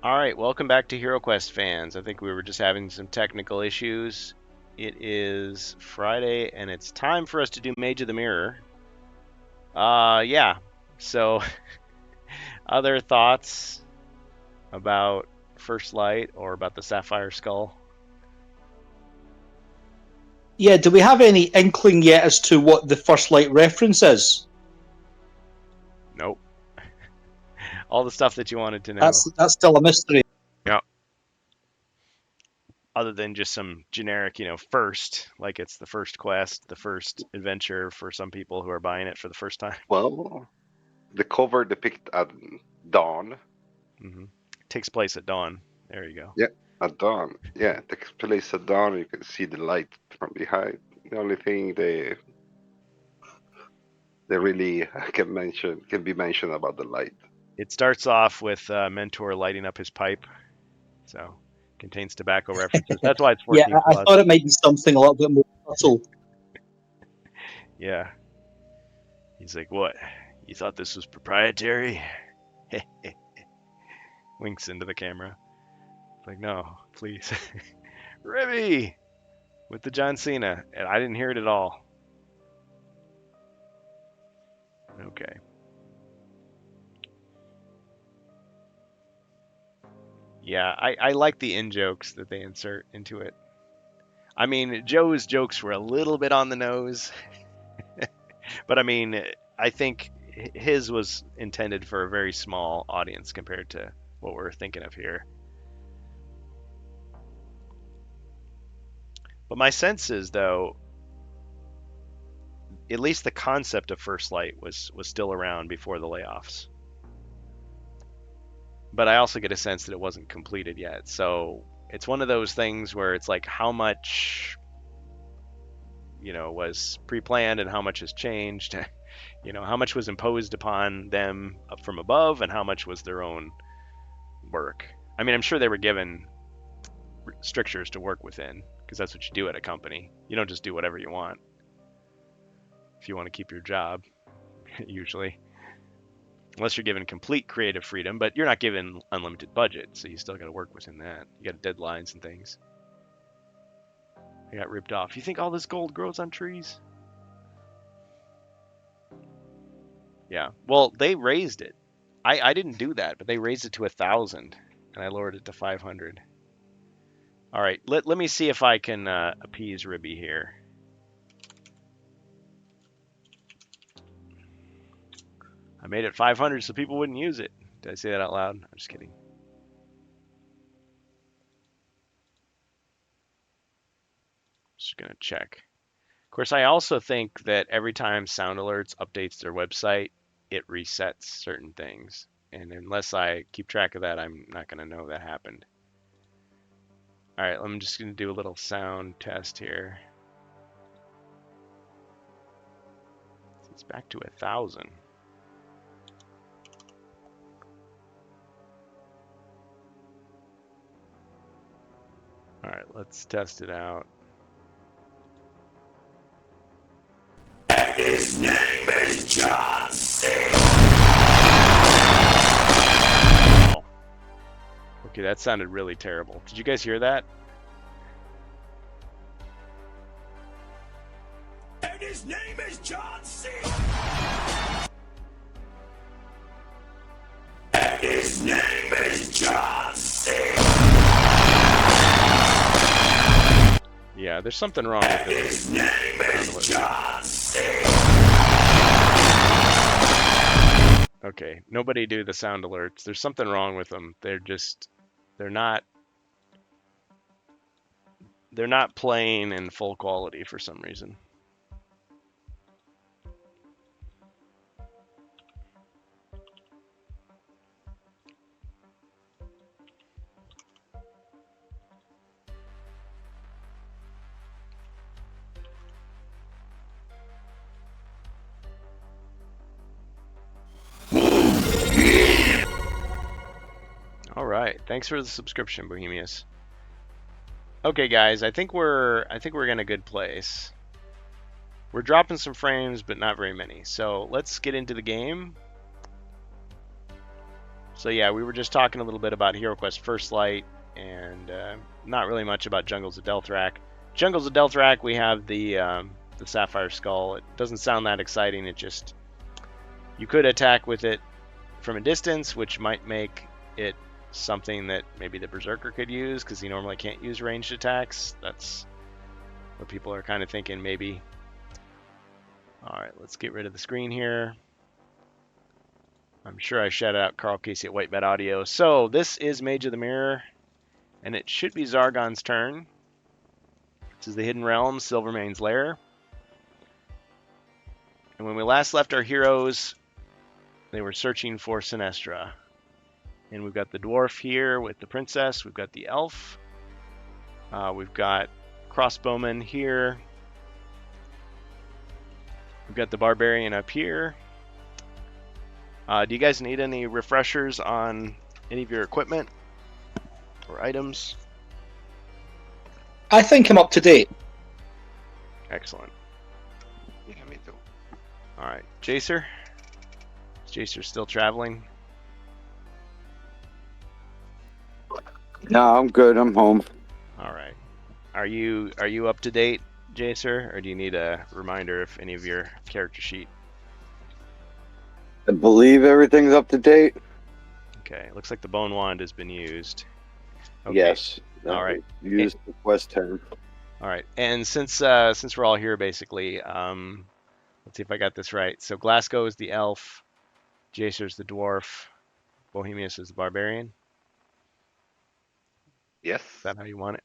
All right, welcome back to HeroQuest fans. I think we were just having some technical issues. It is Friday, and it's time for us to do Mage of the Mirror. Yeah. So, other thoughts about First Light or about the Sapphire Skull? Yeah, do we have any inkling yet as to what the First Light reference is? Nope. All the stuff that you wanted to know. That's still a mystery. Yeah. Other than just some generic, first, like it's the first quest, the first adventure for some people who are buying it for the first time. Well, the cover depicts at dawn. hmm Takes place at dawn. There you go. Yeah, at dawn. Yeah, it takes place at dawn. You can see the light from behind. The only thing they really can be mentioned about the light. It starts off with Mentor lighting up his pipe, so contains tobacco references. That's why it's Yeah, 14 I plus. thought it might be something a little bit more subtle. Yeah. He's like, "What? You thought this was proprietary?" Winks into the camera. Like, no, please. Ribby with the John Cena, and I didn't hear it at all. Okay. Yeah, I like the in jokes that they insert into it. I mean, Joe's jokes were a little bit on the nose, but I mean, I think his was intended for a very small audience compared to what we're thinking of here. But my sense is, though, at least the concept of First Light was still around before the layoffs. But I also get a sense that it wasn't completed yet. So it's one of those things where it's like how much was pre-planned and how much has changed. How much was imposed upon them from above and how much was their own work. I mean, I'm sure they were given strictures to work within because that's what you do at a company. You don't just do whatever you want if you want to keep your job, usually. Unless you're given complete creative freedom, but you're not given unlimited budget, so you still got to work within that. You got deadlines and things. I got ripped off. You think all this gold grows on trees? Yeah. Well, they raised it. I didn't do that, but they raised it to 1,000, and I lowered it to 500. All right. Let me see if I can appease Ribby here. I made it 500 so people wouldn't use it. Did I say that out loud? I'm just kidding. Just gonna check. Of course, I also think that every time Sound Alerts updates their website, it resets certain things. And unless I keep track of that, I'm not going to know that happened. All right, I'm just going to do a little sound test here. It's back to 1,000. All right, let's test it out. His name is John C. Oh. Okay, that sounded really terrible. Did you guys hear that? And his name is John C. And his name is John C. Yeah, there's something wrong with it. His name is John C. Okay, nobody do the sound alerts. There's something wrong with them. They're not playing in full quality for some reason. All right, thanks for the subscription, Bohemius. Okay, guys, I think we're in a good place. We're dropping some frames, but not very many. So let's get into the game. So yeah, we were just talking a little bit about Hero Quest First Light, and not really much about Jungles of Delthrak. Jungles of Delthrak, we have the Sapphire Skull. It doesn't sound that exciting. It just, you could attack with it from a distance, which might make it something that maybe the Berserker could use, because he normally can't use ranged attacks. That's what people are kind of thinking, maybe. Alright, let's get rid of the screen here. I'm sure I shouted out Carl Casey at Whitebed Audio. So, this is Mage of the Mirror, and it should be Zargon's turn. This is the Hidden Realm, Silvermane's Lair. And when we last left our heroes, they were searching for Sinestra. And we've got the dwarf here with the princess. We've got the elf. We've got crossbowman here. We've got the barbarian up here. Do you guys need any refreshers on any of your equipment or items? I think I'm up to date. Excellent. Yeah, me too. All right, Jacer. Is Jacer still traveling? No, I'm good. I'm home. All right. Are you up to date, Jacer, or do you need a reminder of any of your character sheet? I believe everything's up to date. Okay, looks like the bone wand has been used. Okay. Yes. All right. Use the quest term. All right, and since we're all here, basically, let's see if I got this right. So Glasgow is the elf, Jacer's the dwarf, Bohemius is the barbarian. Yes. Is that how you want it?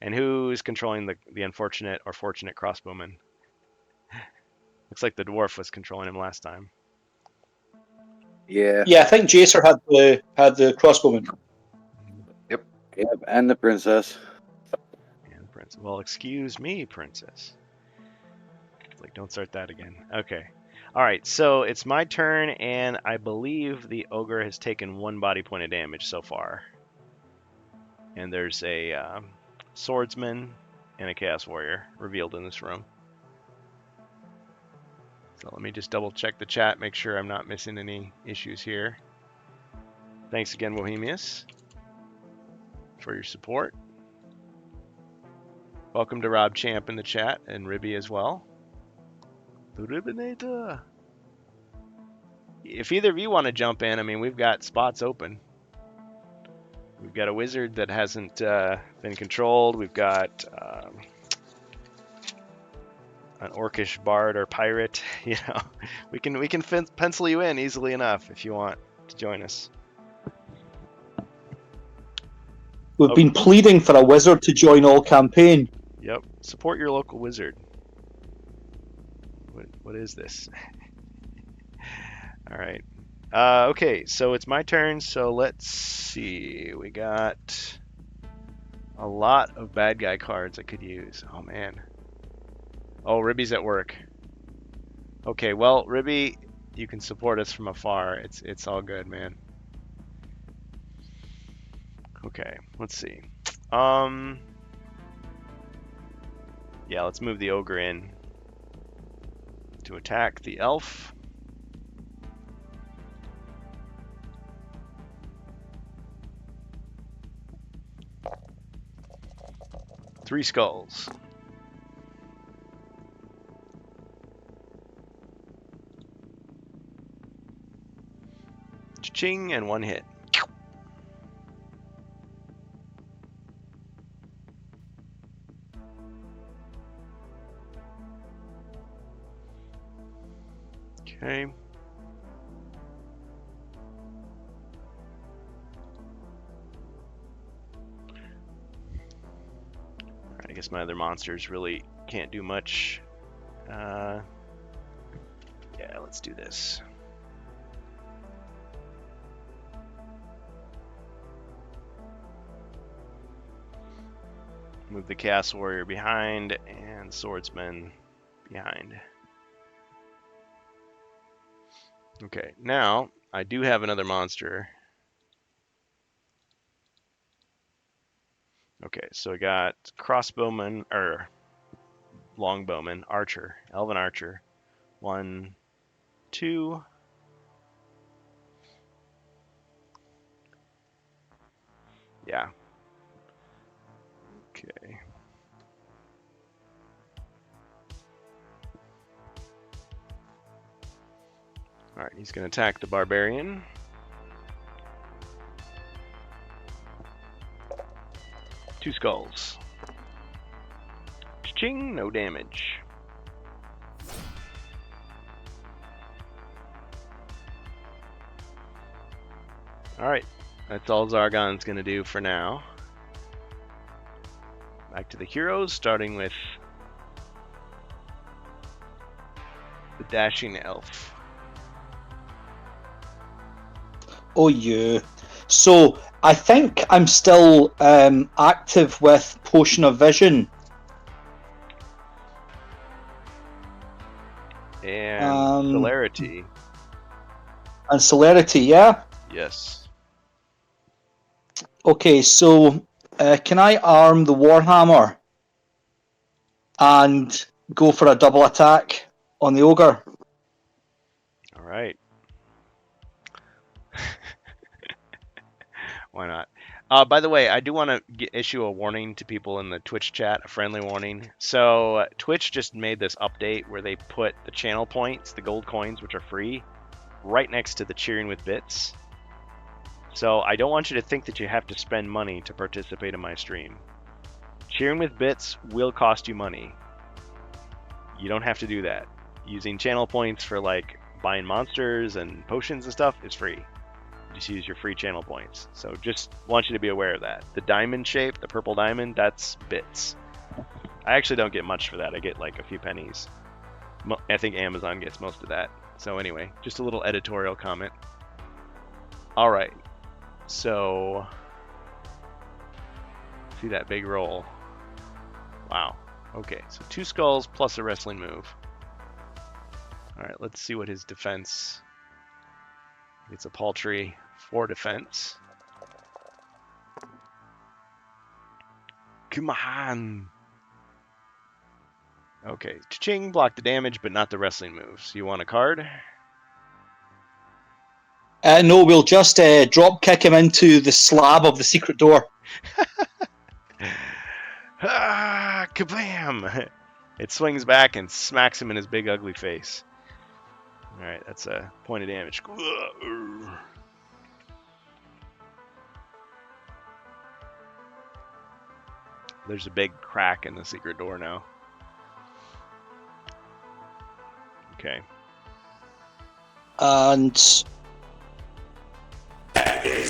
And who is controlling the unfortunate or fortunate crossbowman? Looks like the dwarf was controlling him last time. Yeah. Yeah, I think Jacer had the crossbowman. Yep. And the princess. And Prince. Well, excuse me, princess. It's like, don't start that again. Okay. All right, so it's my turn, and I believe the ogre has taken 1 body point of damage so far. And there's a swordsman and a chaos warrior revealed in this room. So let me just double check the chat, make sure I'm not missing any issues here. Thanks again, Bohemius, for your support. Welcome to Rob Champ in the chat, and Ribby as well. The Ribbinator. If either of you want to jump in, I mean, we've got spots open. We've got a wizard that hasn't been controlled. We've got an orcish bard or pirate. You know, we can pencil you in easily enough if you want to join us. We've been pleading for a wizard to join all campaign. Yep. Support your local wizard. What is this? All right. Okay, so it's my turn. So let's see. We got a lot of bad guy cards I could use. Oh man. Oh, Ribby's at work. Okay, well, Ribby, you can support us from afar. It's all good, man. Okay, let's see. Yeah, let's move the ogre in to attack the elf. Three skulls. Cha-ching, and 1 hit. Okay. I guess my other monsters really can't do much. Yeah, let's do this. Move the Chaos Warrior behind and Swordsman behind. Okay, now I do have another monster. Okay, so we got crossbowman, or longbowman, archer, elven archer. 1, 2. Yeah. Okay. All right, he's going to attack the barbarian. Two skulls. Ching, no damage. All right, that's all Zargon's going to do for now. Back to the heroes, starting with the dashing elf. Oh, yeah. So I think I'm still active with Potion of Vision. And celerity. And Celerity, yeah? Yes. Okay, so can I arm the Warhammer and go for a double attack on the ogre? All right. Why not? By the way, I do want to issue a warning to people in the Twitch chat, a friendly warning. So Twitch just made this update where they put the channel points, the gold coins, which are free, right next to the cheering with bits. So I don't want you to think that you have to spend money to participate in my stream. Cheering with bits will cost you money. You don't have to do that. Using channel points for like buying monsters and potions and stuff is free. Just use your free channel points. So just want you to be aware of that. The diamond shape, the purple diamond, that's bits. I actually don't get much for that. I get like a few pennies. I think Amazon gets most of that. So anyway, just a little editorial comment. All right. So see that big roll. Wow. Okay, so 2 skulls plus a wrestling move. All right, let's see what his defense. It's a paltry 4 defense. Come on. Okay, cha-ching, block the damage, but not the wrestling moves. You want a card? No, we'll just drop kick him into the slab of the secret door. Ah, kablam! It swings back and smacks him in his big ugly face. Alright, that's a point of damage. There's a big crack in the secret door now. Okay. And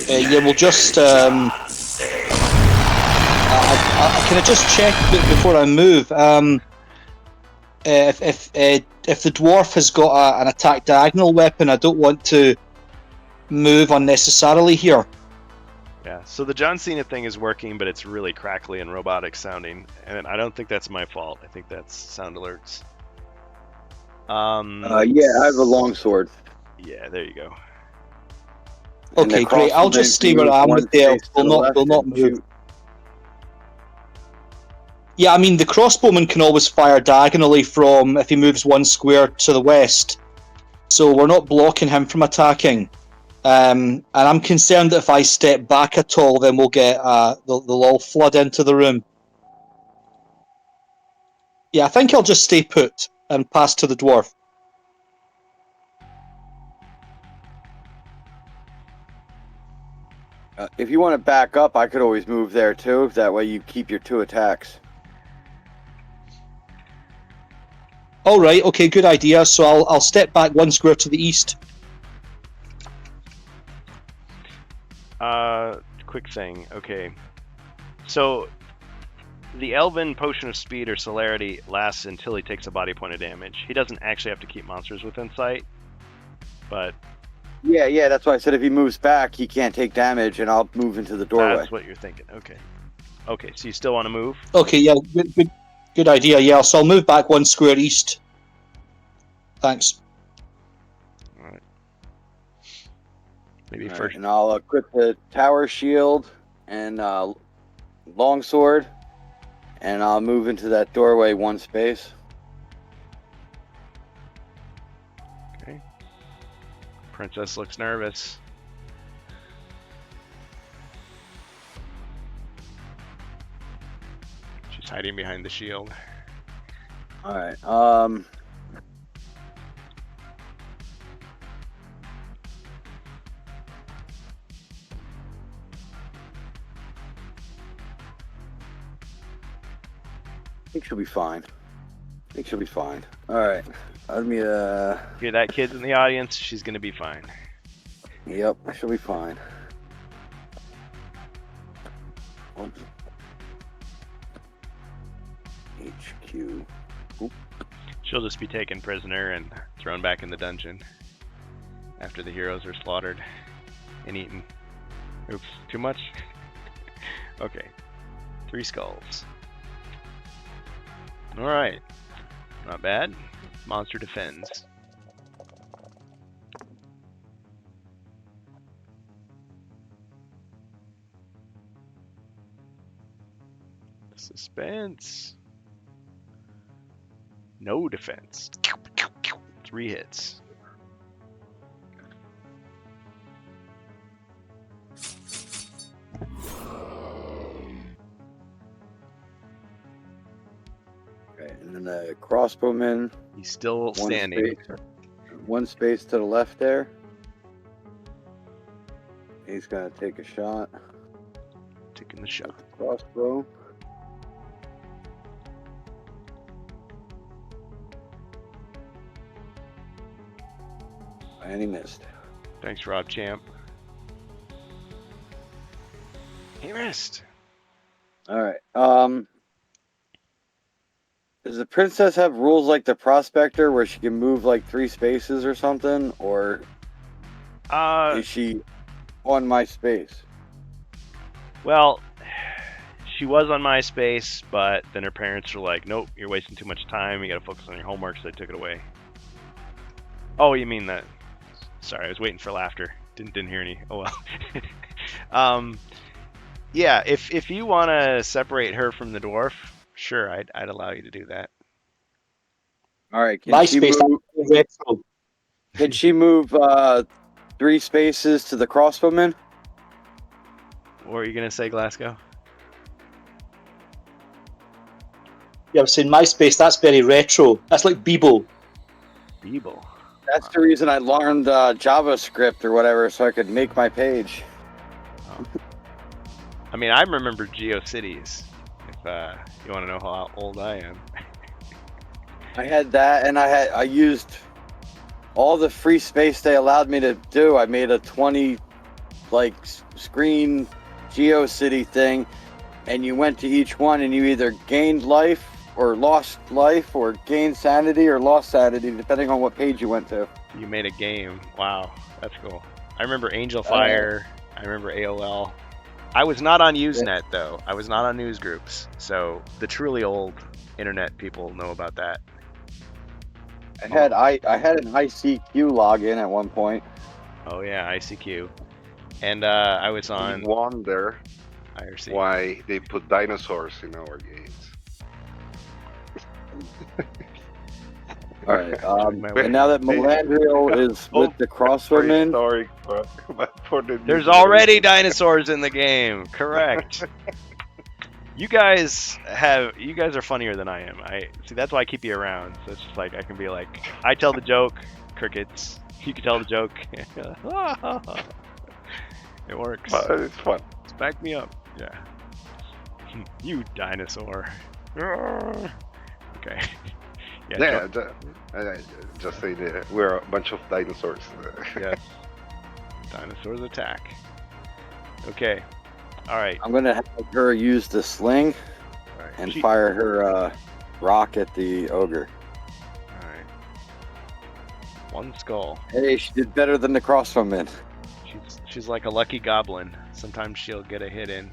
yeah, we'll just can I just check before I move? If the dwarf has got an attack diagonal weapon, I don't want to move unnecessarily here. Yeah, so the John Cena thing is working, but it's really crackly and robotic sounding, and I don't think that's my fault. I think that's Sound Alerts. Yeah, I have a longsword. Yeah, there you go. And Okay, the great. I'll crossbowman just stay can where move I am one with the elf. space to We'll the not left and move. shoot. Yeah, I mean the crossbowman can always fire diagonally from if he moves 1 square to the west, so we're not blocking him from attacking. And I'm concerned that if I step back at all, then we'll get they'll all flood into the room. Yeah, I think I'll just stay put and pass to the dwarf. If you want to back up, I could always move there too. That way you keep your 2 attacks. All right, okay, good idea. So I'll step back 1 square to the east. Quick thing. Okay. So the Elven Potion of Speed or Celerity lasts until he takes a body point of damage. He doesn't actually have to keep monsters within sight, but Yeah, that's why I said if he moves back, he can't take damage, and I'll move into the doorway. that's what you're thinking. Okay. Okay, so you still want to move? Okay, yeah, good idea. Yeah, so I'll move back 1 square east. Thanks. All right. Maybe All right, first. and I'll equip the tower shield and longsword, and I'll move into that doorway 1 space. Okay. Princess looks nervous. Just hiding behind the shield. All right. I think she'll be fine. All right. Let me. Hear that, kids in the audience? She's gonna be fine. Yep, she'll be fine. Oops. HQ. She'll just be taken prisoner and thrown back in the dungeon after the heroes are slaughtered and eaten. Oops, too much? Okay. 3 skulls. Alright. Not bad. Monster defends. Suspense. No defense. 3 hits. Okay, and then the crossbowman. He's still standing. One space to the left there. He's gonna take a shot. Taking the shot. Crossbow. And he missed. Thanks, Rob Champ. He missed. All right. Does the princess have rules like the prospector where she can move like 3 spaces or something, or is she on my space? Well, she was on MySpace, but then her parents were like, "Nope, you're wasting too much time. You got to focus on your homework," so they took it away. Oh, you mean that? Sorry, I was waiting for laughter. Didn't hear any. Oh well. Yeah, if you want to separate her from the dwarf, sure, I'd allow you to do that. All right. Can she move 3 spaces to the crossbowman? What were you gonna say, Glasgow? Yeah, I was saying MySpace, that's very retro. That's like Bebo. Beeble. That's the reason I learned JavaScript or whatever, so I could make my page. Oh. I mean, I remember GeoCities. If you want to know how old I am. I had that, and I used all the free space they allowed me to do. I made a 20 screen GeoCity thing, and you went to each one, and you either gained life or lost life, or gained sanity or lost sanity, depending on what page you went to. You made a game. Wow, that's cool. I remember Angel Fire. I remember AOL. I was not on Usenet though. I was not on news groups. So the truly old internet people know about that. I had an ICQ login at one point. Oh yeah, ICQ. And I was on You wonder IRC. why they put dinosaurs in our games. All right. And now that Melandriel is with the crossbowman, There's already dinosaurs in the game. Correct. You guys are funnier than I am. I see. That's why I keep you around. So it's just like I can be like, I tell the joke, crickets. You can tell the joke. It works. It's fun. Just back me up. Yeah. You dinosaur. Okay. Yeah, just say that we're a bunch of dinosaurs. Yes. Dinosaurs attack. Okay. All right. I'm gonna have her use the sling All right. and fire her rock at the ogre. All right. 1 skull. Hey, she did better than the crossbowman. She's like a lucky goblin. Sometimes she'll get a hit in.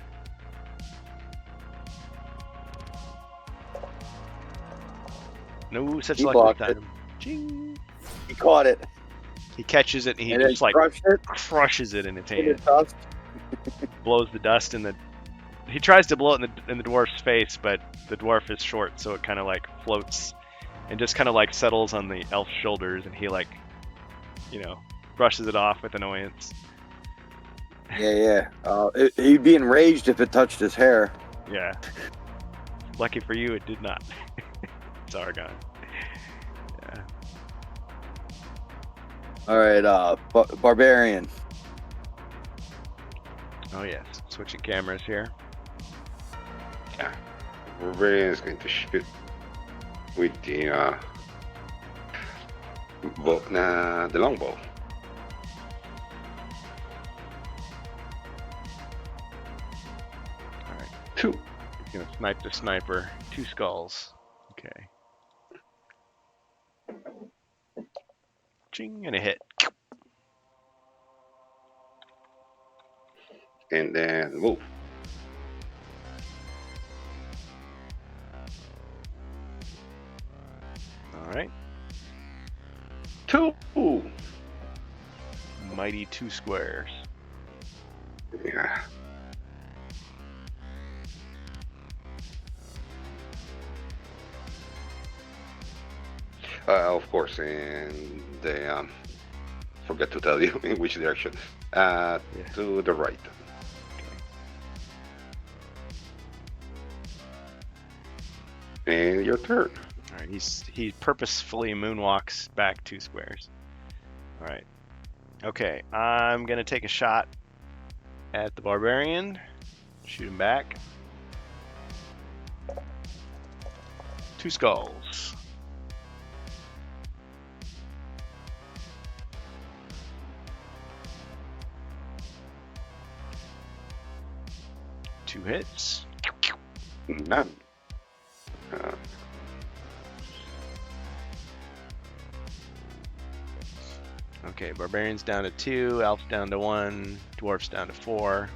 No such He luck blocked with it. that. Ching. He caught it. He catches it and he And then just like crushes it in its in the hand. dust. Blows the dust in the. He tries to blow it in the dwarf's face, but the dwarf is short, so it kind of like floats and just kind of like settles on the elf's shoulders, and he like, brushes it off with annoyance. Yeah. He'd be enraged if it touched his hair. Yeah. Lucky for you, it did not. It's Argon. Yeah. All right, Barbarian. Oh yes. Switching cameras here. Barbarian is going to shoot with the the longbow. All right. 2. He's gonna snipe the sniper. 2 skulls. Okay. Ching, and a hit. And then move. All right. 2. Mighty 2 squares. Yeah. Of course, and they forget to tell you in which direction. To the right. And your turn. All right. He purposefully moonwalks back 2 squares. All right. Okay. I'm gonna take a shot at the barbarian. Shoot him back. 2 skulls. Two hits. None. Uh, Okay, barbarian's down to 2, elf's down to 1, dwarf's down to 4.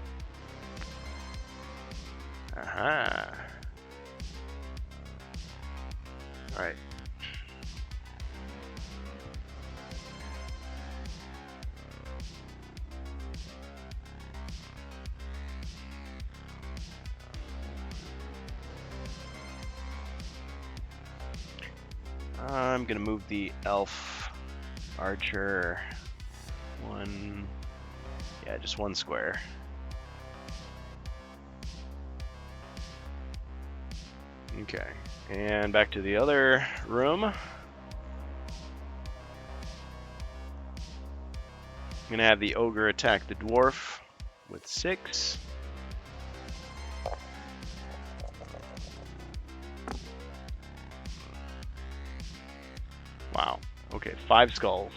Aha. All right. I'm gonna move the elf archer just 1 square. Okay, and back to the other room. I'm gonna have the ogre attack the dwarf with 6. Wow. Okay, 5 skulls.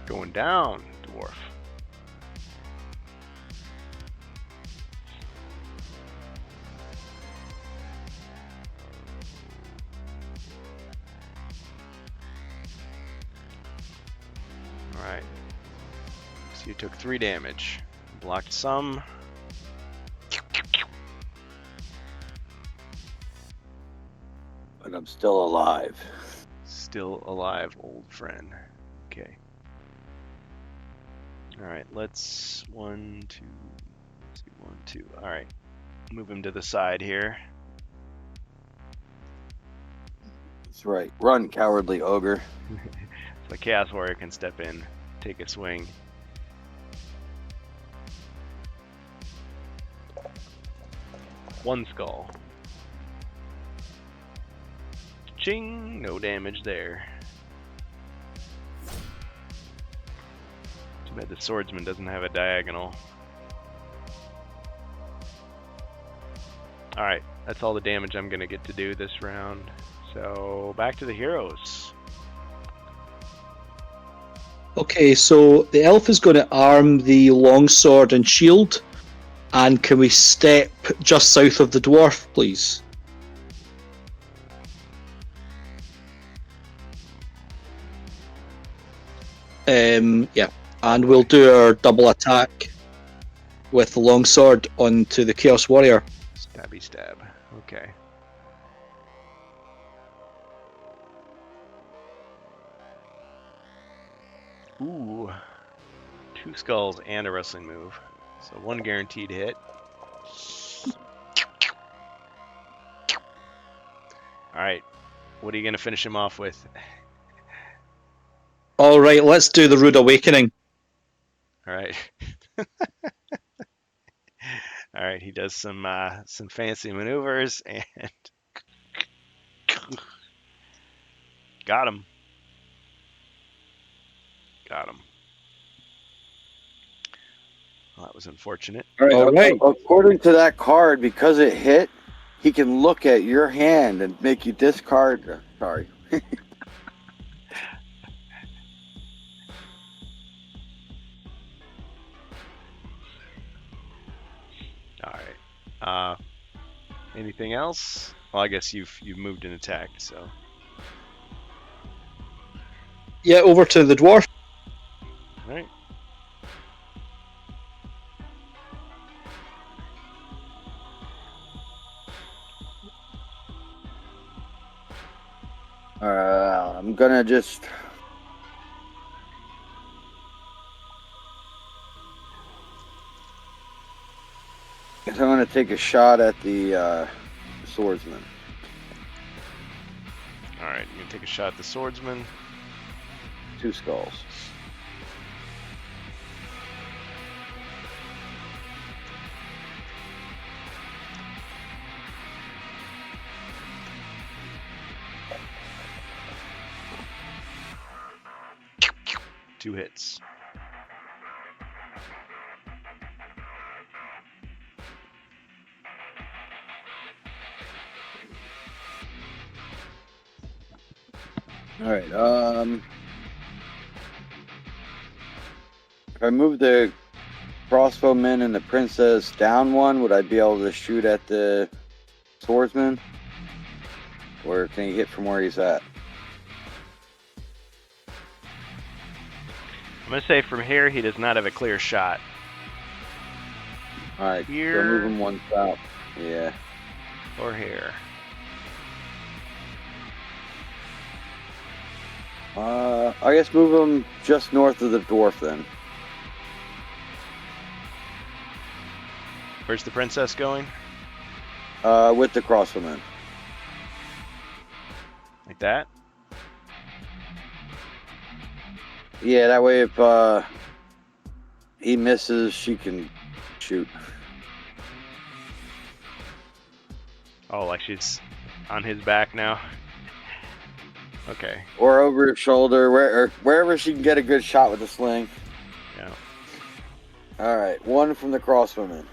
Going down, dwarf. Alright. So you took 3 damage. Blocked some. But I'm still alive. Still alive, old friend. Okay. Alright, let's 1, 2. Let's see, 1, 2. Alright. Move him to the side here. That's right. Run, cowardly ogre. So the Chaos Warrior can step in, take a swing. One skull. Ching! No damage there. Too bad the swordsman doesn't have a diagonal. Alright, that's all the damage I'm gonna get to do this round. So back to the heroes. Okay, so the elf is going to arm the longsword and shield. And can we step just south of the dwarf, please? Yeah, and we'll do our double attack with the longsword onto the Chaos Warrior. Stabby stab. Okay. Ooh. 2 skulls and a wrestling move. So 1 guaranteed hit. Alright. What are you going to finish him off with? Alright, let's do the Rude Awakening. Alright. All right, he does some fancy maneuvers and got him. Got him. Well, that was unfortunate. All right. According to that card, because it hit, he can look at your hand and make you discard. Sorry. All right. Anything else? Well, I guess you've moved and attacked, so. Yeah, over to the dwarf. All right. I'm gonna just. I'm gonna take a shot at the swordsman. All right. You're gonna take a shot at the swordsman. 2 skulls. Two hits. All right. If I move the crossbowman and the princess down one, would I be able to shoot at the swordsman? Or can he hit from where he's at? I'm gonna say from here he does not have a clear shot. All right. Here. So move him 1 south. Yeah. Or here. I guess move him just north of the dwarf then. Where's the princess going? With the crossbowman. Like that? Yeah, that way if he misses, she can shoot. Oh, like she's on his back now. Okay. Or over his shoulder, wherever she can get a good shot with the sling. Yeah. All right, 1 from the crossbowman.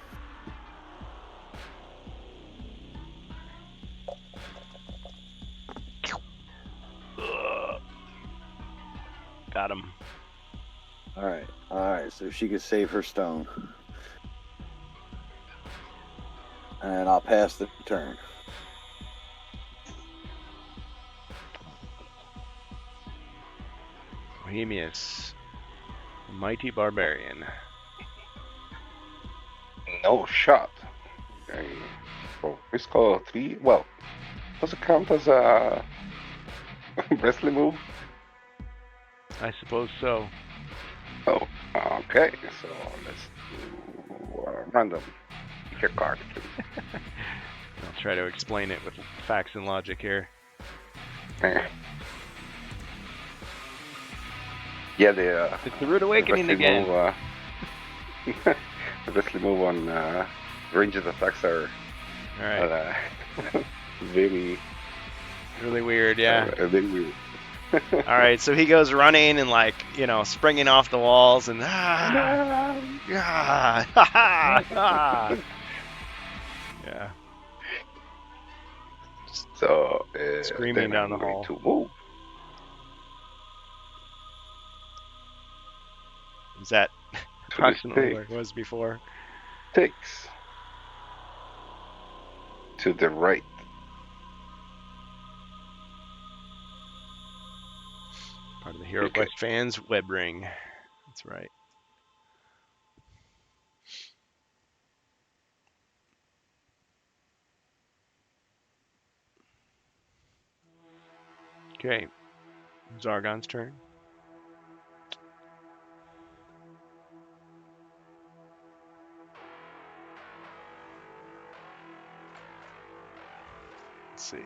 Got him. All right, so she can save her stone. And I'll pass the turn. Bohemius. Mighty barbarian. No shot. Okay. So we score 3. Well, does it count as a wrestling move? I suppose so. Oh, okay. So let's do random. Pick a card, please. I'll try to explain it with facts and logic here. Yeah, the It's the Rude Awakening again. The wrestling move on ranged attacks are All right. very Really weird, yeah. very weird. All right, so he goes running and springing off the walls and yeah. So Screaming then down I'm the going hall. to move. Is that To approximately this where it was before? 6 to the right. Part of the Hero Okay. Quest fans web ring. That's right. Okay. Zargon's turn. Let's see.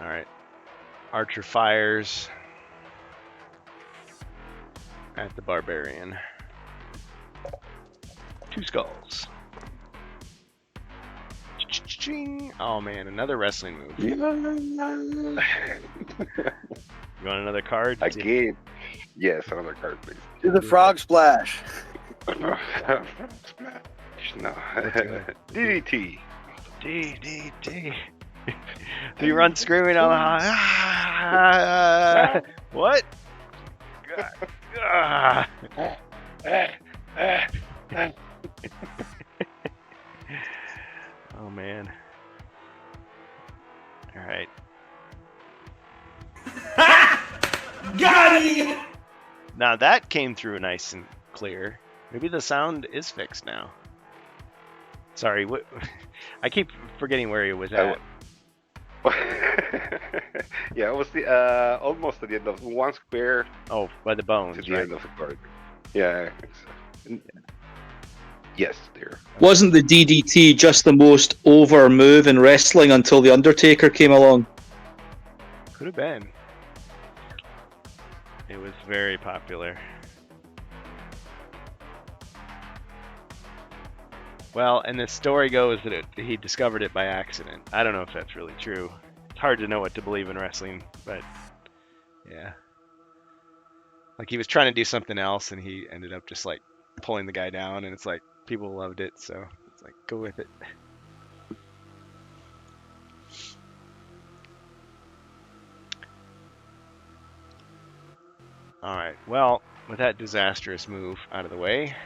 All right. Archer fires. at the barbarian. 2 skulls. Ching. Oh man, another wrestling move. You want another card? Again. Yes, another card, please. Do the frog splash. No. DDT. DDT. Do you run screaming on the high? What? Ah. Oh man. All right. Got him! Now that came through nice and clear. Maybe the sound is fixed now. Sorry, what? I keep forgetting where he was at. Yeah, it was the almost at the end of 1 square Oh, by the bones, to the right? end of the card. Yeah. Yes, dear. Wasn't the DDT just the most over move in wrestling until the Undertaker came along? Could have been. It was very popular. Well, and the story goes that he discovered it by accident. I don't know if that's really true. It's hard to know what to believe in wrestling, but yeah. Like he was trying to do something else and he ended up just like pulling the guy down, and it's like people loved it, so it's like go with it. All right. Well, with that disastrous move out of the way,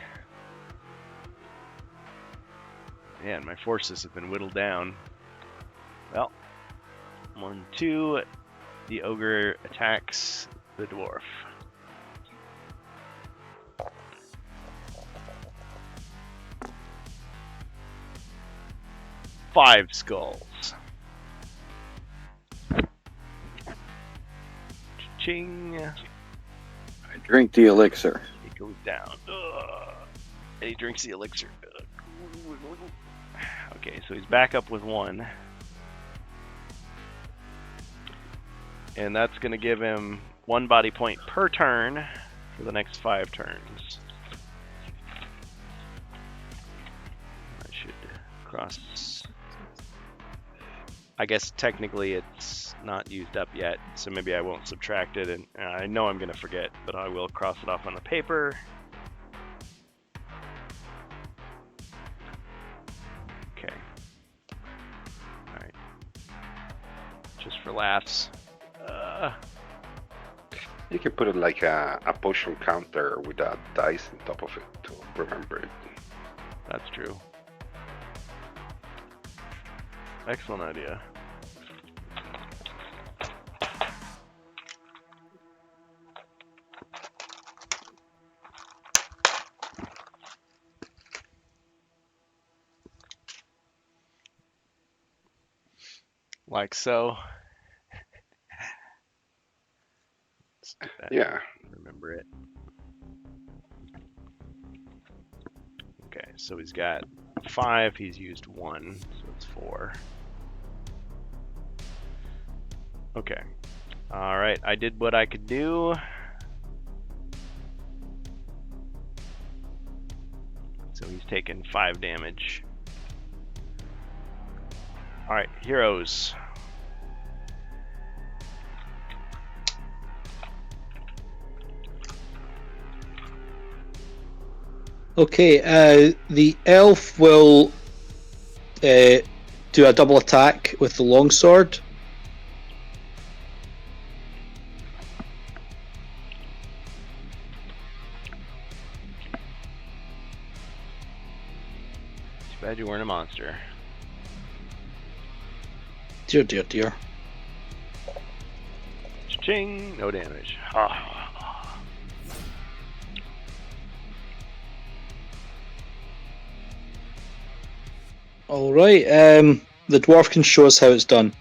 man, my forces have been whittled down. Well, 1, 2. The ogre attacks the dwarf. Five skulls. Ching. I drink the elixir. It goes down. Ugh. And he drinks the elixir. Ugh. Okay, so he's back up with 1. And that's going to give him 1 body point per turn for the next 5 turns. I should cross. I guess technically it's not used up yet, so maybe I won't subtract it, and I know I'm going to forget, but I will cross it off on the paper. Okay. Alright. Just for laughs. You can put it like a potion counter with a dice on top of it to remember it. That's true. Excellent idea. Like so. Let's do that. Yeah. Remember it. Okay, so he's got 5, he's used 1, so it's 4. Okay. Alright, I did what I could do. So he's taken 5 damage. Alright, heroes. Okay, the elf will do a double attack with the longsword. Too bad you weren't a monster. Dear, dear, dear. Ching! No damage. Ah. All right. The dwarf can show us how it's done.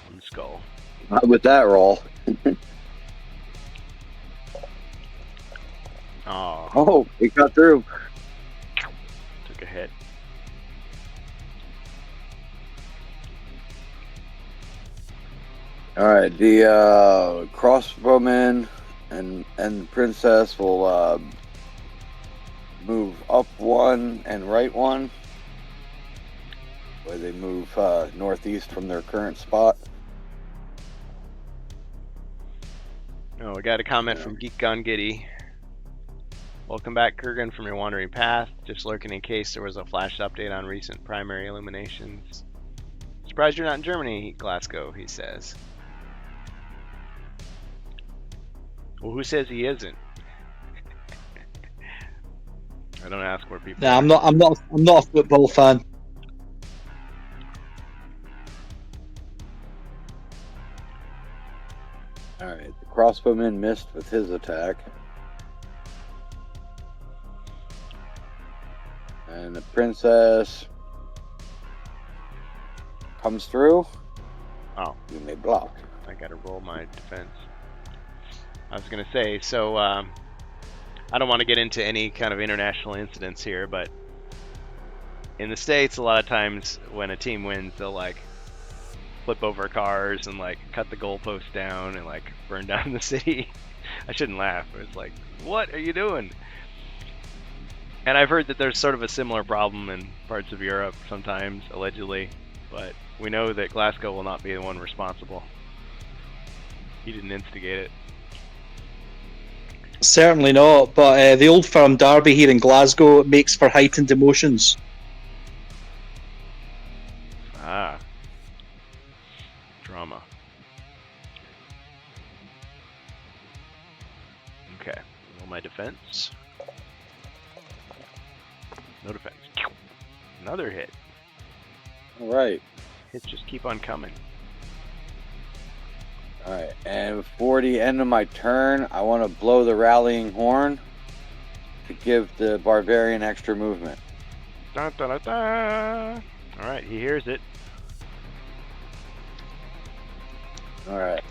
One skull. Not with that roll. Oh, Oh, it got through. took a hit. All right, the crossbowman and princess will move up 1 and right 1, where they move northeast from their current spot. Oh, we got a comment from Geek Gone Giddy. Welcome back, Kurgan, from your wandering path. Just lurking in case there was a flash update on recent primary illuminations. Surprised you're not in Germany, Glasgow, he says. Well, who says he isn't? I don't ask where people. Nah, I'm not a football fan. All right, the crossbowman missed with his attack. And the princess comes through. Oh. You may block. I gotta roll my defense. I was gonna say, so I don't want to get into any kind of international incidents here, but in the States, a lot of times when a team wins, they'll like flip over cars and like cut the goalpost down and like burn down the city. I shouldn't laugh. It's like, what are you doing? And I've heard that there's sort of a similar problem in parts of Europe sometimes, allegedly, but we know that Glasgow will not be the one responsible. He didn't instigate it. Certainly not, but the Old Firm derby here in Glasgow makes for heightened emotions. Ah. Drama. Okay. Roll my defense. No defense. Another hit. All right. Hits just keep on coming. All right, and before the end of my turn, I want to blow the rallying horn to give the barbarian extra movement. Dun, dun, dun, dun. All right, he hears it. All right.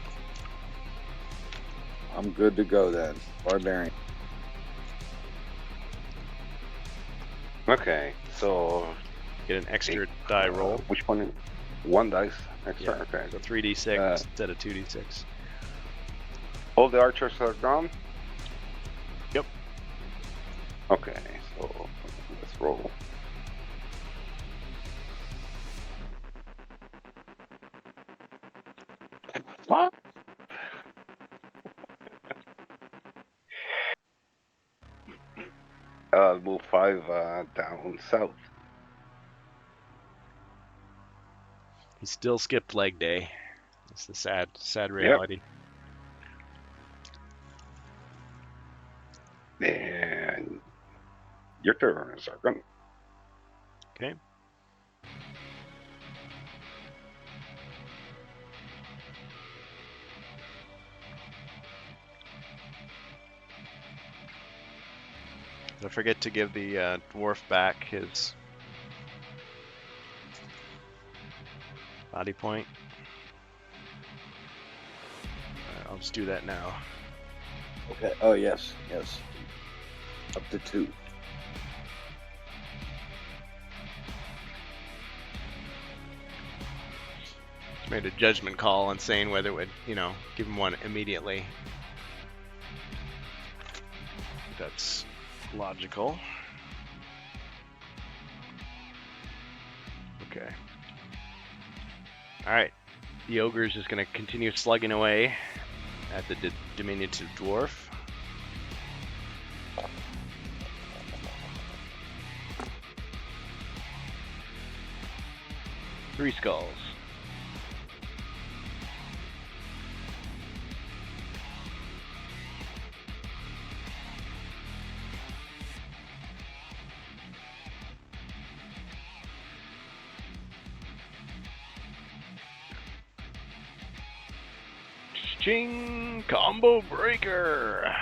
I'm good to go then. Barbarian. Okay, so Get an extra die roll. which one? 1 dice extra. Yeah. Okay. So 3d6 instead of 2d6. All the archers are gone. Yep. Okay, so let's roll. What? Move 5 down south. He still skipped leg day. That's the sad reality. And your turn, Sargon. Okay. Don't forget to give the dwarf back his body point. I'll just do that now. Okay. Oh, yes. Yes. Up to 2. Made a judgment call on saying whether it would, give him one immediately. That's logical. Okay. Alright. The ogre is just going to continue slugging away at the diminutive dwarf. Three skulls. Ching! Combo breaker!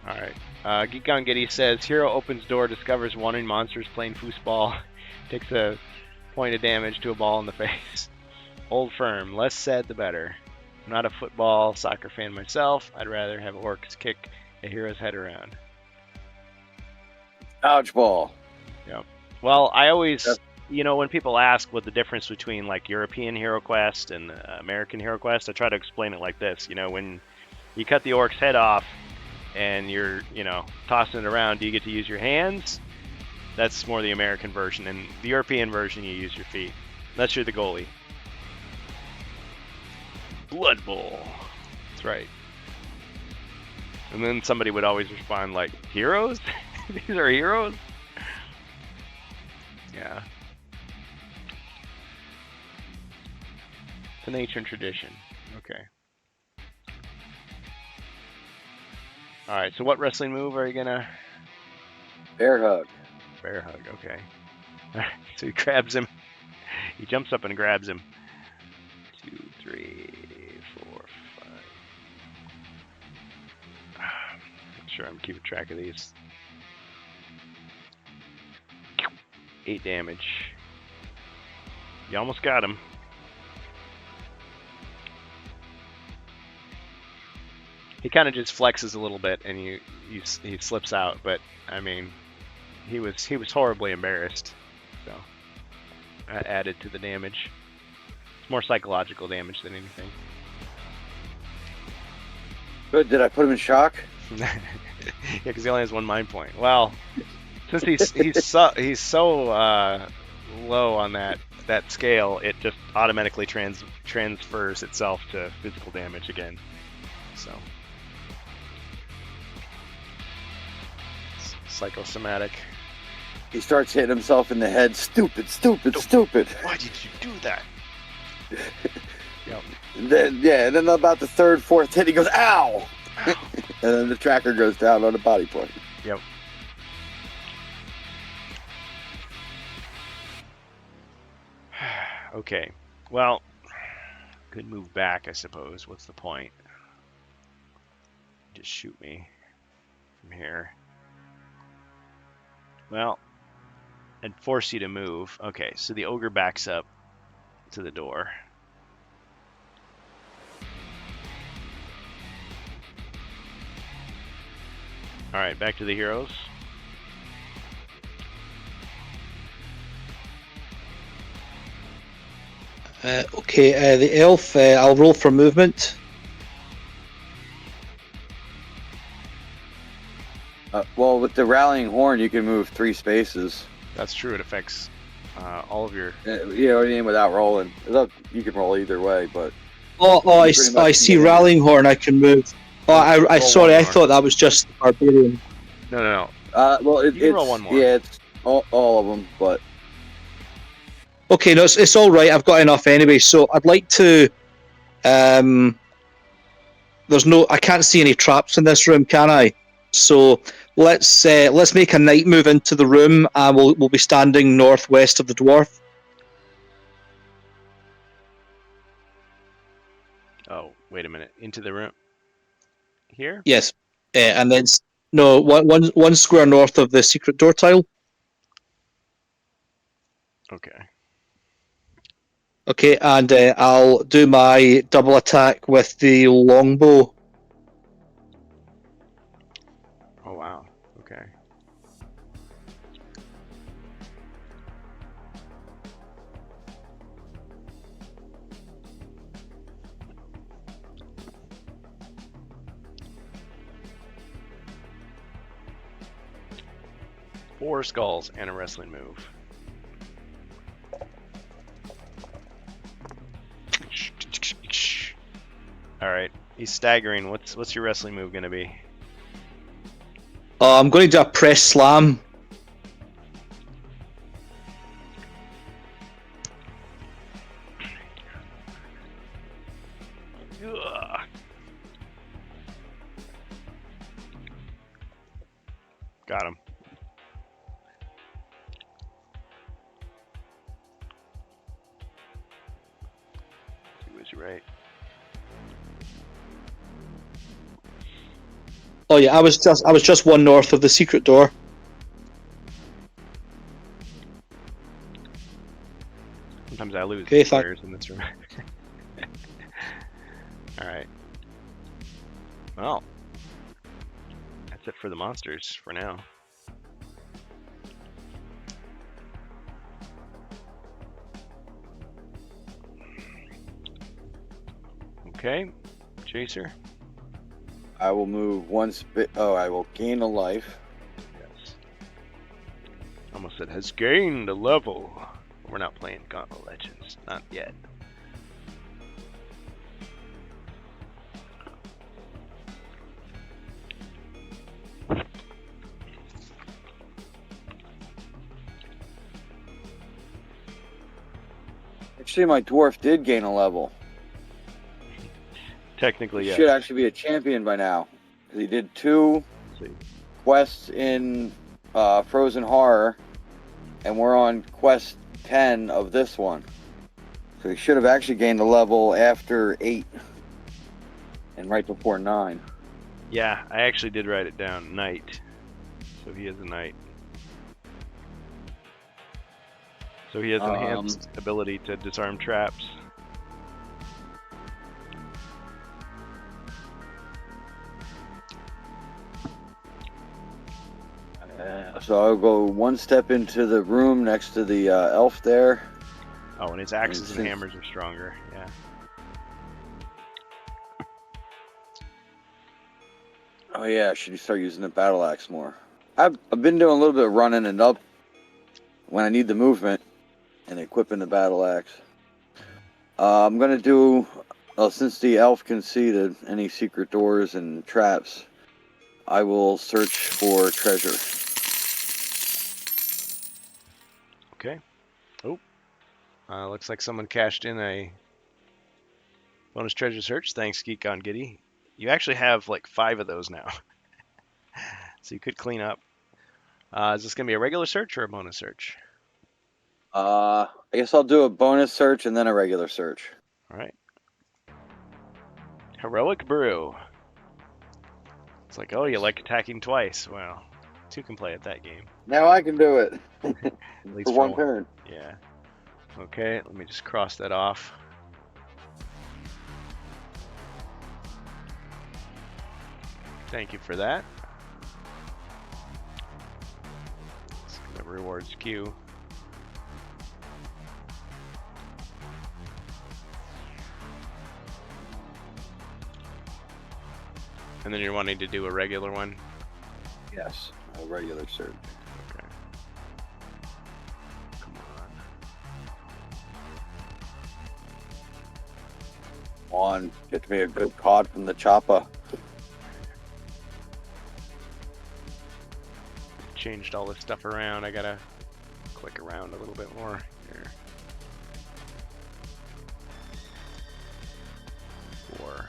Alright. Geek on Giddy says, Hero opens door, discovers wandering monsters playing foosball, takes a point of damage to a ball in the face. Old Firm, less said the better. I'm not a football, soccer fan myself. I'd rather have orcs kick a hero's head around. Dodgeball. Well, I always, Yep. when people ask what the difference between like European Hero Quest and American Hero Quest, I try to explain it like this. When you cut the orc's head off and you're, tossing it around, do you get to use your hands? That's more the American version. And the European version, you use your feet. Unless you're the goalie. Blood Bowl. That's right. And then somebody would always respond like, heroes? These are heroes? Yeah. It's an ancient tradition. Okay. Alright, so what wrestling move are you gonna... Bear hug. Bear hug, okay. So he grabs him. He jumps up and grabs him. 2, 3, 4, 5. Make sure I'm keeping track of these. 8 damage. You almost got him. He kind of just flexes a little bit, and he slips out. But I mean, he was horribly embarrassed. So that added to the damage. It's more psychological damage than anything. Good. Did I put him in shock? Yeah, because he only has 1 mind point. Well, since he's so low on that scale, it just automatically transfers itself to physical damage again. So psychosomatic. He starts hitting himself in the head. Stupid, stupid, stupid. Why did you do that? Yep. And then about the 3rd, 4th hit, he goes, ow! And then the tracker goes down on the body point. Yep. Okay. Well, could move back, I suppose. What's the point? Just shoot me from here. Well, I'd force you to move. Okay, so the ogre backs up to the door. Alright, back to the heroes. Okay, the elf, I'll roll for movement. Well, with the rallying horn, you can move 3 spaces. That's true, it affects all of your... You know what I mean? Without rolling. You can roll either way, but... I see Rallying Horn, I can move. Oh, I sorry, I thought that was just Barbarian. No. Well, You can roll one more. Yeah, it's all of them, but... Okay, no, it's all right. I've got enough anyway. So I'd like to. I can't see any traps in this room, can I? So let's make a night move into the room, and we'll be standing northwest of the dwarf. Oh, wait a minute. Into the room? Here? Yes, and then one square north of the secret door tile. Okay. Okay, and I'll do my double attack with the longbow. Oh, wow. Okay. Four skulls and a wrestling move. All right, he's staggering. What's your wrestling move gonna be? I'm going to do a press slam. Ugh. Got him. He was right. Oh yeah, I was just one north of the secret door. Sometimes I lose Okay, players in this room. Alright. Well, that's it for the monsters for now. Okay, Chaser. I will move one Oh, I will gain a life. Yes. Almost said has gained a level. We're not playing Gauntlet Legends, not yet. Actually, my dwarf did gain a level. Technically, He yes. should actually be a champion by now. 'Cause he did 2 Let's see. quests in Frozen Horror, and we're on quest 10 of this one. So he should have actually gained a level after 8 and right before 9. Yeah, I actually did write it down. Knight. So he is a knight. So he has enhanced ability to disarm traps. So I'll go one step into the room next to the elf there. Oh, and his axes and hammers are stronger. Yeah. Oh yeah, should start using the battle axe more. I've been doing a little bit of running and up when I need the movement and equipping the battle axe. I'm gonna do since the elf conceded any secret doors and traps, I will search for treasure. Okay. Oh. Looks like someone cashed in a bonus treasure search. Thanks, Geek on Giddy. You actually have like 5 of those now. So you could clean up. Is this going to be a regular search or a bonus search? I guess I'll do a bonus search and then a regular search. All right. Heroic Brew. It's like, oh, you like attacking twice. Well, 2 can play at that game. Now I can do it. At least for one turn. Yeah. Okay, let me just cross that off. Thank you for that. Let's get the rewards queue. And then you're wanting to do a regular one? Yes, a regular search. Okay. Come On, get me a good cod from the chopper. Changed all this stuff around. I gotta click around a little bit more here. 4.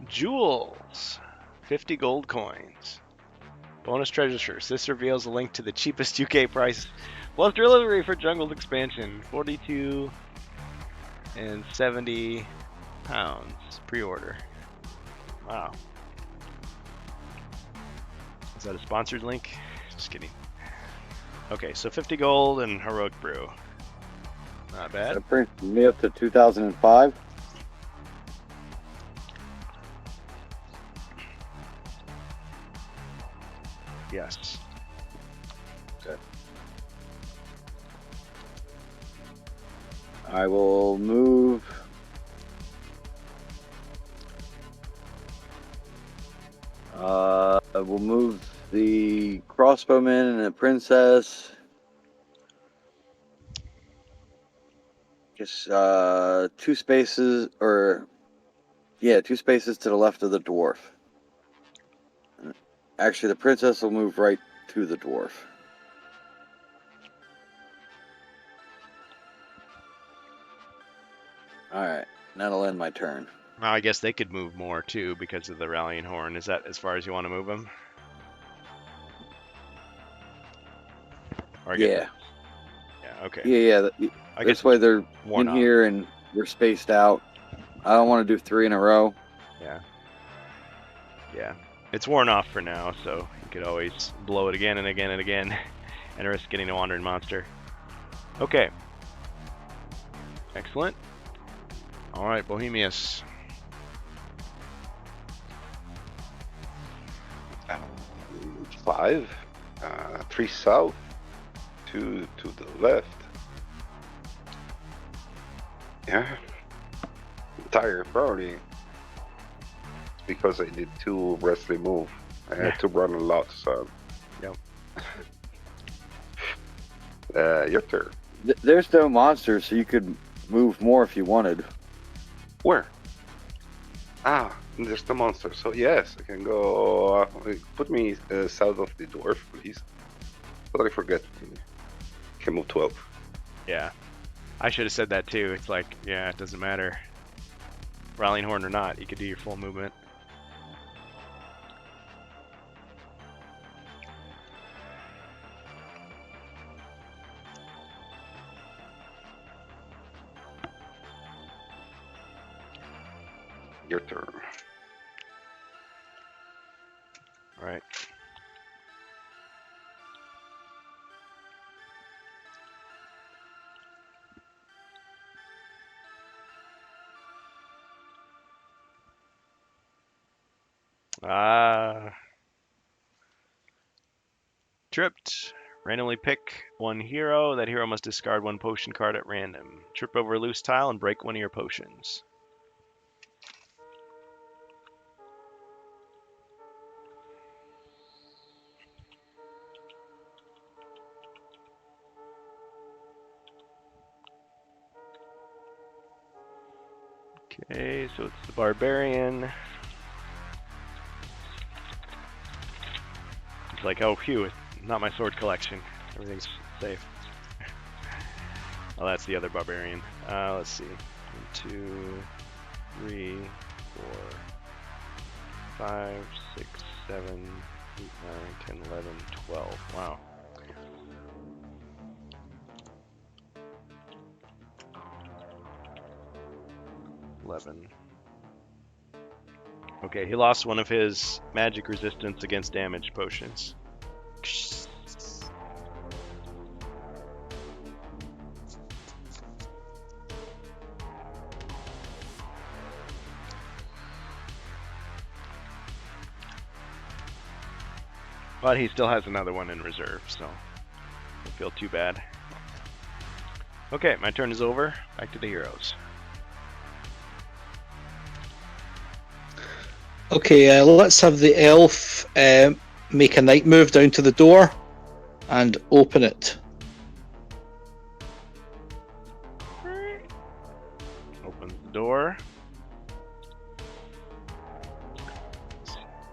Jewels. 50 gold coins. Bonus treasure search. This reveals a link to the cheapest UK price plus delivery for Jungled expansion. 42 and 70 pounds pre-order. Wow. Is that a sponsored link? Just kidding. Okay, so 50 gold and Heroic Brew. Not bad. That brings me up to 2005. Yes. Okay. I will move. We'll move the crossbowman and the princess. Just 2 spaces, or yeah, 2 spaces to the left of the dwarf. Actually, the princess will move right to the dwarf. Alright, that'll end my turn. Well, I guess they could move more too because of the rallying horn. Is that as far as you want to move them? Or Yeah. Yeah. Okay. Yeah. I This guess way they're worn in off. here and we're spaced out. I don't want to do 3 in a row. Yeah. Yeah. It's worn off for now, so you could always blow it again and again and again and risk getting a wandering monster. Okay. Excellent. All right, Bohemius. 5, 3 south, 2 to the left. Yeah. Entire party. Because I did 2 wrestling move. I had to run a lot, so. Yep. Your turn. There's no monsters, so you could move more if you wanted. Where? Ah, there's the monster. So yes, I can go. Put me south of the dwarf, please. But I forget. Can move 12. Yeah. I should have said that too. It's like, yeah, it doesn't matter. Rallying Horn or not, you could do your full movement. Your turn. All right. Tripped. Randomly pick one hero. That hero must discard one potion card at random. Trip over a loose tile and break one of your potions. Okay, so it's the barbarian. It's like, oh, phew, not my sword collection. Everything's safe. Oh, that's the other barbarian. Let's see. 1, 2, 3, 4, 5, 6, 7, 8, 9, 10, 11, 12. Wow. Okay, he lost one of his magic resistance against damage potions. But he still has another one in reserve, so don't feel too bad. Okay, my turn is over. Back to the heroes. Okay, let's have the elf make a night move down to the door and open it. Opens the door.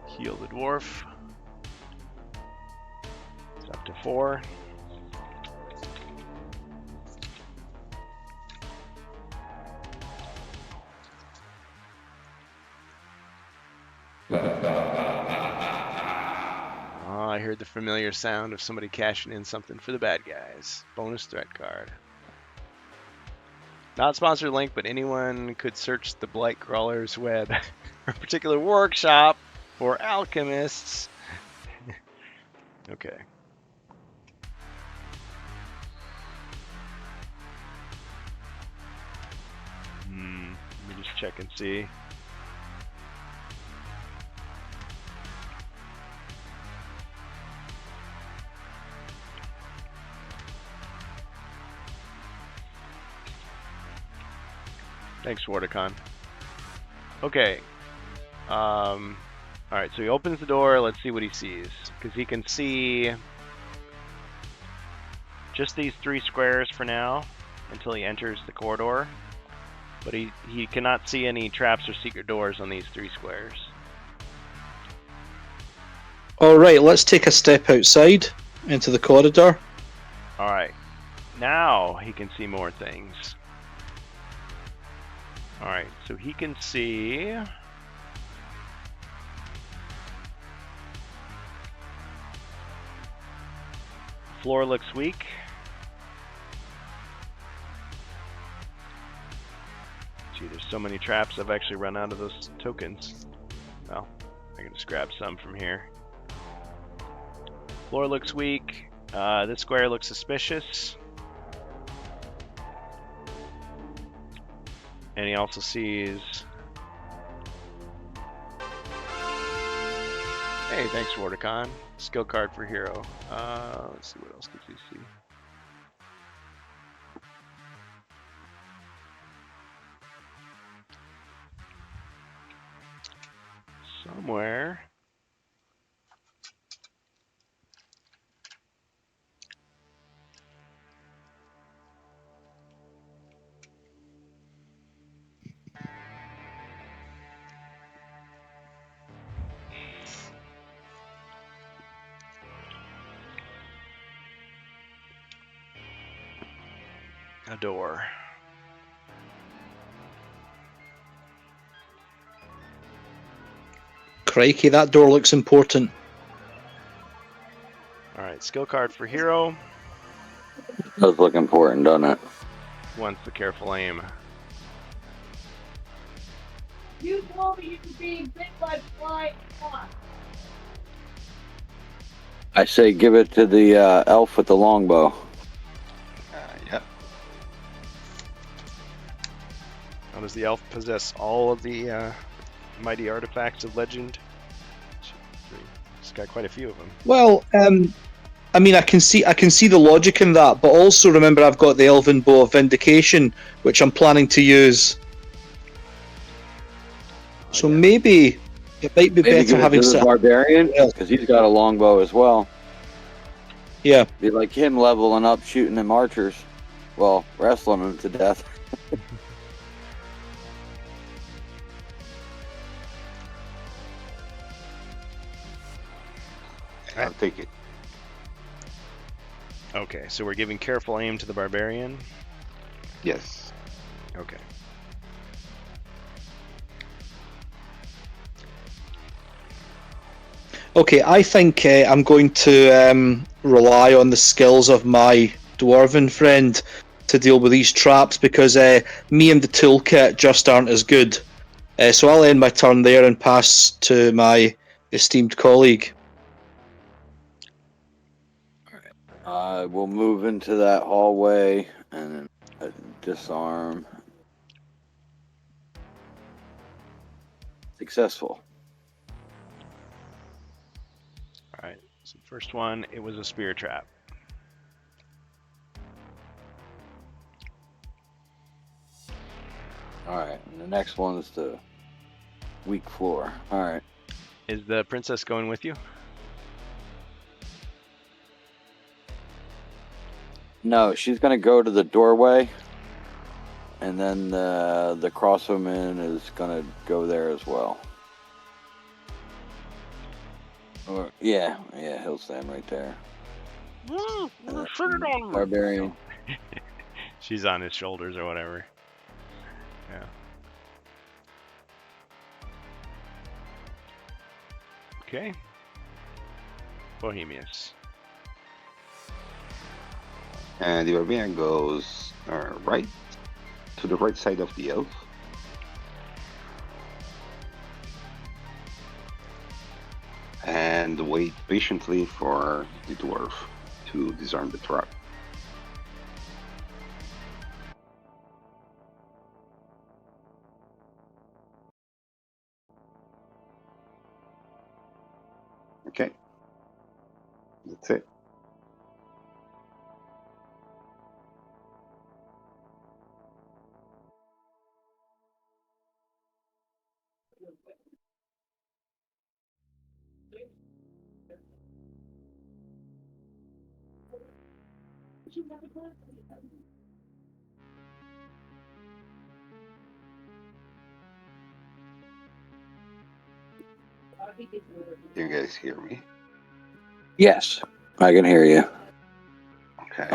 Heal the dwarf. It's up to 4. Oh, I heard the familiar sound of somebody cashing in something for the bad guys. Bonus threat card. Not sponsored link, but anyone could search the Blightcrawler's web. A particular workshop for alchemists. Okay. Let me just check and see. Thanks, Wardicon. Okay. Alright, so he opens the door. Let's see what he sees. Because he can see just these 3 squares for now until he enters the corridor. But he cannot see any traps or secret doors on these 3 squares. Alright, let's take a step outside into the corridor. Alright. Now he can see more things. Alright, so he can see... Floor looks weak. Gee, there's so many traps, I've actually run out of those tokens. Well, I can just grab some from here. Floor looks weak. This square looks suspicious. And he also sees Hey, thanks, Wardicon. Skill card for hero. Let's see, what else did you see? Somewhere. A door. Crikey, that door looks important. Alright, skill card for hero. Does look important, doesn't it? Wants the careful aim. You told me you were being bit by flying fox. I say give it to the elf with the longbow. Yep. How does the elf possess all of the mighty artifacts of legend? He's got quite a few of them. Well, I mean, I can see the logic in that, but also remember I've got the Elven Bow of Vindication, which I'm planning to use. So yeah. maybe it might be Maybe better give it having to the set. barbarian because he's got a longbow as well. Yeah. Be like him leveling up, shooting them archers. Well, wrestling them to death. I'll take it. Okay, so we're giving careful aim to the barbarian. Yes. Okay. Okay, I think I'm going to rely on the skills of my dwarven friend to deal with these traps because me and the toolkit just aren't as good. So I'll end my turn there and pass to my esteemed colleague. We'll move into that hallway and then disarm. Successful. Alright, so first one, it was a spear trap. Alright, and the next one is the weak floor. Alright. Is the princess going with you? No, she's gonna go to the doorway, and then the crossbowman is gonna go there as well. Or yeah, he'll stand right there. Barbarian. She's on his shoulders or whatever. Yeah. Okay. Bohemius. And the barbarian goes right to the right side of the elf. And wait patiently for the dwarf to disarm the trap. Okay. That's it. You guys hear me? Yes, I can hear you. Okay.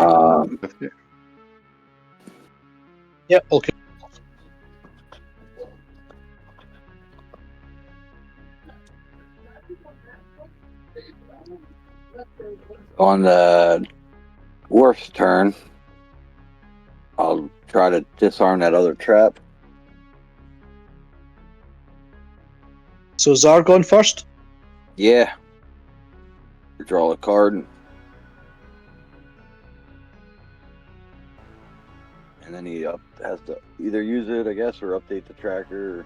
That's good. Yep, okay. On the dwarf's turn, I'll try to disarm that other trap. So Zargon first? Yeah. Draw a card. And then he has to either use it, I guess, or update the tracker.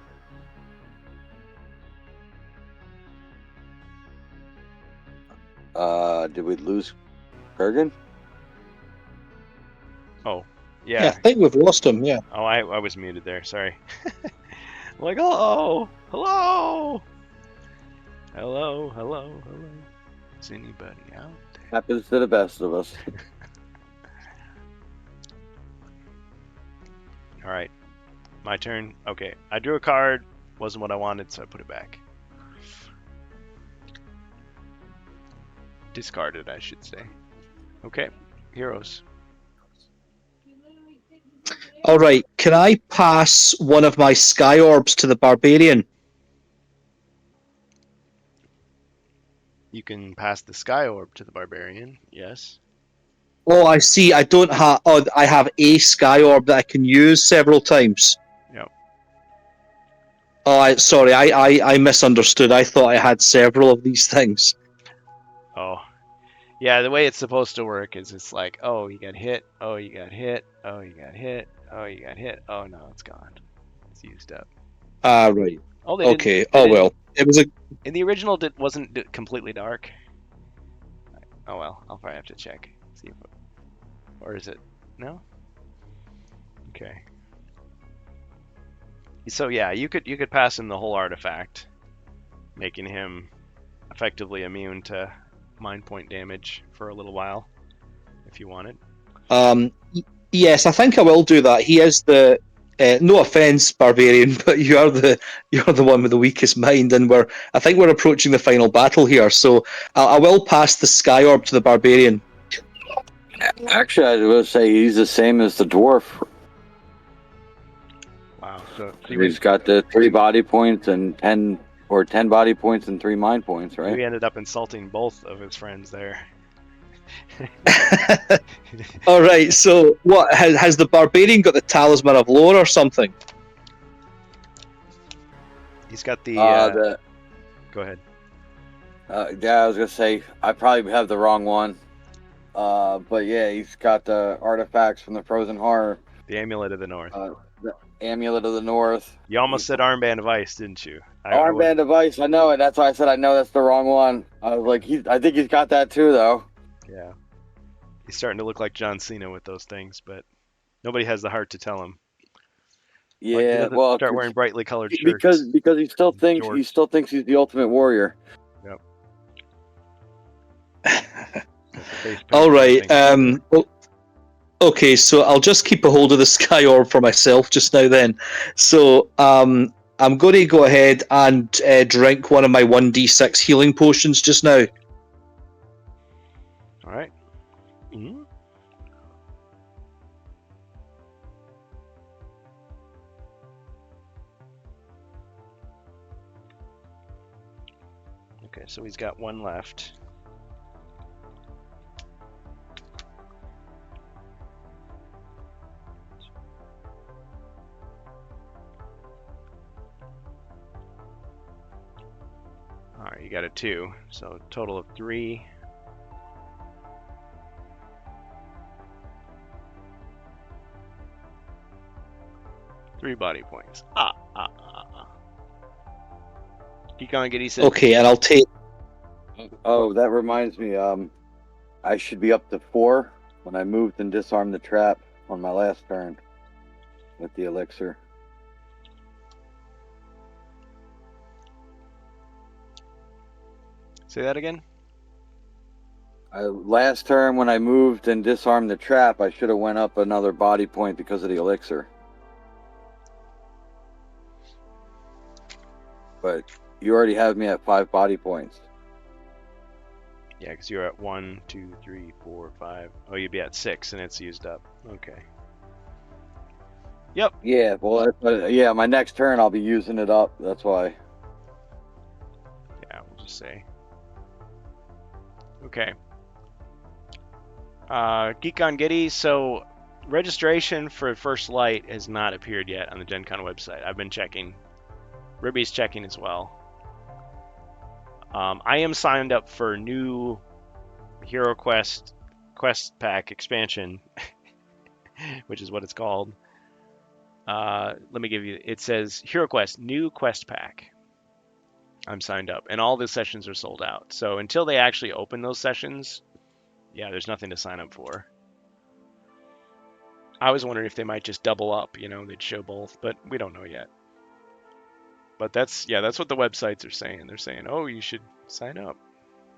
Did we lose Kurgan? Oh, Yeah, I yeah. think we've lost him. Yeah. Oh, I was muted there. Sorry. Like, hello, hello, hello, hello, hello. Is anybody out there? Happens to the best of us. All right, my turn. Okay, I drew a card. Wasn't what I wanted, so I put it back. Discarded, I should say. Okay, heroes. All right. Can I pass one of my sky orbs to the barbarian? You can pass the sky orb to the barbarian. Yes. Oh, I see. I don't have. Oh, I have a sky orb that I can use several times. Yep. Oh, sorry. I misunderstood. I thought I had several of these things. Oh. Yeah, the way it's supposed to work is it's like, oh, you got hit. Oh, you got hit. Oh, you got hit. Oh, you got hit. Oh, no, it's gone. It's used up. Ah, right. Oh, they Okay. didn't. They Oh didn't- well. It was a. In the original, it wasn't completely dark. Oh well, I'll probably have to check. See if, or is it? No. Okay. So yeah, you could pass him the whole artifact, making him effectively immune to mind point damage for a little while, if you wanted. Yes, I think I will do that. He is the. No offense, barbarian, but you're the one with the weakest mind, and I think we're approaching the final battle here. So I will pass the sky orb to the barbarian. Actually, I was gonna say he's the same as the dwarf. Wow. So He's got the 3 body points and 10 body points and 3 mind points, we right? ended up insulting both of his friends there. All right. So what has the barbarian got the talisman of lore or something? He's got the. Go ahead. Yeah, I was gonna say I probably have the wrong one. But yeah, he's got the artifacts from the Frozen Horror, The Amulet of the North. the Amulet of the North. You almost said Armband of Ice, didn't you? Armband of Ice. I know it. That's why I said I know that's the wrong one. I was like, I think he's got that too, though. Yeah. He's starting to look like John Cena with those things, but nobody has the heart to tell him. Like, he Yeah, doesn't well, start wearing brightly colored shirts. because he still thinks Jorts. he's the ultimate warrior. Yep. Got the face paint All and right. everything. Okay, so I'll just keep a hold of the sky orb for myself just now. Then, so I'm going to go ahead and drink one of my 1d6 healing potions just now. All right. Mhm. Okay, so he's got one left. All right, you got a 2, so total of 3. Three body points. Keep going, get said. Okay, and I'll take. Oh, that reminds me. I should be up to 4 when I moved and disarmed the trap on my last turn with the elixir. Say that again. Last turn when I moved and disarmed the trap, I should have went up another body point because of the elixir. But you already have me at 5 body points. Yeah, because you're at 1, 2, 3, 4, 5. Oh, you'd be at 6, and it's used up. Okay. Yep. Yeah, well, yeah, my next turn I'll be using it up. That's why. Yeah, we'll just say. Okay. Geek on Giddy. So, registration for First Light has not appeared yet on the Gen Con website. I've been checking. Ribby's checking as well. I am signed up for new Hero Quest Pack expansion, which is what it's called. Let me give you. It says Hero Quest new Quest Pack. I'm signed up, and all the sessions are sold out. So until they actually open those sessions, yeah, there's nothing to sign up for. I was wondering if they might just double up, you know, they'd show both, but we don't know yet. But that's what the websites are saying. They're saying, oh, you should sign up.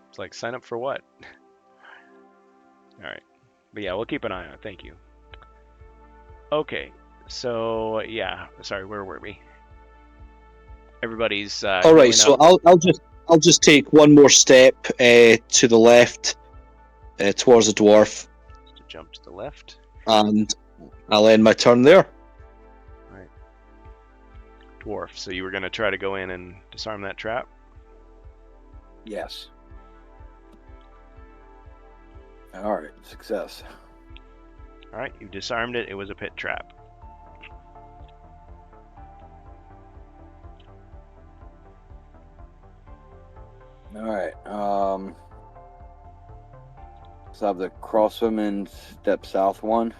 It's like, sign up for what? All right. But yeah, we'll keep an eye on it. Thank you. Okay. So yeah, sorry, where were we? Everybody's All healing right, so up. I'll just take one more step to the left towards the dwarf, To jump to the left. and I'll end my turn there. Dwarf. So you were going to try to go in and disarm that trap? Yes. All right, success. All right, you disarmed it. It was a pit trap. All right. So I have the crosswoman step south one.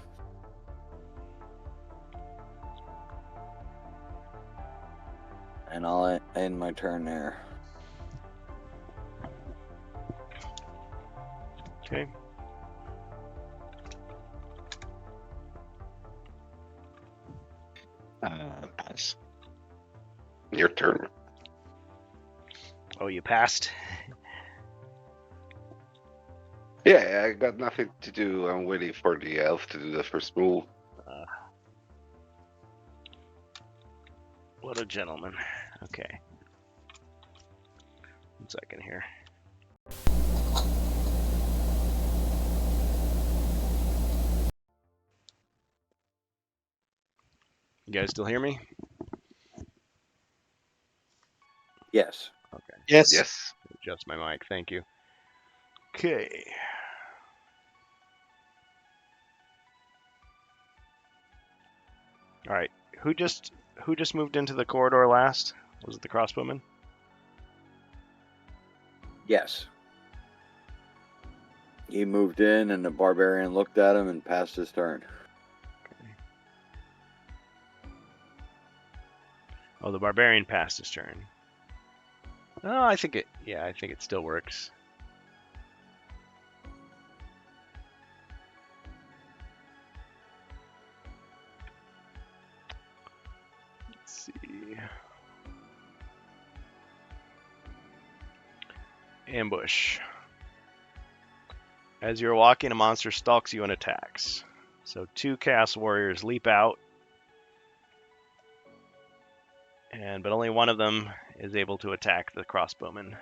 And I'll end my turn there. Okay. Nice. Your turn. Oh, you passed? Yeah, I got nothing to do. I'm waiting for the elf to do the first move. What a gentleman. Okay. 1 second here. You guys still hear me? Yes. Okay. Yes. Yes. Adjust my mic. Thank you. Okay. All right. Who just moved into the corridor last? Was it the crossbowman? Yes. He moved in, and the barbarian looked at him and passed his turn. Oh, the barbarian passed his turn. Oh, I think it still works. Let's see. Ambush. As you're walking, a monster stalks you and attacks. So 2 Chaos Warriors leap out, but only one of them is able to attack the crossbowman.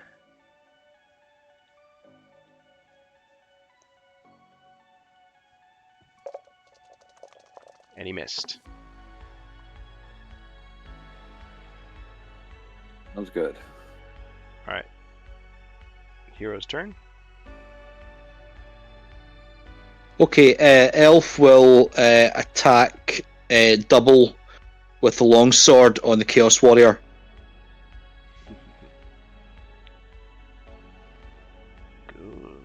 And he missed. Sounds good. All right. Hero's turn. Okay, elf will attack double with the longsword on the Chaos Warrior. Good.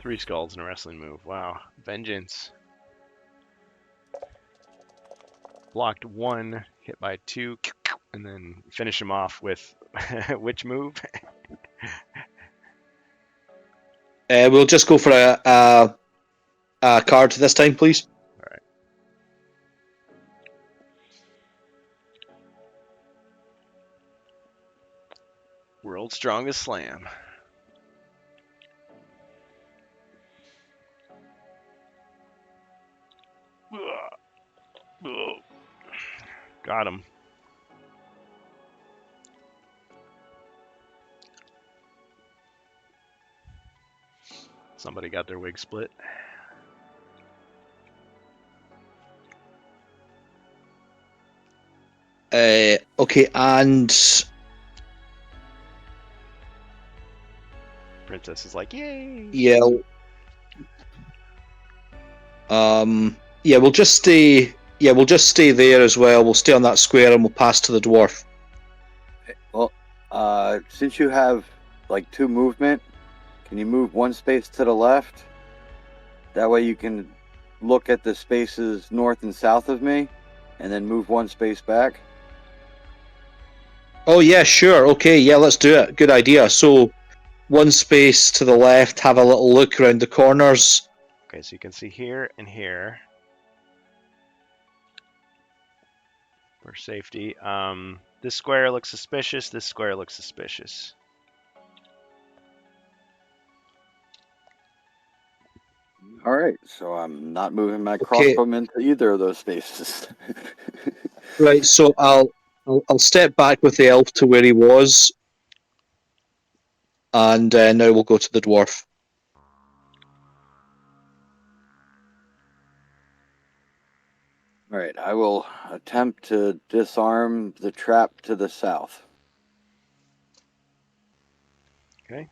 Three skulls in a wrestling move. Wow. Vengeance. Blocked 1, hit by 2, and then finish him off with which move? We'll just go for a card this time, please. All right. World's Strongest Slam. Got him. Somebody got their wig split. Okay, and Princess is like, yay! yeah, we'll just stay. Yeah, we'll just stay there as well. We'll stay on that square and we'll pass to the dwarf. Well, since you have like 2 movement, can you move 1 space to the left That way you can look at the spaces north and south of me, and then move one space back. Oh yeah, sure. Okay, yeah, let's do it. Good idea. So one space to the left, have a little look around the corners. Okay, so you can see here and here for safety. This square looks suspicious. This square looks suspicious. All right, so I'm not moving my Okay. crossbow into either of those spaces. Right, so I'll step back with the elf to where he was, and now we'll go to the dwarf. All right, I will attempt to disarm the trap to the south. Okay.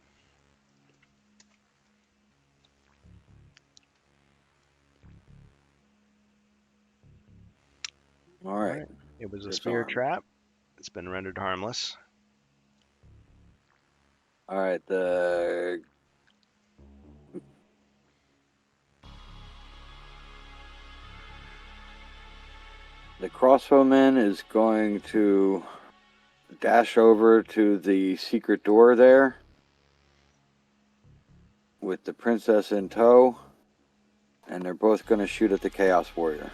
All right. It was a spear Disarm. trap. It's been rendered harmless. All right, the crossbowman is going to dash over to the secret door there with the princess in tow, and they're both going to shoot at the Chaos Warrior.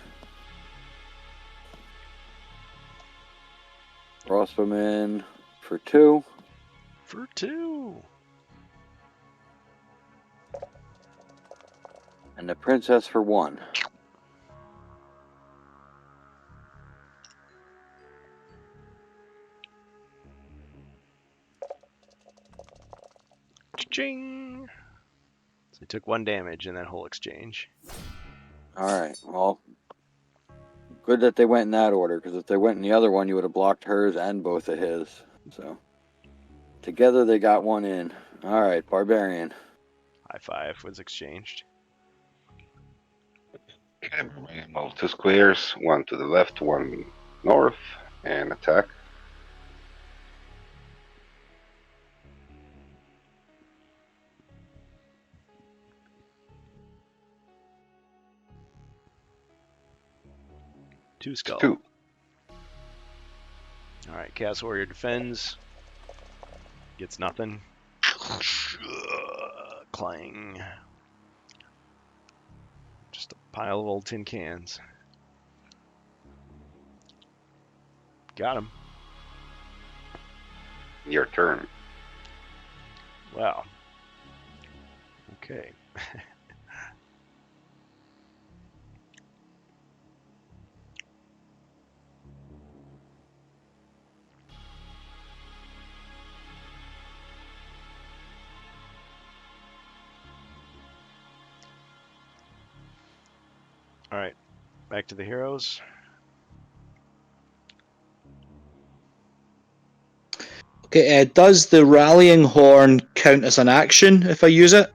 Crossbowman for 2. For 2. And the princess for 1. Ching. So he took 1 damage in that whole exchange. All right, well, good that they went in that order, because if they went in the other one, you would have blocked hers and both of his. So together they got 1 in. All right, barbarian. High 5 was exchanged. Okay, move 2 squares, 1 to the left, 1 north, and attack. Two skull. 2. All right, Chaos Warrior defends. Gets nothing. Clang. Just a pile of old tin cans. Got him. Your turn. Wow. Okay. All right, back to the heroes. Okay, does the rallying horn count as an action if I use it?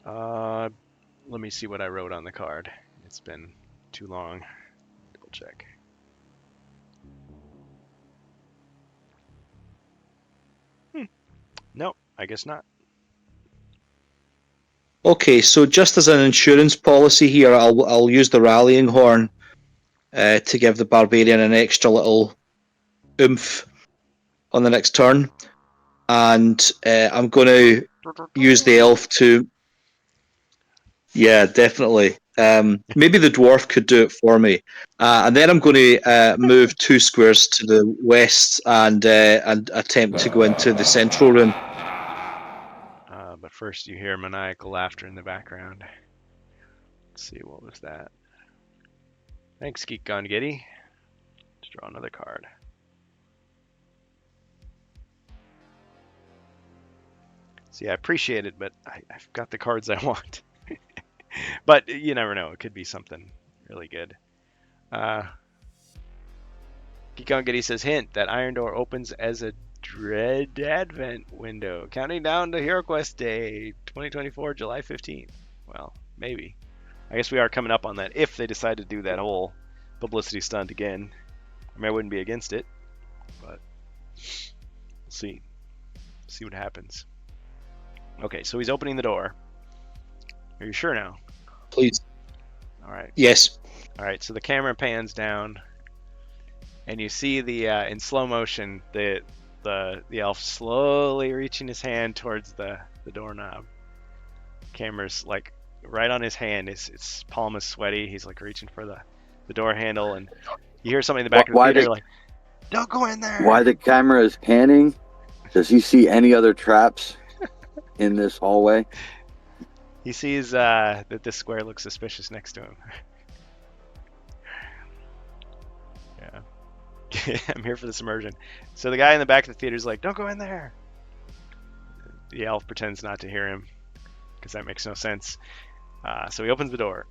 Let me see what I wrote on the card. It's been too long. Double check. Nope, I guess not. Okay, so just as an insurance policy here, I'll use the rallying horn to give the barbarian an extra little oomph on the next turn, and I'm going to use the elf to. Yeah, definitely. Maybe the dwarf could do it for me, and then I'm going to move 2 squares to the west and attempt to go into the central room. But first you hear maniacal laughter in the background. Let's see, what was that? Thanks, Geek Gone Giddy. Let's draw another card. See, I appreciate it, but I've got the cards I want. But you never know. It could be something really good. Geek Gone Giddy says, hint, that iron door opens as a Dread Advent window. Counting down to HeroQuest Day 2024, July 15th. Well, maybe. I guess we are coming up on that if they decide to do that whole publicity stunt again. I mean, I wouldn't be against it, but we'll see. See what happens. Okay, so he's opening the door. Are you sure now? Please. All right. Yes. All right. So the camera pans down, and you see the in slow motion the elf slowly reaching his hand towards the doorknob. Camera's like right on his hand. His palm is sweaty. He's like reaching for the door handle, and you hear somebody in the back of the theater like, "Don't go in there." Why the camera is panning? Does he see any other traps in this hallway? He sees that this square looks suspicious next to him. Yeah. I'm here for this immersion. So the guy in the back of the theater is like, "Don't go in there." The elf pretends not to hear him, because that makes no sense. So he opens the door,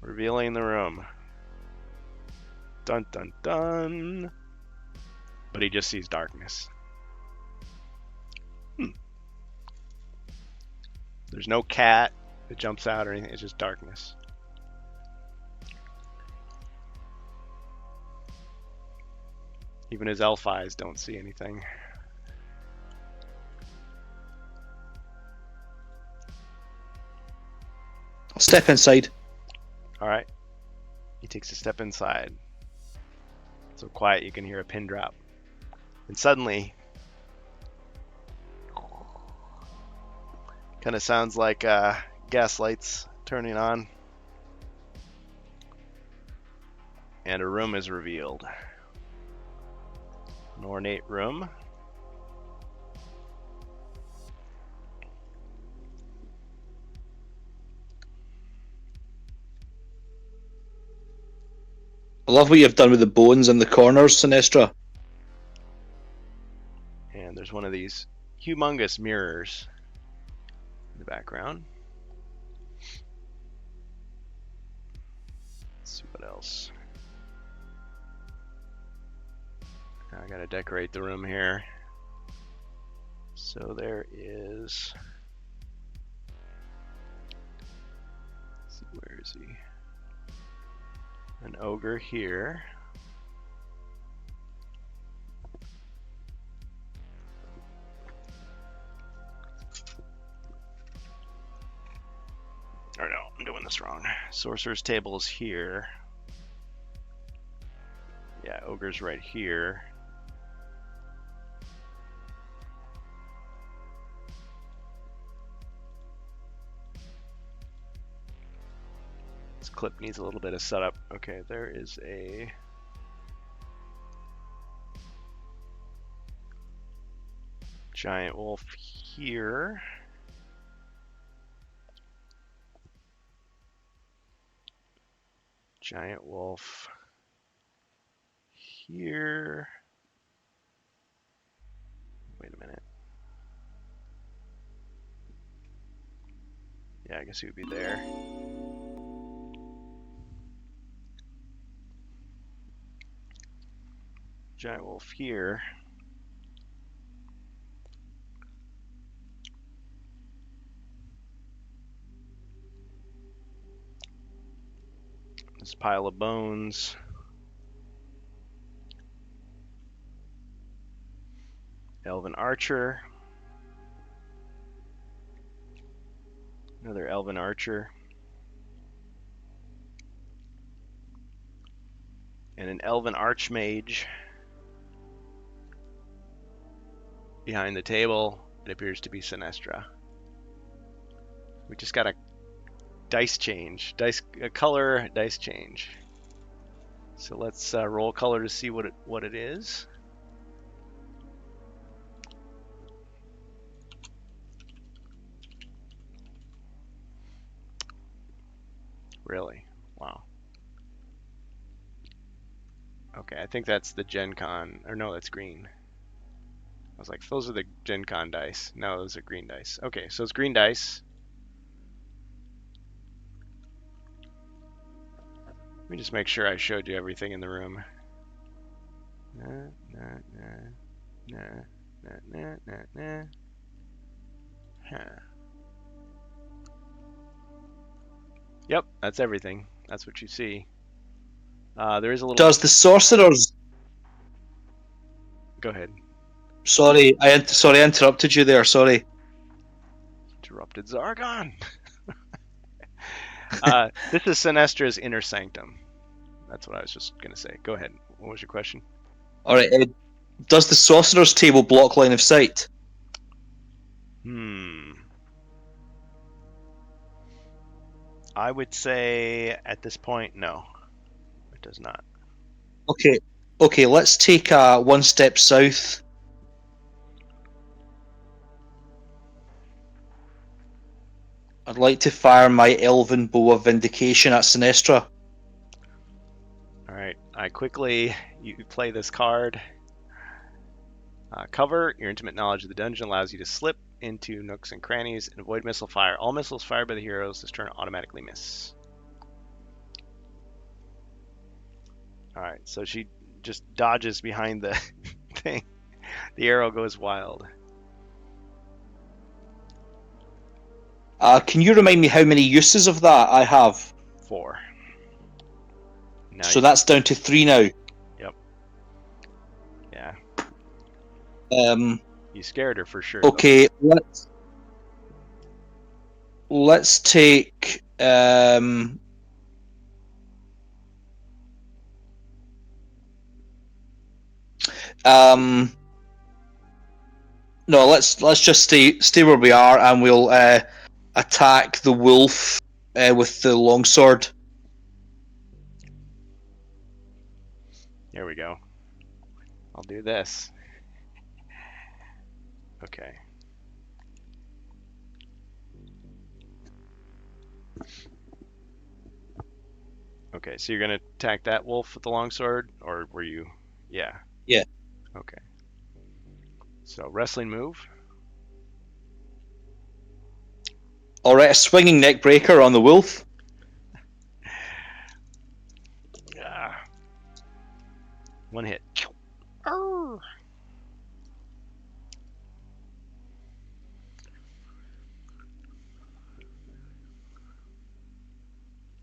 revealing the room. Dun dun dun. But he just sees darkness. There's no cat that jumps out or anything. It's just darkness. Even his elf eyes don't see anything. I'll step inside. All right. He takes a step inside. So quiet you can hear a pin drop. And suddenly, kind of sounds like gas lights turning on. And a room is revealed. An ornate room. I love what you've done with the bones in the corners, Sinestra. And there's one of these humongous mirrors in the background. Let's see what else. I gotta decorate the room here. So there is. Let's see, where is he? An ogre here. Or no, I'm doing this wrong. Sorcerer's table is here. Yeah, ogre's right here. This clip needs a little bit of setup. Okay, there is a giant wolf here. Giant wolf here. Wait a minute. Yeah, I guess he would be there. Giant wolf here. This pile of bones. Elven archer. Another elven archer. And an elven archmage. Behind the table, it appears to be Sinestra. We just got a dice change, color dice change. So let's roll color to see what it is. Really? Wow. Okay, I think that's the Gen Con, or no, that's green. I was like, those are the Gen Con dice. No, those are green dice. Okay, so it's green dice. Let me just make sure I showed you everything in the room. Huh. Yep, that's everything. That's what you see. There is a little. Does the sorcerer's... Go ahead. Sorry, I interrupted you there. Sorry. Interrupted. corrupted Zargon. This is Sinestra's inner sanctum. That's what I was just gonna say. Go ahead. What was your question? All right. Does the sorcerer's table block line of sight? I would say at this point, no, it does not. Okay. Okay. Let's take one step south. I'd like to fire my Elven Bow of Vindication at Sinestra. All right. You play this card. Cover. Your intimate knowledge of the dungeon allows you to slip into nooks and crannies and avoid missile fire. All missiles fired by the heroes this turn automatically miss. All right. So she just dodges behind the thing. The arrow goes wild. Can you remind me how many uses of that I have? 4. Now So that's down to 3 now. Yeah. Um. You scared her for sure. Though. Okay. Let's take no, let's just stay where we are, and we'll attack the wolf with the longsword. Here we go. I'll do this. Okay. Okay, so you're gonna attack that wolf with the longsword, or were you? Yeah. Yeah. Okay. So wrestling move. All right, a swinging neck breaker on the wolf. Ah. One hit. Arr.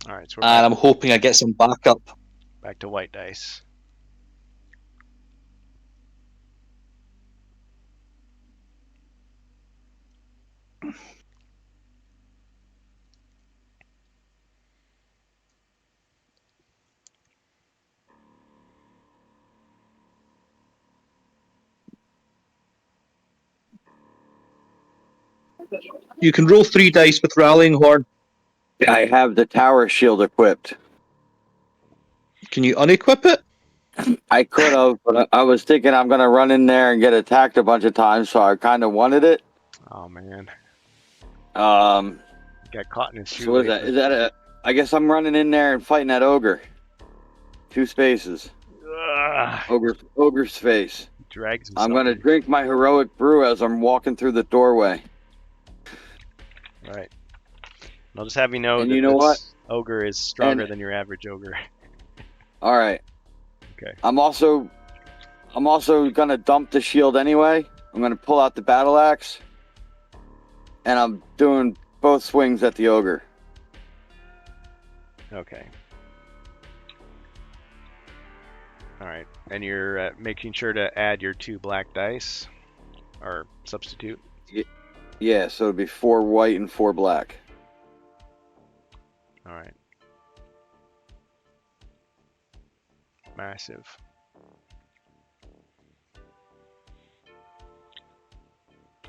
All right, so we're And I'm hoping I get some backup. back to white dice. You can roll 3 dice with Rallying Horn. I have the tower shield equipped. Can you unequip it? I could have, but I was thinking I'm gonna run in there and get attacked a bunch of times, so I kind of wanted it. Oh man. Um, Got caught in his shoe. so what is that? Is that a? I guess I'm running in there and fighting that ogre. 2 spaces. Ogre's face. Drags himself. I'm gonna drink my heroic brew as I'm walking through the doorway. All right. I'll just have you know And that you know this ogre is stronger And- than your average ogre. All right. Okay. I'm also gonna dump the shield anyway. I'm gonna pull out the battle axe, and I'm doing both swings at the ogre. Okay. All right. And you're making sure to add your 2 black dice, or substitute. Yeah, so it'd be 4 white and 4 black. All right. Massive.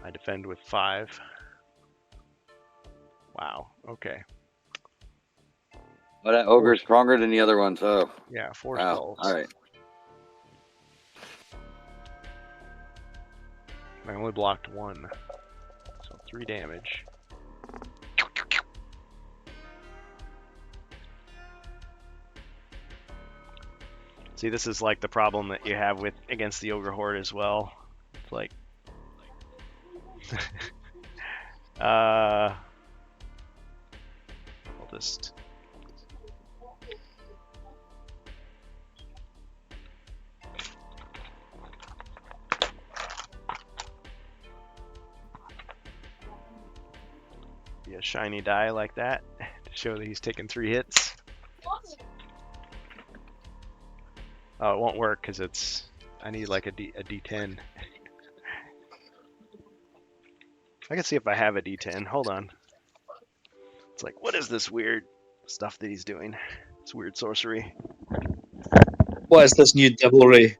I defend with 5. Wow. Okay. But that ogre's stronger than the other ones. Oh, Yeah, 4 wow. skulls. All right. I only blocked 1, so 3 damage. See, this is like the problem that you have with against the ogre horde as well. It's like, I'll just. Be a shiny die like that to show that he's taken 3 hits. Oh, it won't work because it's. I need like a D10. I can see if I have a D10. Hold on. It's like, what is this weird stuff that he's doing? It's weird sorcery. What is this new devilry?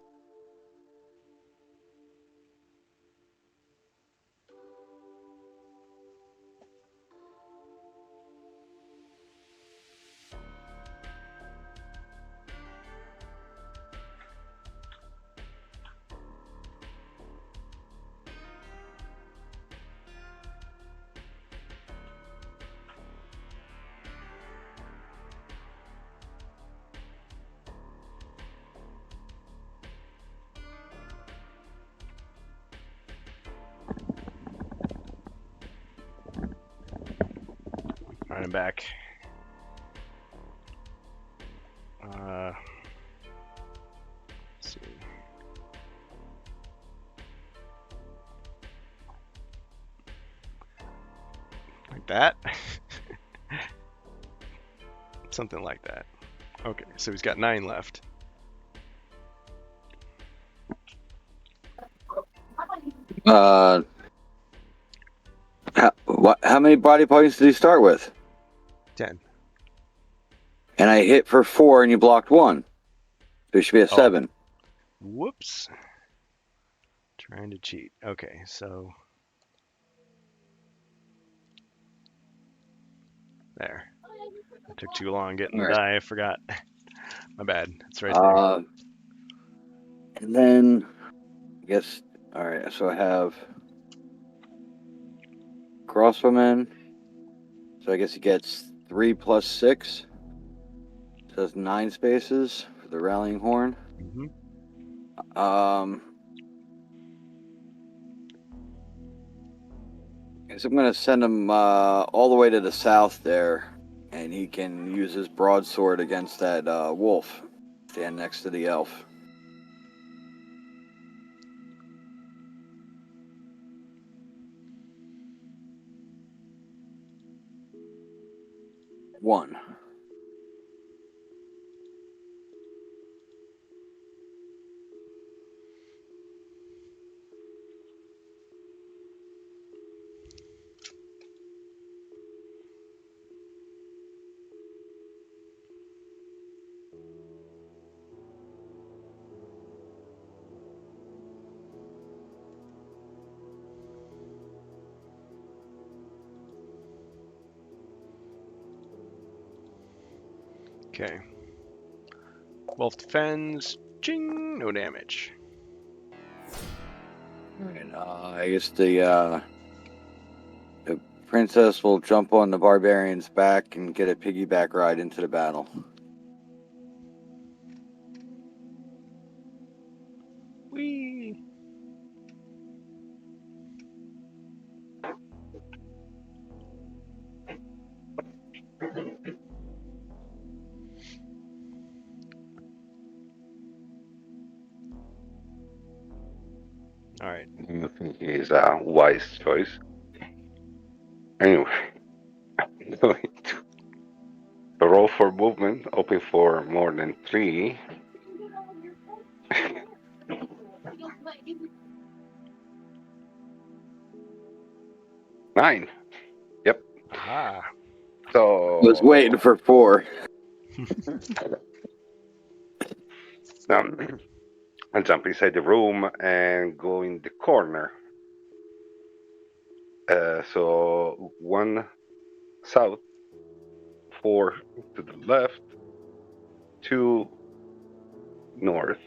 Alright, I'm back. Let's see. Like that? Something like that. Okay, so he's got 9 left. How many body points did he start with? 10. And I hit for 4 and you blocked 1. So it should be a 7. Whoops. Trying to cheat. Okay, so there. It took too long getting the die. I forgot. My bad. It's right there. And then, I guess, all right, so I have Crossbowman. So I guess he gets 3 plus 6. So that's 9 spaces for the Rallying Horn. Mm-hmm. I guess I'm going to send him all the way to the south there, and he can use his broadsword against that wolf. Stand next to the elf. One. Okay. Wolf defends. Ching! No damage. And I guess the princess will jump on the barbarian's back and get a piggyback ride into the battle. Whee! All right. I think he's a wise choice. Anyway, I'm going to roll for movement, open for more than 3. 9. Yep. Ah. So Was waiting for 4. I jump inside the room and go in the corner. So 1 south, 4 to the left, 2 north,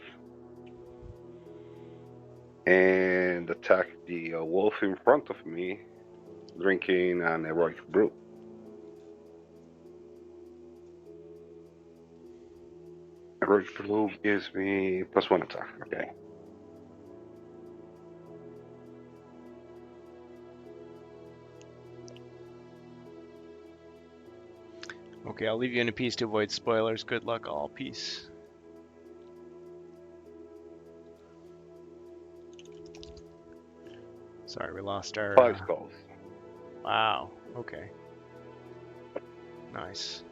and attack the wolf in front of me, drinking an heroic brew. Heroic brew gives me +1 attack. Okay. Okay, I'll leave you in a peace to avoid spoilers. Good luck, all. Peace. Sorry, we lost our... 5 skulls. Wow. Okay. Nice.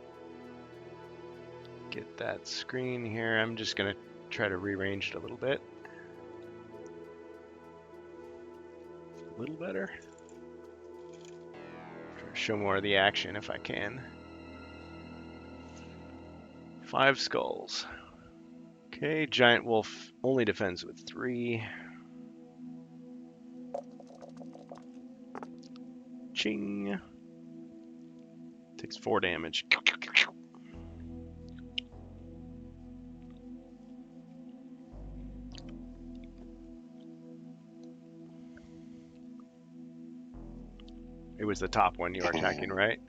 Get that screen here. I'm just going to try to rearrange it a little bit. A little better. show more of the action if I can. 5 skulls. Okay, giant wolf only defends with 3. Ching. Takes 4 damage. It was the top one you were attacking, right?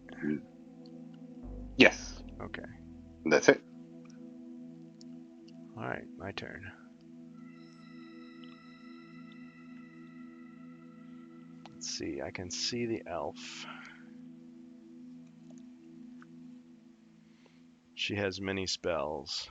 Yes, Okay. that's it. Alright, my turn. Let's see, I can see the elf. She has many spells.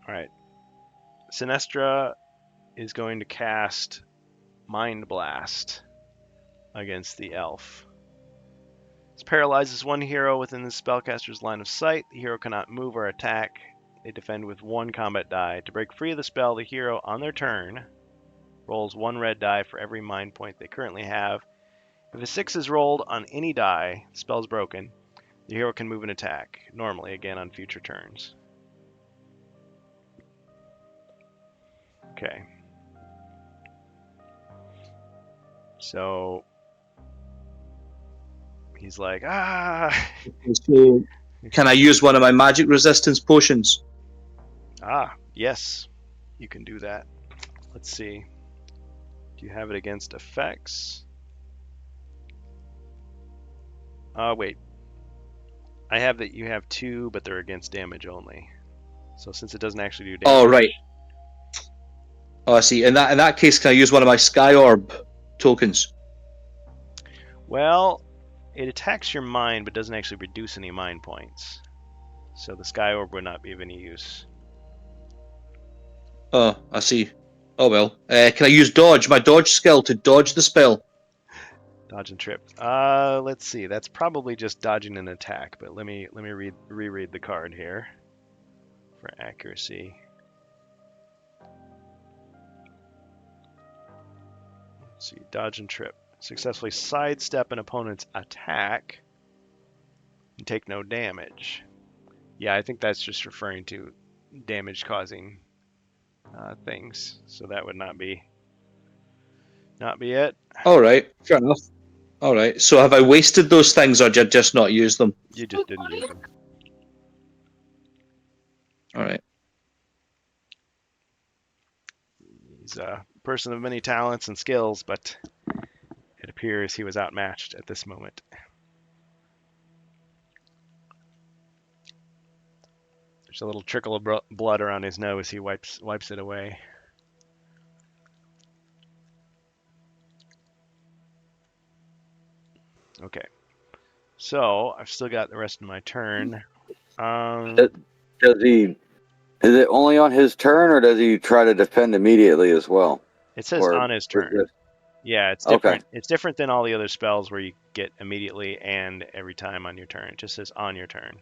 Alright. Sinestra is going to cast Mind Blast against the elf. This paralyzes one hero within the spellcaster's line of sight. The hero cannot move or attack. They defend with 1 combat die. To break free of the spell, the hero, on their turn, rolls 1 red die for every mind point they currently have. If a 6 is rolled on any die, the spell is broken. The hero can move and attack, normally, again on future turns. Okay. So he's like, ah! So, can I use one of my magic resistance potions? Ah, yes, you can do that. Let's see. Do you have it against effects? Wait. I have that you have 2, but they're against damage only. So since it doesn't actually do damage. Oh, right. Oh, I see. In that case, can I use one of my Sky Orb tokens? Well, it attacks your mind, but doesn't actually reduce any mind points. So the Sky Orb would not be of any use. Oh, I see. Oh well. Can I use dodge, my dodge skill, to dodge the spell? Dodge and trip. Let's see. That's probably just dodging an attack, but let me reread the card here for accuracy. Let's see. Dodge and trip. Successfully sidestep an opponent's attack and take no damage. Yeah, I think that's just referring to damage causing things. So that would not be it. All right, fair enough. All right. So have I wasted those things, or did I just not use them? You just didn't use them. All right. He's a person of many talents and skills, but it appears he was outmatched at this moment. There's a little trickle of blood around his nose. He wipes it away. Okay. So I've still got the rest of my turn. Does he? Is it only on his turn, or does he try to defend immediately as well? It says Or on his turn. resist? Yeah, it's different. It's different than all the other spells where you get immediately and every time on your turn. It just says on your turn,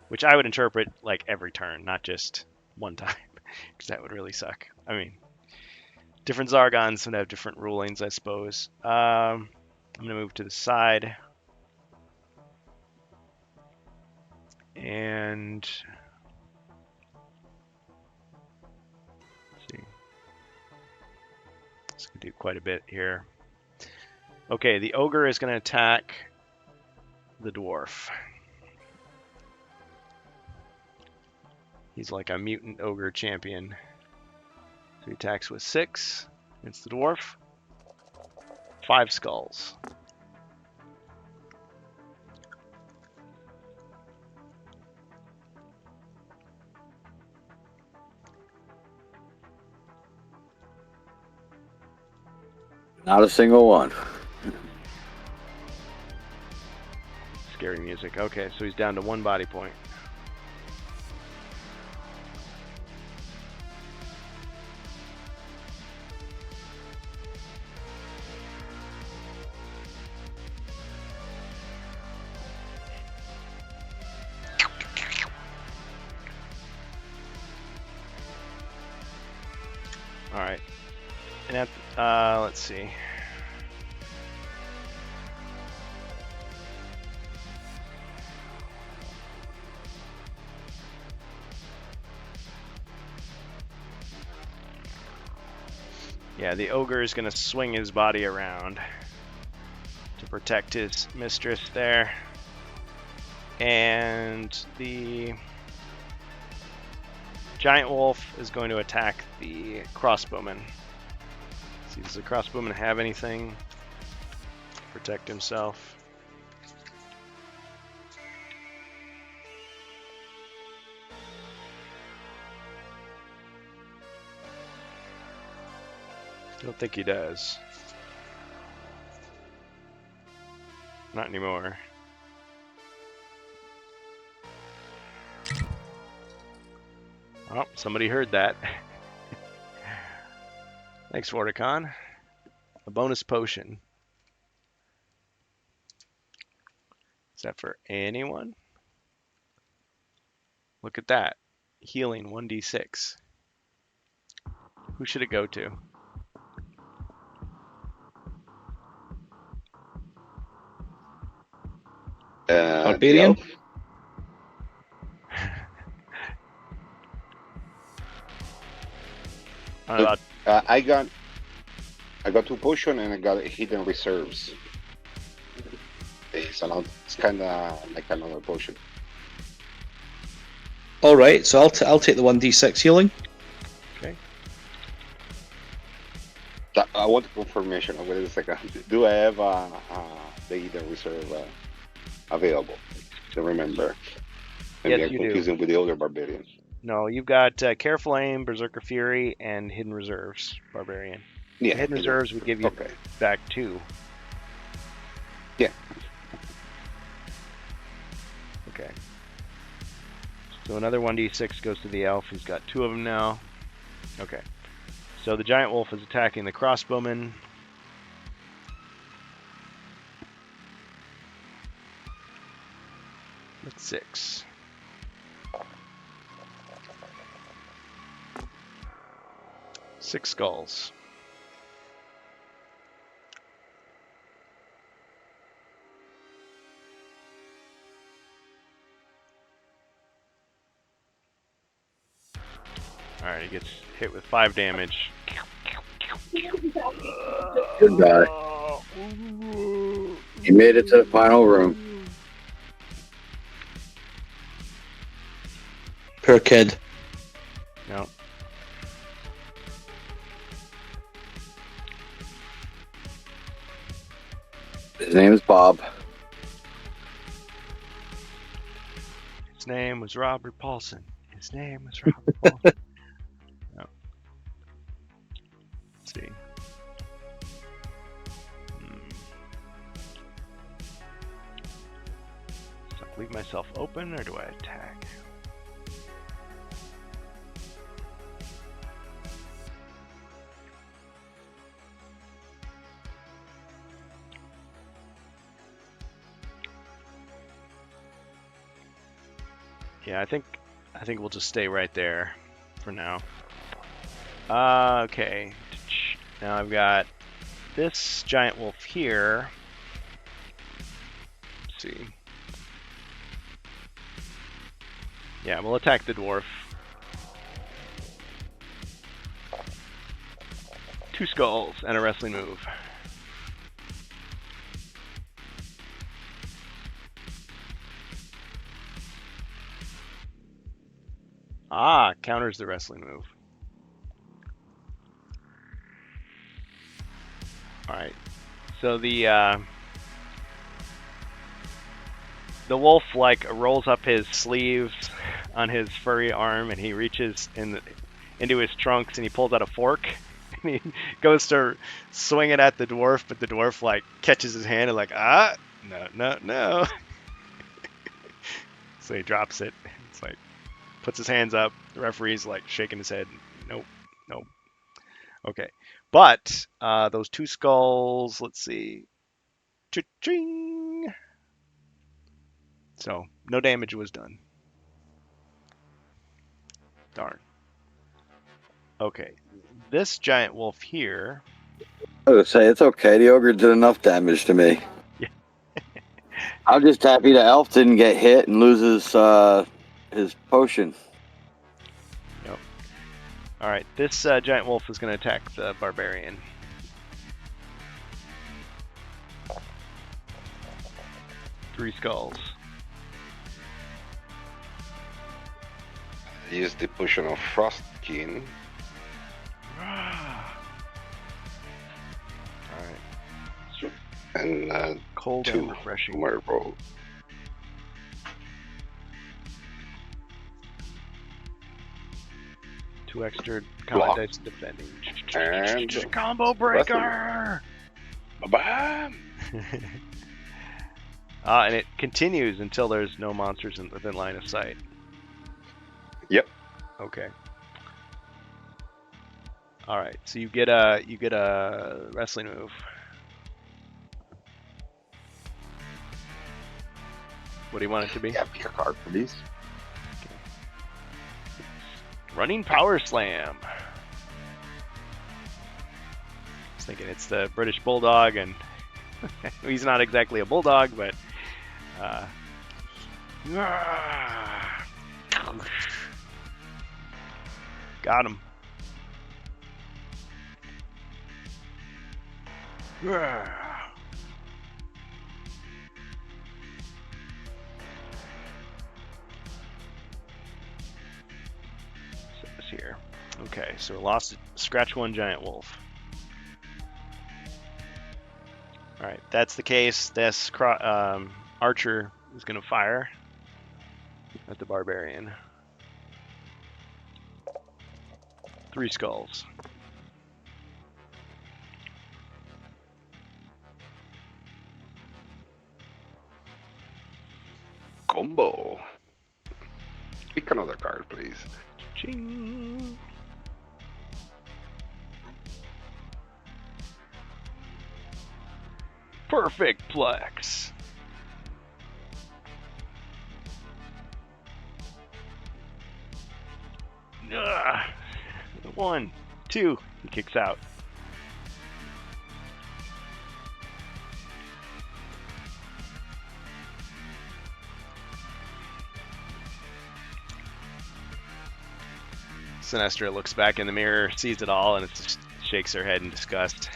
which I would interpret like every turn, not just one time, because that would really suck. I mean, different Zargons would have different rulings, I suppose. I'm gonna move to the side, and let's see. This could do quite a bit here. Okay, the ogre is going to attack the dwarf. He's like a mutant ogre champion. So he attacks with 6 against the dwarf. 5 skulls. Not a single one. Scary music. Okay, so he's down to 1 body point. All right, and at let's see. Yeah, the ogre is going to swing his body around to protect his mistress there. And the giant wolf is going to attack the crossbowman. See, does the crossbowman have anything to protect himself? Don't think he does. Not anymore. Oh, somebody heard that. Thanks, Vorticon. A bonus potion. Is that for anyone? Look at that. Healing 1d6. Who should it go to? Barbarian? I don't know about I got 2 potion and I got hidden reserves. It's kind of like another potion. All right, so I'll take the 1d6 healing. Okay. I want confirmation. Wait a second. Do I have the hidden reserve available? To remember. Maybe Yes, I'm you do. confusing with the older barbarian. No, you've got Careful Aim, Berserker Fury, and Hidden Reserves, Barbarian. Yeah. Hidden Reserves would give you Okay. back 2. Yeah. Okay. So another 1d6 goes to the elf. He's got 2 of them now. Okay. So the giant wolf is attacking the crossbowman. That's 6. Six skulls. Alright, he gets hit with 5 damage. Good guy. He made it to the final room. Poor kid. No. His name is Bob. His name was Robert Paulson. His name was Robert Paulson. No. Let's see. So I leave myself open, or do I attack? Yeah, I think we'll just stay right there for now. Okay. Now I've got this giant wolf here. Let's see. Yeah, we'll attack the dwarf. 2 skulls and a wrestling move. Ah, counters the wrestling move. Alright. So the wolf like rolls up his sleeves on his furry arm and he reaches into his trunks and he pulls out a fork he goes to swing it at the dwarf, but the dwarf like catches his hand and like, no. So he drops it. It's like puts his hands up. The referee's like shaking his head. Nope. Okay, but those 2 skulls. Let's see. Cha-ching! So no damage was done. Darn. Okay, this giant wolf here. I would say it's okay. The ogre did enough damage to me. Yeah. I'm just happy the elf didn't get hit and loses his potion. Yep. All right, this giant wolf is going to attack the barbarian. Three skulls. Use the potion of Frostkin. Alright. And Cold 2 and refreshing. more roll. Two extra combat Block. dice defending. And Combo breaker! bam! And it continues until there's no monsters within line of sight. Yep. Okay. All right. So you get a wrestling move. What do you want it to be? Yeah, pick a card, please. Running power slam. I was thinking it's the British Bulldog, and he's not exactly a bulldog, but got him. Here. Okay, so we lost scratch 1 giant wolf. All right, that's the case. This archer is going to fire at the barbarian. 3 skulls. Combo. Pick another card, please. Ching. Perfect plex. Ugh. 1, 2. He kicks out. Sinestra looks back in the mirror, sees it all, and it just shakes her head in disgust.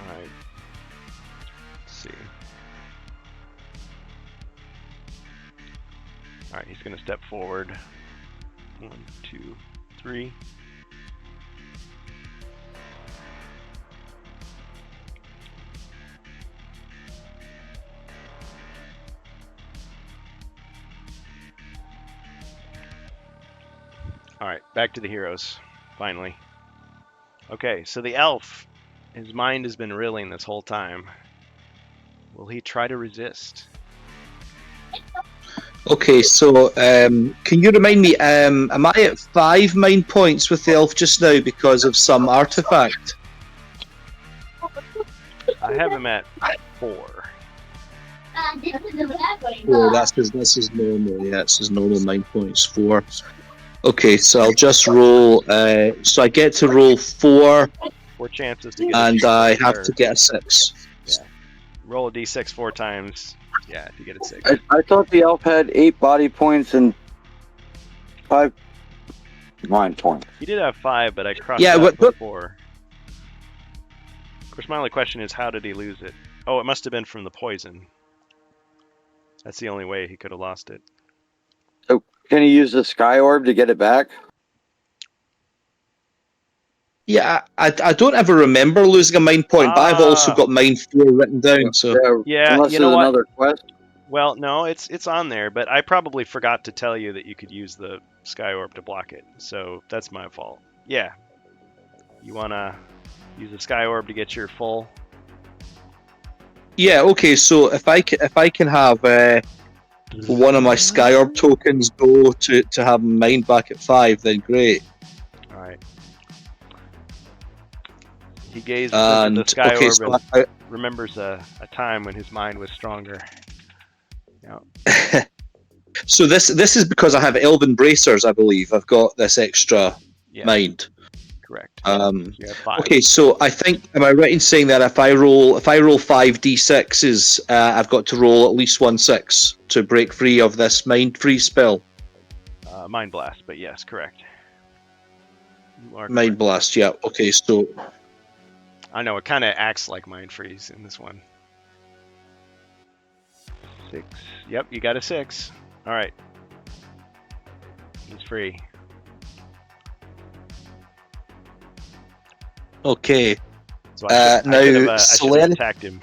Alright. Let's see. Alright, he's going to step forward. 1, 2, 3. Alright, back to the heroes, finally. Okay, so the elf, his mind has been reeling this whole time. Will he try to resist? Okay, so can you remind me, am I at 5 mind points with the elf just now because of some artifact? I have him at 4. Oh, that's his normal. Yeah, it's his normal mind points, 4. Okay, so I'll just roll. So I get to roll 4, 4 chances to get and a I or- have to get a 6. roll a d6 4 times. Yeah, to get a 6. I thought the elf had 8 body points and 5 mind points. He did have 5, but I crossed Yeah, out what- with 4. Of course, my only question is, how did he lose it? Oh, it must have been from the poison. That's the only way he could have lost it. Can he use the sky orb to get it back? Yeah, I don't ever remember losing a mind point, but I've also got mind 4 written down. So Yeah, unless you know there's what? another quest. Well, no, it's on there, but I probably forgot to tell you that you could use the Sky Orb to block it. So that's my fault. Yeah. You wanna use the Sky Orb to get your full? Yeah. Okay. So if I can have one of my Sky Orb tokens go to have mine back at 5, then great. All right. He gazes into And the Sky okay, Orb so and remembers a time when his mind was stronger. so this is because I have Elven Bracers, I believe. I've got this extra Yeah, mind. correct. Um, You have 5. okay, so I think, am I right in saying that if I roll 5d6s, I've got to roll at least 1/6 to break free of this mind free spell? Mind Blast, but yes, correct. You are Mind correct. Blast, yeah. Okay, so I know, it kind of acts like Mind Freeze in this one. 6. Yep, you got a 6. All right. He's free. okay. So I Now, should have Selene- attacked him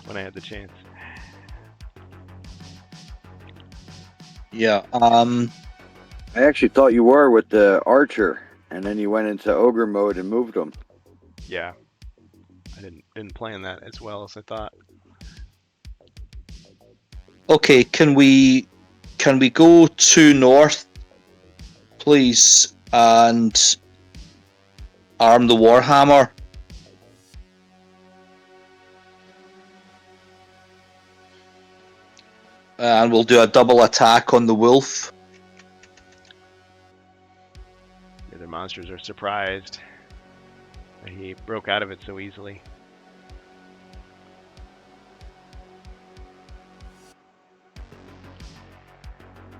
when I had the chance. Yeah. I actually thought you were with the archer, and then you went into ogre mode and moved him. Yeah, I didn't plan that as well as I thought. Okay, can we go to north, please, and arm the Warhammer? And we'll do a double attack on the wolf. The other monsters are surprised that he broke out of it so easily.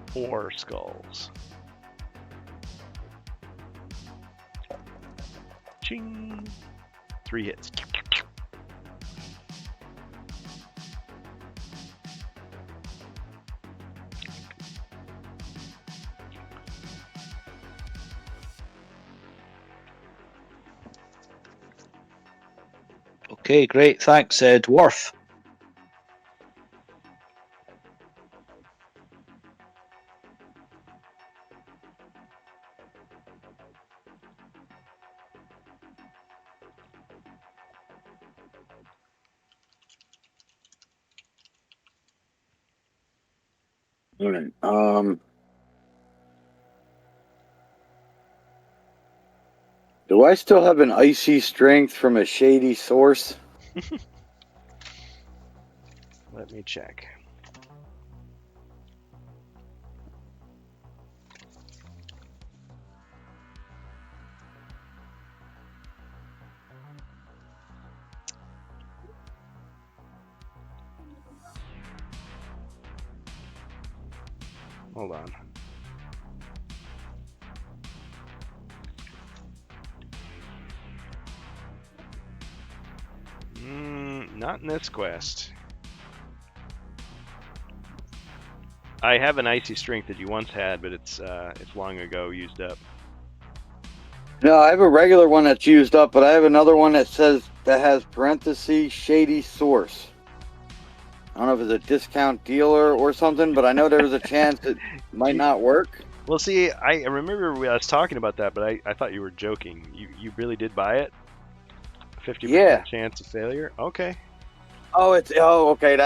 Four skulls. Ching! 3 hits. Okay, great. Thanks, Dwarf. All right. Do I still have an icy strength from a shady source? Let me check. Hold on. Not in this quest. I have an icy strength that you once had, but it's long ago used up. No, I have a regular one that's used up, but I have another one that has parentheses shady source. I don't know if it's a discount dealer or something, but I know there was a chance it might not work. Well, see, I remember I was talking about that, but I thought you were joking. You really did buy it? 50% Yeah. chance of failure? Okay. Okay.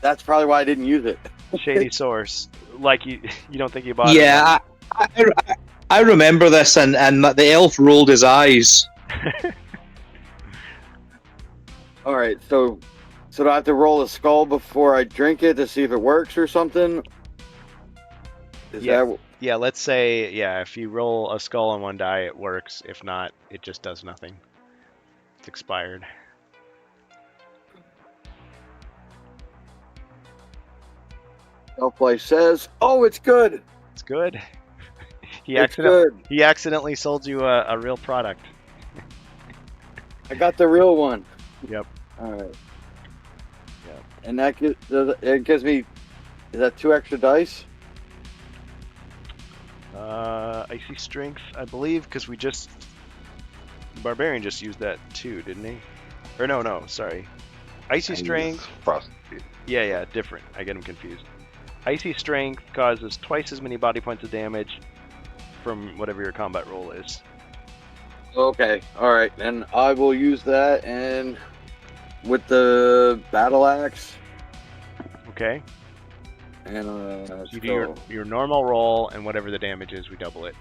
That's probably why I didn't use it. Shady source. Like you don't think you bought Yeah, I remember this, and the elf rolled his eyes. All right, so do I have to roll a skull before I drink it to see if it works or something? Yeah, let's say, if you roll a skull on one die, it works. If not, it just does nothing. It's expired. Elf Life says, "Oh, it's good. It's good. He It's good. accidentally sold you a real product. I got the real one." Yep. All right. Yep. And it gives me, is that 2 extra dice? Icy strength, I believe, because Barbarian just used that too, didn't he? Or no, sorry. Icy strength. Frost. Yeah, different. I get them confused. Icy Strength causes twice as many body points of damage from whatever your combat roll is. Okay, all right, and I will use that, and with the battle axe, Okay? and So you do your normal roll, and whatever the damage is, we double it.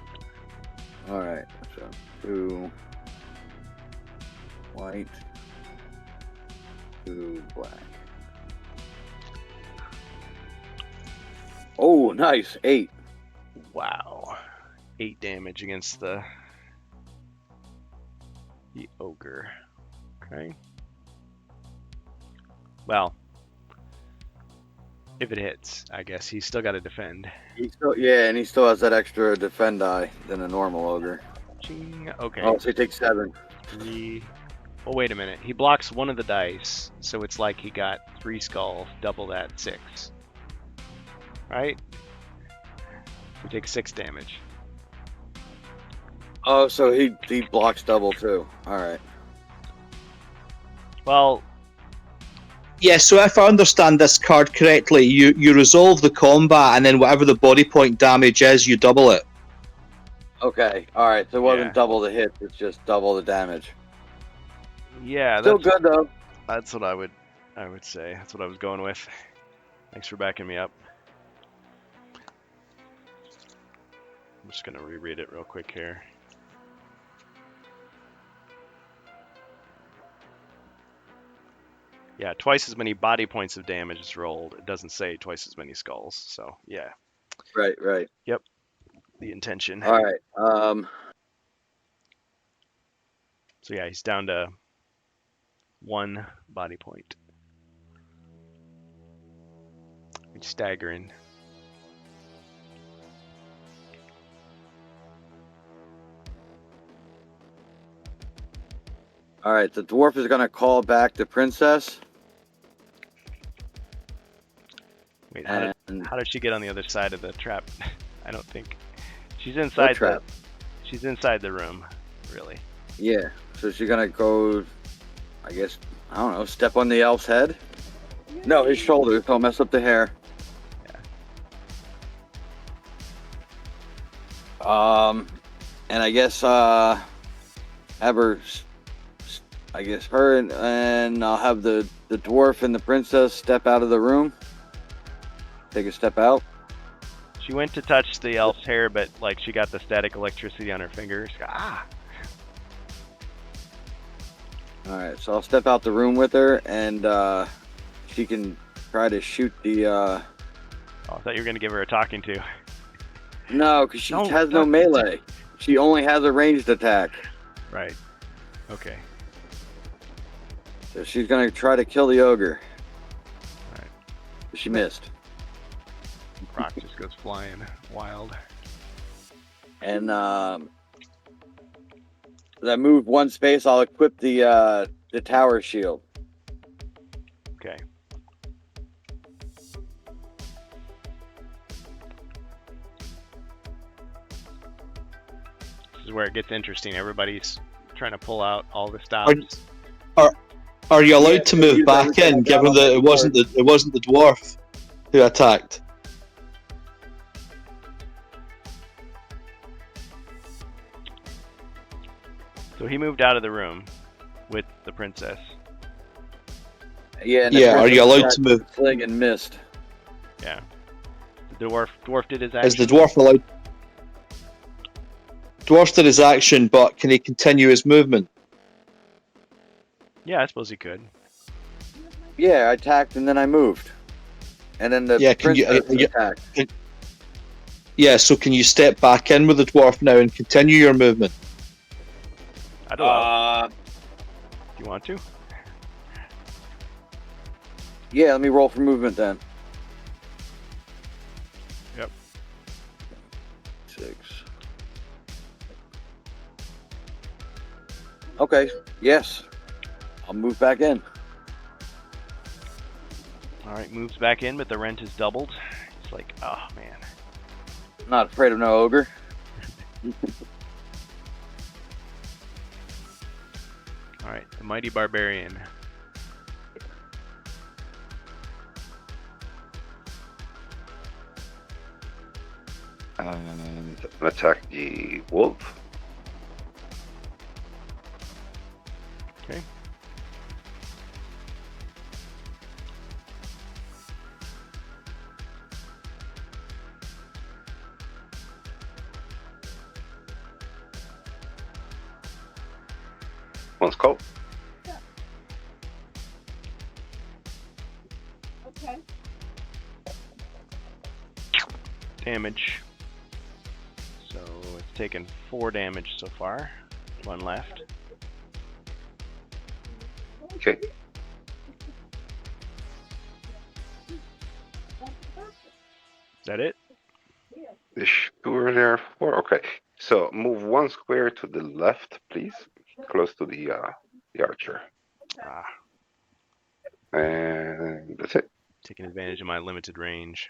All right, so 2 white, 2 black. Oh, nice, 8. Wow. 8 damage against the ogre. Okay. Well, if it hits, I guess he's still got to defend. And he still has that extra defend die than a normal ogre. Ching. Okay. Oh, so he takes 7. 3. Oh, wait a minute. He blocks one of the dice, so it's like he got 3 skulls, double that, 6. Right? He takes 6 damage. Oh, so he blocks double too. All right. Well, Yeah, so if I understand this card correctly, you resolve the combat, and then whatever the body point damage is, you double it. Okay. All right. So it wasn't Yeah. double the hit; it's just double the damage. yeah, Still good though. that's what I would say. That's what I was going with. Thanks for backing me up. I'm just gonna reread it real quick here. Yeah, twice as many body points of damage is rolled. It doesn't say twice as many skulls. So yeah, Right. the intention. All right. So yeah, he's down to 1 body point. He's staggering. All right. The dwarf is gonna call back the princess. Wait, And how did she get on the other side of the trap? I don't think she's inside trap? She's inside the room, really. Yeah. So she's gonna go. I guess I don't know. Step on the elf's head. No, his shoulders. Don't mess up the hair. And I guess have her. I guess her and I'll have the dwarf and the princess step out of the room. Take a step out. She went to touch the elf's hair, but like she got the static electricity on her fingers. Ah! All right, so I'll step out the room with her, and she can try to shoot the. Oh, I thought you were gonna give her a talking to. No, because she No, has no don't. melee. She only has a ranged attack. Right. Okay. So she's gonna try to kill the ogre. Alright. She missed. Rock just goes flying wild. And as I move 1 space, I'll equip the tower shield. Okay. This is where it gets interesting. Everybody's trying to pull out all the stops. Are you allowed Yeah, to so move use back everything I in, got given on that the it wasn't the dwarf who attacked? So he moved out of the room with the princess. Yeah. And Yeah, are you allowed attacked to move? with the sling and missed. Yeah. The dwarf did his Is action. the dwarf allowed? Dwarf did his action, but can he continue his movement? Yeah, I suppose he could. Yeah, I attacked and then I moved. And then the Yeah, can you- princess yeah. attacked. Yeah, so can you step back in with the dwarf now and continue your movement? I don't know. Do you want to? Yeah, let me roll for movement then. Yep. 6. Okay, yes. I'll move back in. All right, moves back in, but the rent is doubled. It's like, oh man. I'm not afraid of no ogre. All right, the mighty barbarian. And attack the wolf. Okay. One skull. Okay. Damage. So it's taken 4 damage so far. 1 left. Okay. Is that it? The skewer there. 4. Okay. So move 1 square to the left, please, close to the archer. Ah, And that's it. taking advantage of my limited range.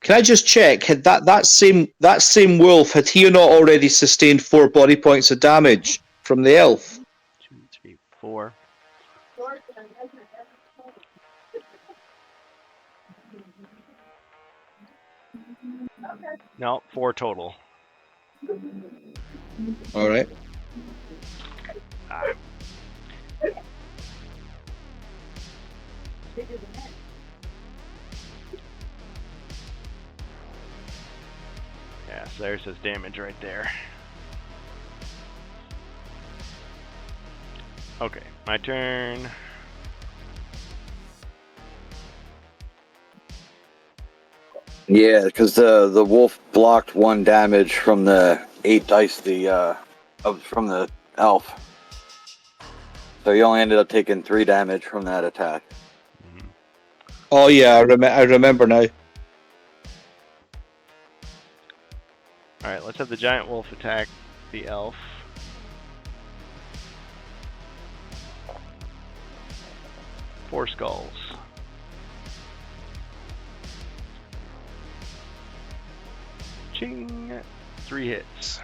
Can I just check? Had that same wolf, had he not already sustained 4 body points of damage from the elf? 2, 3, 4. No, 4 total. All right. Ah. Yeah, so there's his damage right there. Okay, my turn. Yeah, because the wolf blocked 1 damage from the 8 dice from the elf. So he only ended up taking 3 damage from that attack. Mhm. Oh yeah, I remember now. Alright, let's have the giant wolf attack the elf. Four skulls. Ching! 3 hits.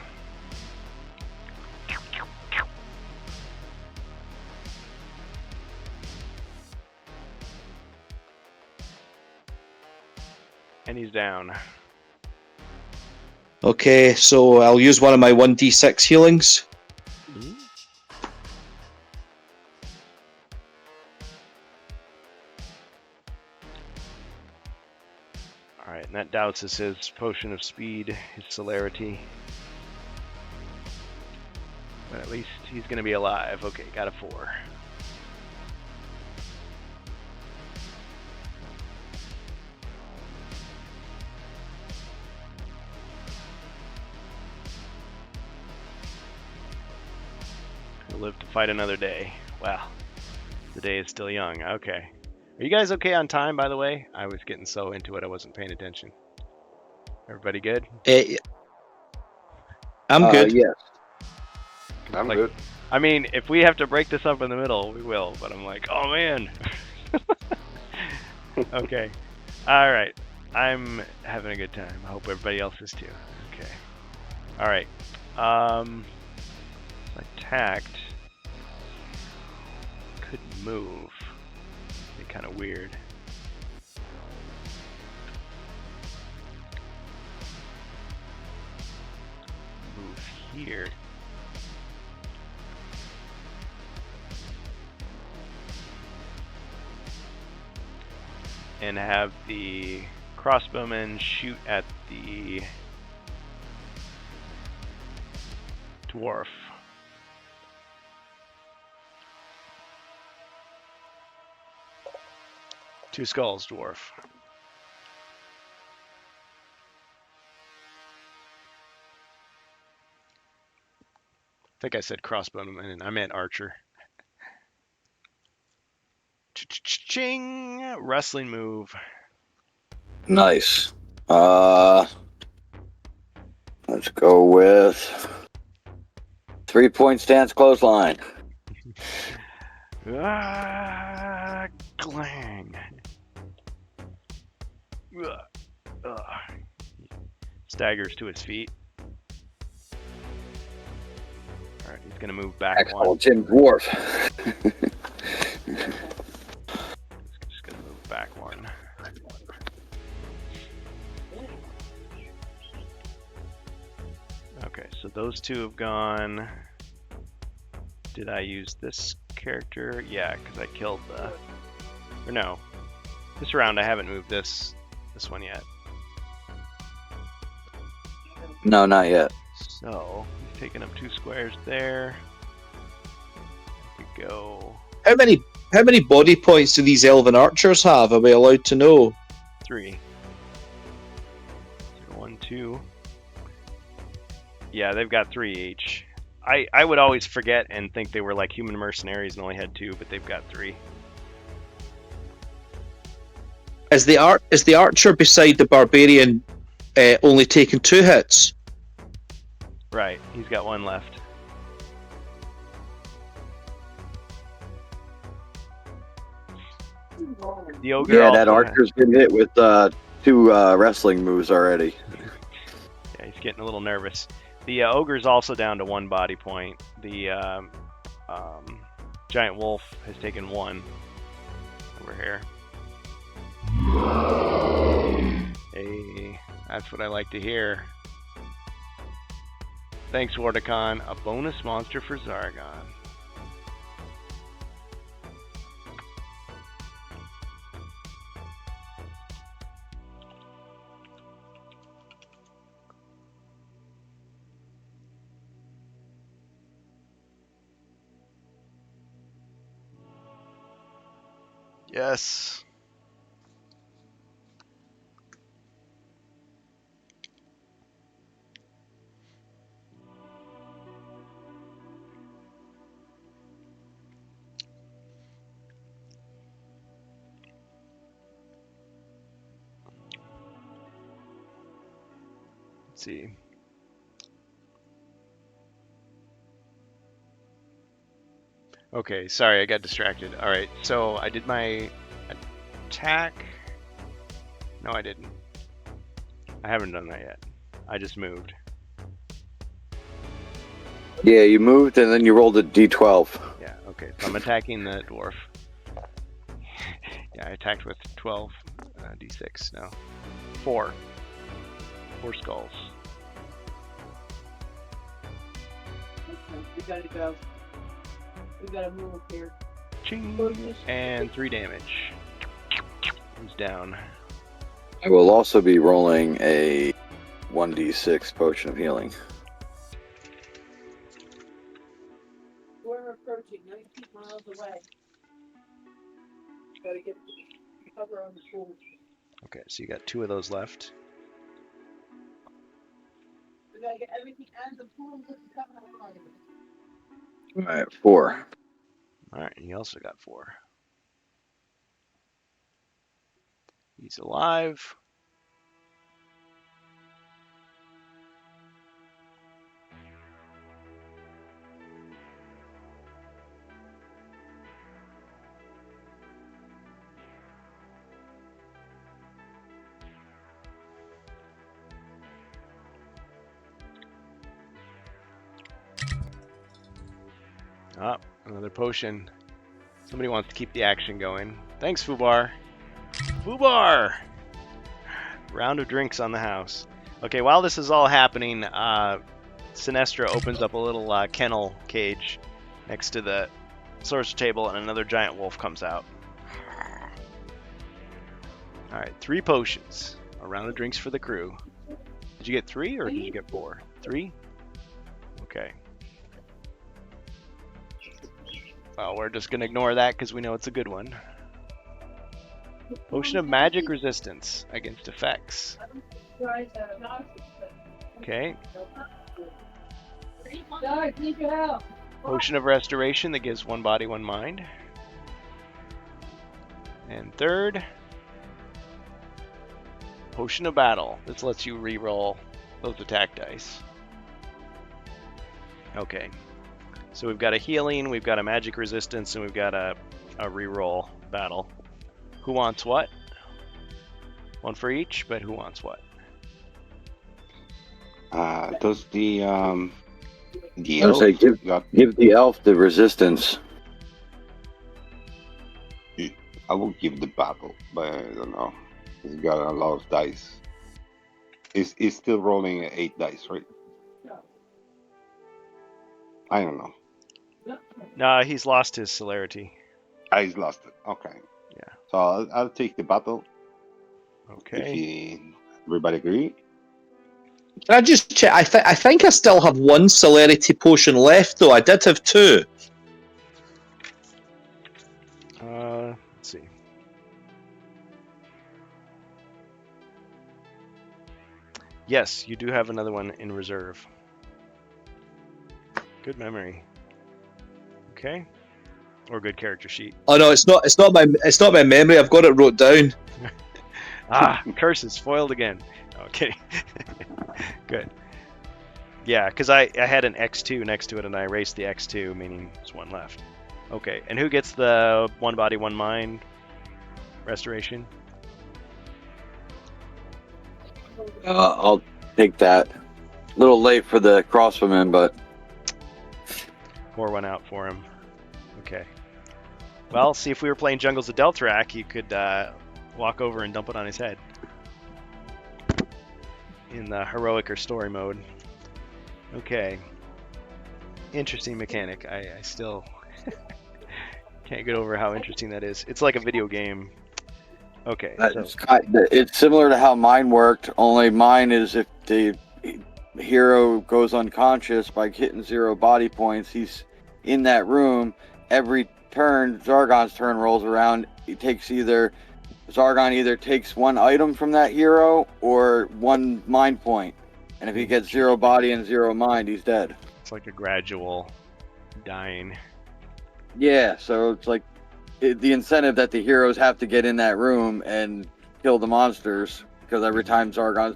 And he's down. Okay, so I'll use one of my 1d6 healings. Alright, and that douses his potion of speed, his celerity. But at least he's gonna be alive. Okay, got a 4. He'll live to fight another day. Wow. The day is still young. Okay. Are you guys okay on time, by the way? I was getting so into it I wasn't paying attention. Everybody good? I'm good. Yes. I'm Like, good. I mean, if we have to break this up in the middle, we will. But I'm like, oh man. Okay. All right. I'm having a good time. I hope everybody else is too. Okay. All right. Attacked. Couldn't move. Be kind of weird. Move here. And have the crossbowmen shoot at the dwarf. Two skulls, dwarf. I think I said crossbowman and I meant archer. Ching! Wrestling move. Nice. Let's go with 3-point stance clothesline. Ah, clang. Staggers to his feet. All right, he's gonna move back one. Excellent, Jim Dwarf. Just gonna move back one. So those two have gone. Did I use this character? Yeah, because I killed the. Or no, this round I haven't moved this one yet. No, not yet. So he's taking up 2 squares there. I could go How many body points do these elven archers have? Are we allowed to know? 3. So 1, 2. Yeah, they've got 3 each. I would always forget and think they were like human mercenaries and only had 2, but they've got 3. Is the archer beside the barbarian only taking 2 hits? Right, he's got 1 left. The ogre. Yeah, that also archer's been hit with 2 wrestling moves already. Yeah, he's getting a little nervous. The ogre's also down to 1 body point. The giant wolf has taken 1 over here. Hey, that's what I like to hear. Thanks, Wardicon. A bonus monster for Zargon. Yes. Let's see. Okay, sorry, I got distracted. All right, so I did my attack. No, I didn't. I haven't done that yet. I just moved. Yeah, you moved and then you rolled a d12. Yeah, okay. So I'm attacking the dwarf. Yeah, I attacked with 12 d6 now. 4 skulls. We gotta go. We gotta move here. Ching! And 3 damage. He's down. I will also be rolling a 1d6 potion of healing. We're approaching 19 miles away. Gotta get cover on the pool. Okay, so you got 2 of those left. We gotta get everything and the pool with the cover on it. Alright, 4. Alright, and he also got 4. He's alive. Ah, another potion. Somebody wants to keep the action going. Thanks, Fubar. Fubar! Round of drinks on the house. Okay, while this is all happening, Sinestra opens up a little kennel cage next to the sorcerer table, and another giant wolf comes out. Alright, 3 potions. A round of drinks for the crew. Did you get 3 or did you get 4? 3? Okay. Well, we're just going to ignore that because we know it's a good one. Potion of magic resistance against effects. Okay. Guys, need your help. Potion of restoration that gives 1 body, 1 mind. And third, potion of battle. This lets you re-roll those attack dice. Okay. So we've got a healing, we've got a magic resistance, and we've got a re-roll battle. Who wants what? 1 for each, but who wants what? Does the I would elf say give the elf the resistance. I will give the battle, but I don't know. He's got a lot of dice. He's still rolling 8 dice, right? I don't know. No, he's lost his celerity. He's lost it. Okay. Yeah. So I'll take the battle. Okay. Everybody agree? Can I just check? I think I still have one celerity potion left, though. I did have two. Let's see. Yes, you do have another one in reserve. Good memory. Okay. Or good character sheet. Oh no, it's not my memory. I've got it wrote down. Ah, curses foiled again. No, kidding. Good. Yeah, because I had an X2 next to it, and I erased the X2, meaning there's one left. Okay, and who gets the one body, one mind restoration? I'll take that. A little late for the crossbowman, but Pour one out for him. Okay. Well, see, if we were playing Jungles of Delthrak, you could walk over and dump it on his head in the heroic or story mode. Okay. Interesting mechanic. I still can't get over how interesting that is. It's like a video game. Okay. So, it's similar to how mine worked, only mine is if the hero goes unconscious by hitting 0 body points, he's in that room. Every turn, Zargon's turn rolls around, Zargon either takes one item from that hero or 1 mind point. And if he gets 0 body and 0 mind, he's dead. it's like a gradual dying. Yeah, so it's like the incentive that the heroes have to get in that room and kill the monsters, because every time Zargon's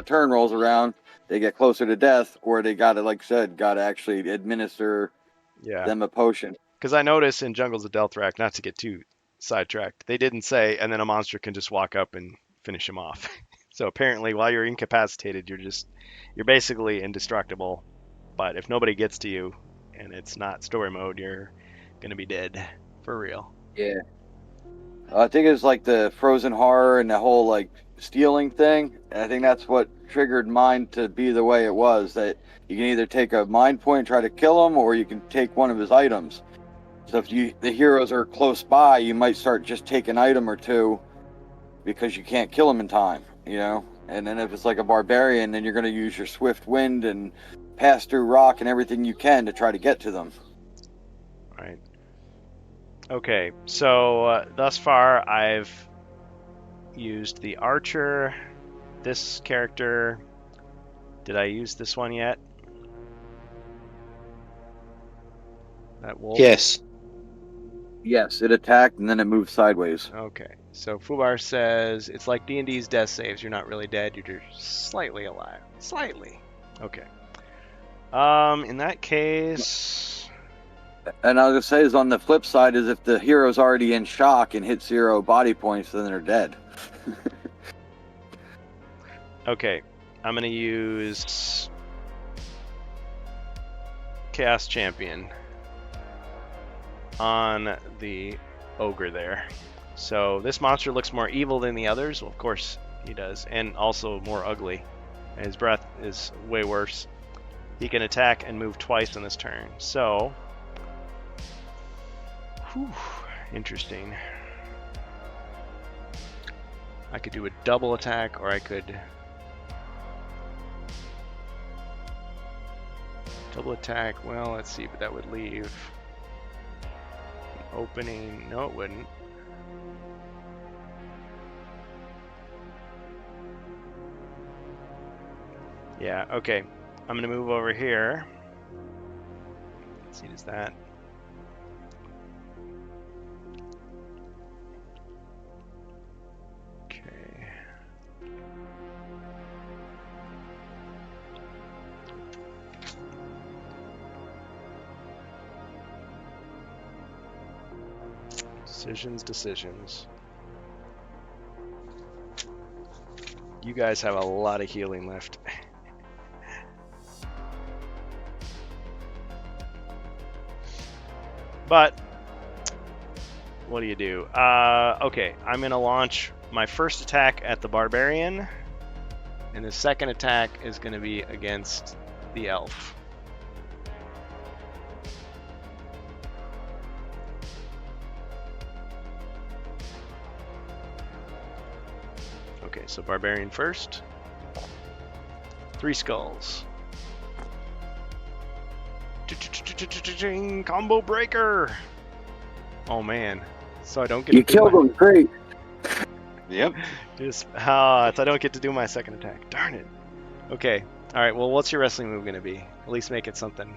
turn rolls around, they get closer to death, or they gotta actually administer them a potion. Because I noticed in Jungles of Delthrak, not to get too sidetracked, they didn't say, and then a monster can just walk up and finish him off. So apparently, while you're incapacitated, you're basically indestructible. But if nobody gets to you, and it's not story mode, you're gonna be dead for real. Yeah. I think it's like the Frozen Horror and the whole like stealing thing. And I think that's what triggered mine to be the way it was. That you can either take a mind point and try to kill him, or you can take one of his items. So if the heroes are close by, you might start just take an item or two because you can't kill him in time, you know? And then if it's like a barbarian, then you're going to use your swift wind and pass through rock and everything you can to try to get to them. Right. Okay, so thus far I've used the archer, this character. Did I use this one yet? That wolf? Yes. Yes, it attacked and then it moved sideways. Okay, so Fubar says it's like D&D's death saves. You're not really dead. You're just slightly alive. Slightly. Okay. In that case, And I was gonna say is on the flip side is if the hero's already in shock and hit 0 body points, then they're dead. okay, I'm gonna use Chaos Champion on the ogre there. So this monster looks more evil than the others. Well, of course he does, and also more ugly. His breath is way worse. He can attack and move twice on this turn. So, interesting. I could do a double attack, or I could double attack. Well, let's see, but that would leave an opening. No, it wouldn't. Yeah, okay. I'm gonna move over here. Let's see, does that? Okay. Decisions. You guys have a lot of healing left. But what do you do? Okay, I'm gonna launch my first attack at the barbarian, and the second attack is gonna be against the elf. So barbarian first. 3 skulls. Combo breaker. Oh man. So I don't get You to do killed my, him. Great. Yep. so I don't get to do my second attack. Darn it. Okay. All right. Well, what's your wrestling move gonna be? At least make it something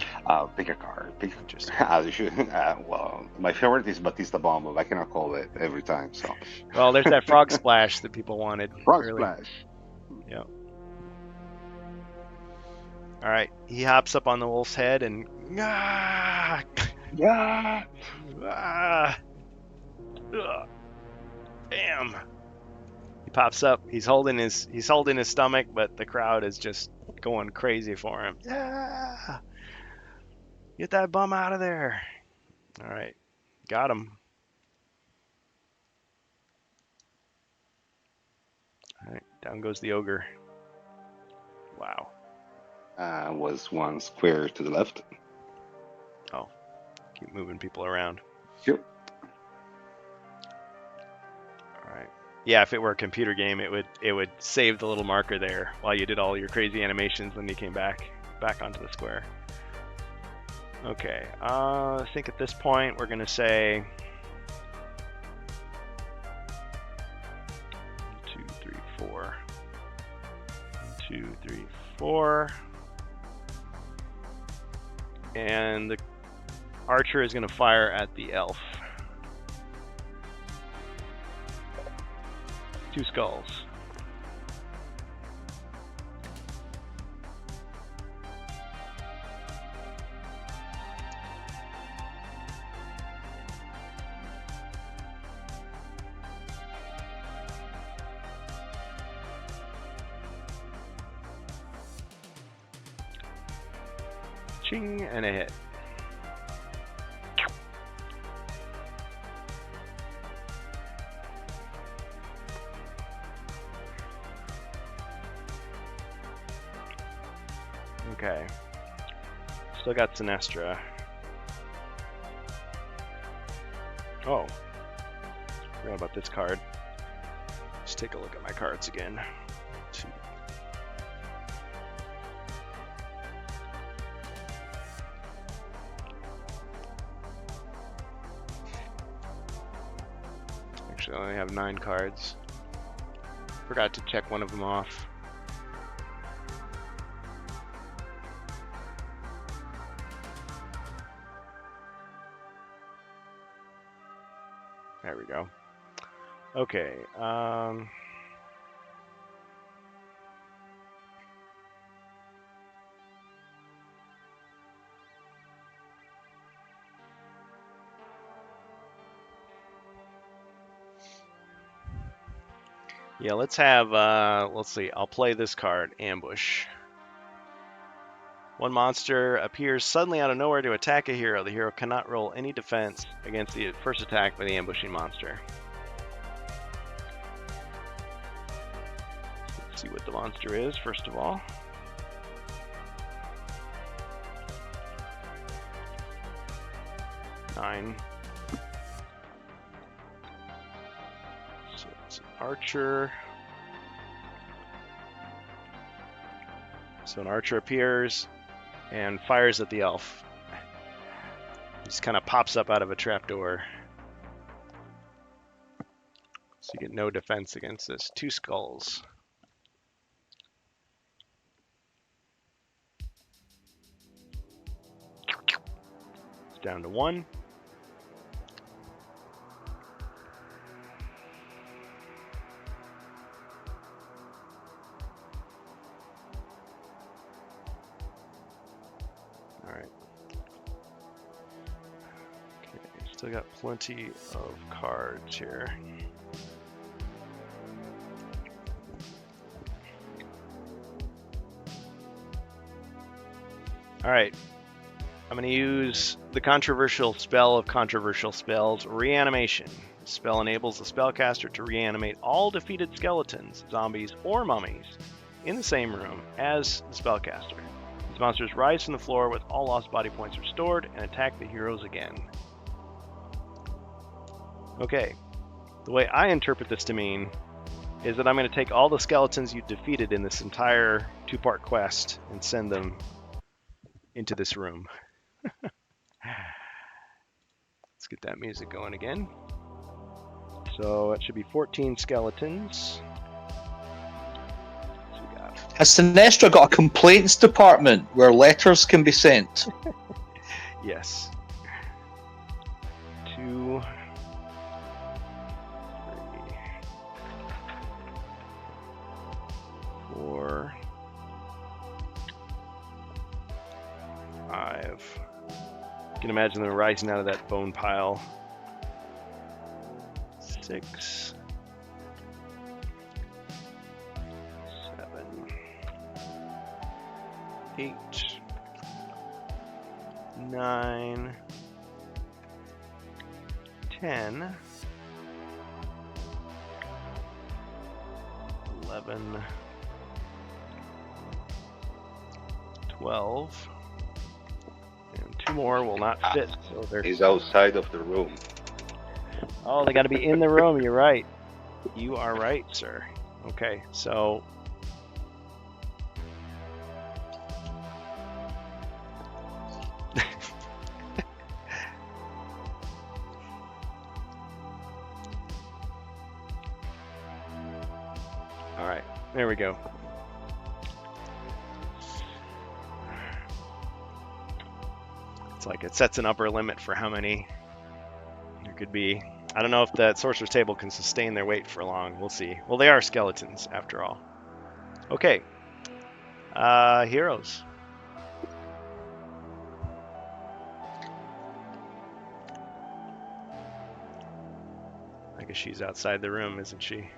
Pick a card. Pick. interesting. As you should. Well, my favorite is Batista Bomb, but I cannot call it every time. So. Well, there's that frog splash that people wanted. Frog early. Splash. Yep. All right. He hops up on the wolf's head and Yeah. ah, ugh. Bam. He pops up. He's holding his stomach, but the crowd is just going crazy for him. Yeah. Get that bum out of there. All right. Got him. All right. Down goes the ogre. Wow. Was 1 square to the left. Keep moving people around. Yep. All right. Yeah, if it were a computer game, it would save the little marker there while you did all your crazy animations when you came back onto the square. Okay. I think at this point we're gonna say 2, 3, 4. 2, 3, 4. And the archer is going to fire at the elf. 2 skulls. Ching, and a hit. Okay. Still got Sinestra. Oh. Forgot about this card. Let's take a look at my cards again. 2. Actually, I only have 9 cards. Forgot to check one of them off. There we go. Okay. Yeah, let's have, let's see, I'll play this card, Ambush. One monster appears suddenly out of nowhere to attack a hero. The hero cannot roll any defense against the first attack by the ambushing monster. Let's see what the monster is, first of all. Nine. So it's an archer. So an archer appears and fires at the elf. Just kind of pops up out of a trapdoor. So you get no defense against this. 2 skulls. It's down to 1. Still got plenty of cards here. All right, I'm going to use the controversial spell of controversial spells, Reanimation. The spell enables the spellcaster to reanimate all defeated skeletons, zombies, or mummies in the same room as the spellcaster. These monsters rise from the floor with all lost body points restored and attack the heroes again. Okay, the way I interpret this to mean is that I'm going to take all the skeletons you defeated in this entire two-part quest and send them into this room. Let's get that music going again. So it should be 14 skeletons. So we got Has Sinestra got a complaints department where letters can be sent? yes. 2, 3, 4, 5. You can imagine them rising out of that bone pile. 6, 7, 8, 9, 10, 11, 12, and 2 more will not fit. So they're He's outside of the room. Oh, they got to be in the room. You're right. You are right, sir. Okay, so all right, there we go. It's like it sets an upper limit for how many there could be. I don't know if that sorcerer's table can sustain their weight for long. We'll see. Well, they are skeletons after all. Okay. Heroes. I guess she's outside the room, isn't she?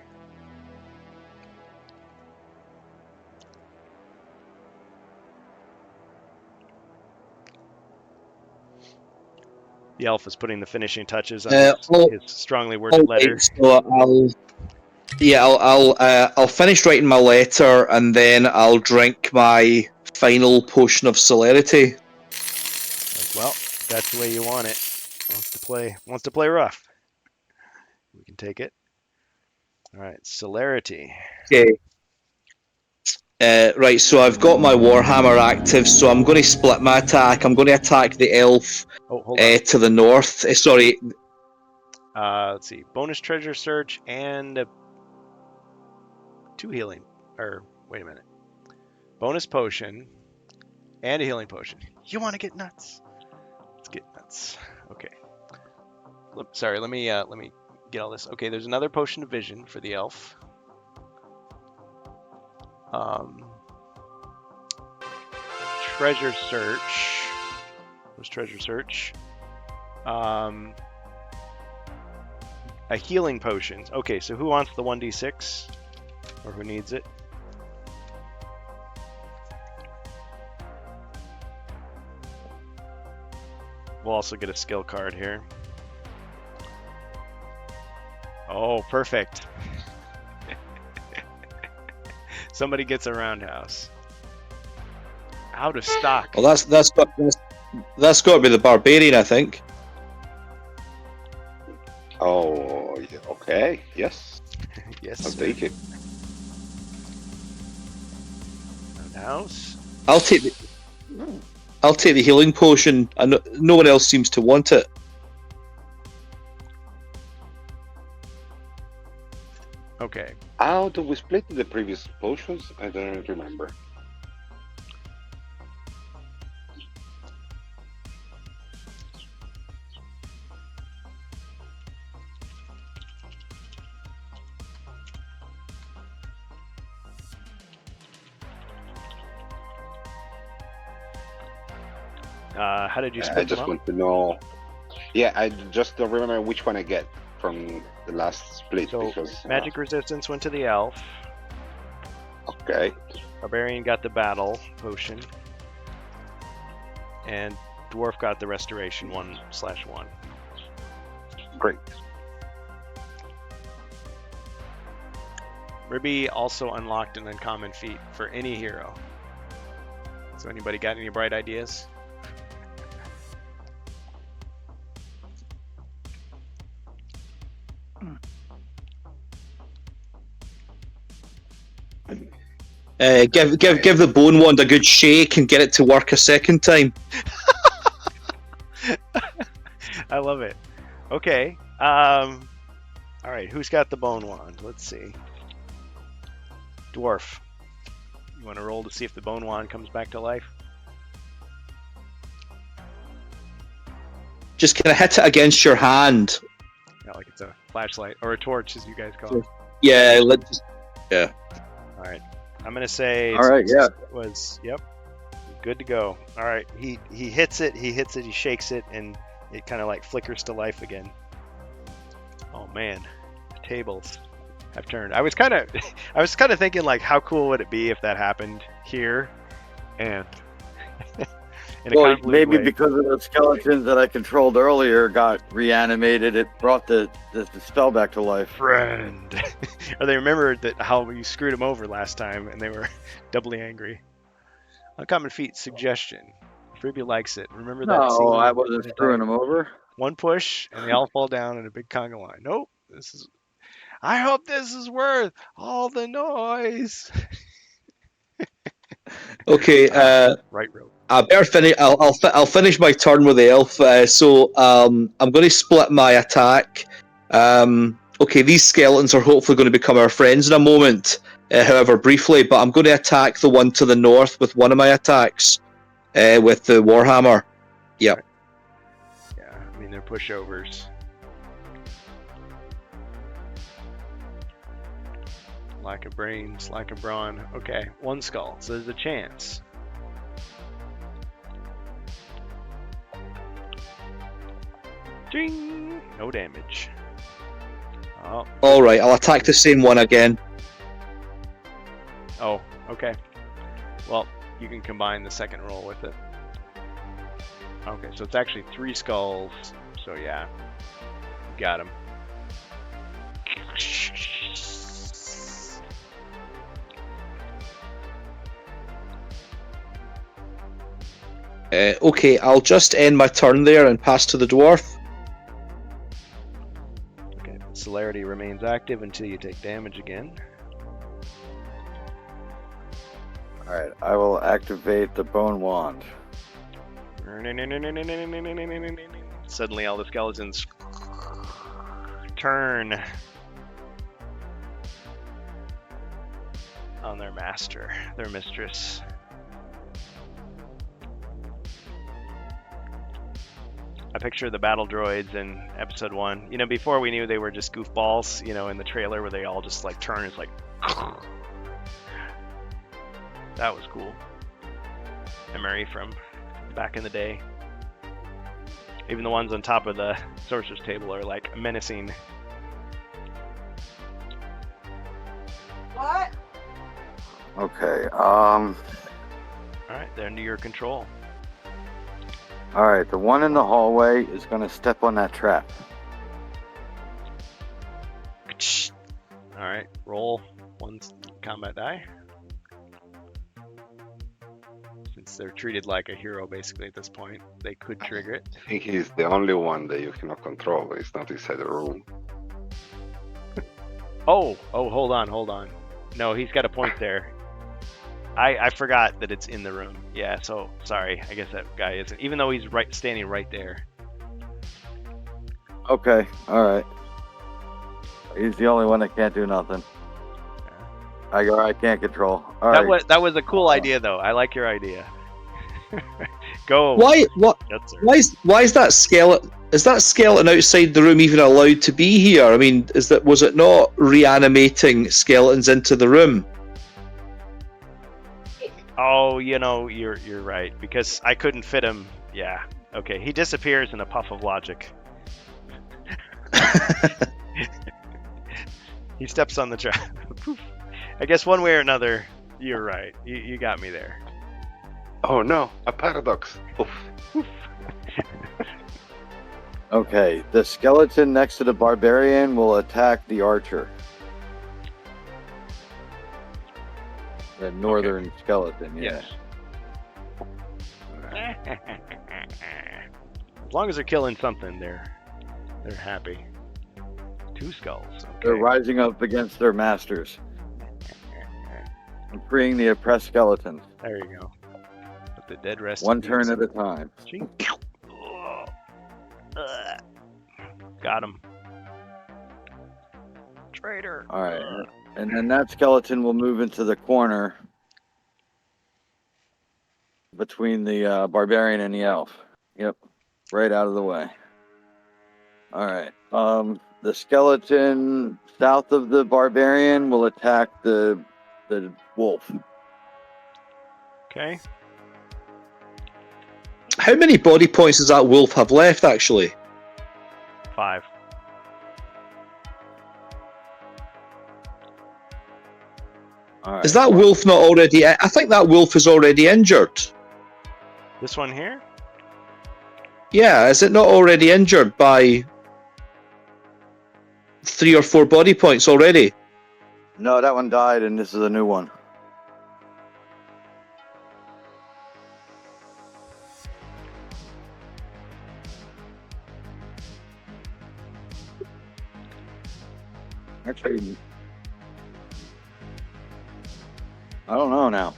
The elf is putting the finishing touches on his strongly worded letter. So I'll finish writing my letter and then I'll drink my final potion of celerity. Like, well, that's the way you want it. Wants to play rough. We can take it. All right, celerity. Okay. Right, so I've got my Warhammer active, so I'm going to split my attack. I'm going to attack the elf to the north. Sorry. Let's see. Bonus treasure search and 2 healing. Or, wait a minute. Bonus potion and a healing potion. You want to get nuts? Let's get nuts. Okay. Sorry, let me get all this. Okay, there's another potion of vision for the elf. Treasure search. What's treasure search? A healing potion. Okay, so who wants the 1d6? Or who needs it? We'll also get a skill card here. Oh, perfect. Somebody gets a roundhouse. Out of stock. Well, that's got to be the barbarian, I think. Oh, yeah, okay. Yes. Yes. I'll take it. Roundhouse. I'll take the healing potion. No one else seems to want it. Okay. How do we split the previous potions? I don't remember. How did you I split them just up? want to know. Yeah, I just don't remember which one I get from the last split. So because, magic resistance went to the elf. Okay. Barbarian got the battle potion. And dwarf got the restoration 1/1. Great. Ribby also unlocked an uncommon feat for any hero. So anybody got any bright ideas? Give the bone wand a good shake and get it to work a second time. I love it. Okay. All right. Who's got the bone wand? Let's see. Dwarf. You want to roll to see if the bone wand comes back to life? Just kind of hit it against your hand. Yeah, like it's a flashlight or a torch, as you guys call it. Yeah, All right. I'm gonna say. All right, yeah. Yep. Good to go. All right. He hits it. He shakes it, and it kind of like flickers to life again. Oh man, the tables have turned. I was kind of thinking like, how cool would it be if that happened here, and in a Well, convoluted maybe way. because of the skeletons that I controlled earlier got reanimated, it brought the spell back to life. Friend, or they remembered that how you screwed them over last time, and they were doubly angry. Uncommon feat suggestion. Freebie likes it. Remember that scene? No, I wasn't screwing them over. One push, and they all fall down in a big conga line. Nope. I hope this is worth all the noise. Okay. Right rope. I better finish. I'll finish my turn with the elf. So I'm going to split my attack. Okay, these skeletons are hopefully going to become our friends in a moment. However, briefly, but I'm going to attack the one to the north with one of my attacks with the warhammer. Yep. Yeah, I mean they're pushovers. Lack of brains, lack of brawn. Okay, one skull. So there's a chance. Ding! No damage. Oh. All right, I'll attack the same one again. Oh, okay. Well, you can combine the second roll with it. Okay, so it's actually 3 skulls. So yeah, got him. Okay, I'll just end my turn there and pass to the dwarf. Okay, celerity remains active until you take damage again. Alright, I will activate the bone wand. Suddenly all the skeletons turn on their master, their mistress. I picture the battle droids in episode 1. You know, before we knew they were just goofballs, you know, in the trailer where they all just like turn, it's like that was cool. Memory from back in the day. Even the ones on top of the sorcerer's table are like menacing. What? Okay, Alright, they're under your control. Alright, the one in the hallway is gonna step on that trap. Alright, roll one combat die. Since they're treated like a hero basically at this point, they could trigger it. I think he's the only one that you cannot control. He's not inside the room. Oh, hold on. No, he's got a point there. I forgot that it's in the room. Yeah, so sorry. I guess that guy isn't, even though he's standing right there. Okay, alright. He's the only one that can't do nothing. I can't control. Alright. That was a cool idea though. I like your idea. Go. Why Yes, sir. why is that skeleton? Is that skeleton outside the room even allowed to be here? I mean, was it not reanimating skeletons into the room? Oh, you know, you're right because I couldn't fit him. Yeah. Okay. He disappears in a puff of logic. He steps on the trap. I guess one way or another, you're right. You got me there. Oh no, a paradox. Oof. Okay, the skeleton next to the barbarian will attack the archer. The northern skeleton, yeah. Yes. As long as they're killing something, they're happy. 2 skulls. Okay. They're rising up against their masters. I'm freeing the oppressed skeletons. There you go. Let the dead rest. One in turn peace. at a time. Ching. Ugh. Got him. Traitor. All right, and then that skeleton will move into the corner between the barbarian and the elf. Yep, right out of the way. All right. The skeleton south of the barbarian will attack the wolf. Okay. How many body points does that wolf have left, actually? 5. All right. Is that wolf not already... I think that wolf is already injured. This one here? Yeah, is it not already injured by 3 or 4 body points already? No, that one died, and this is a new one. Actually, I don't know now.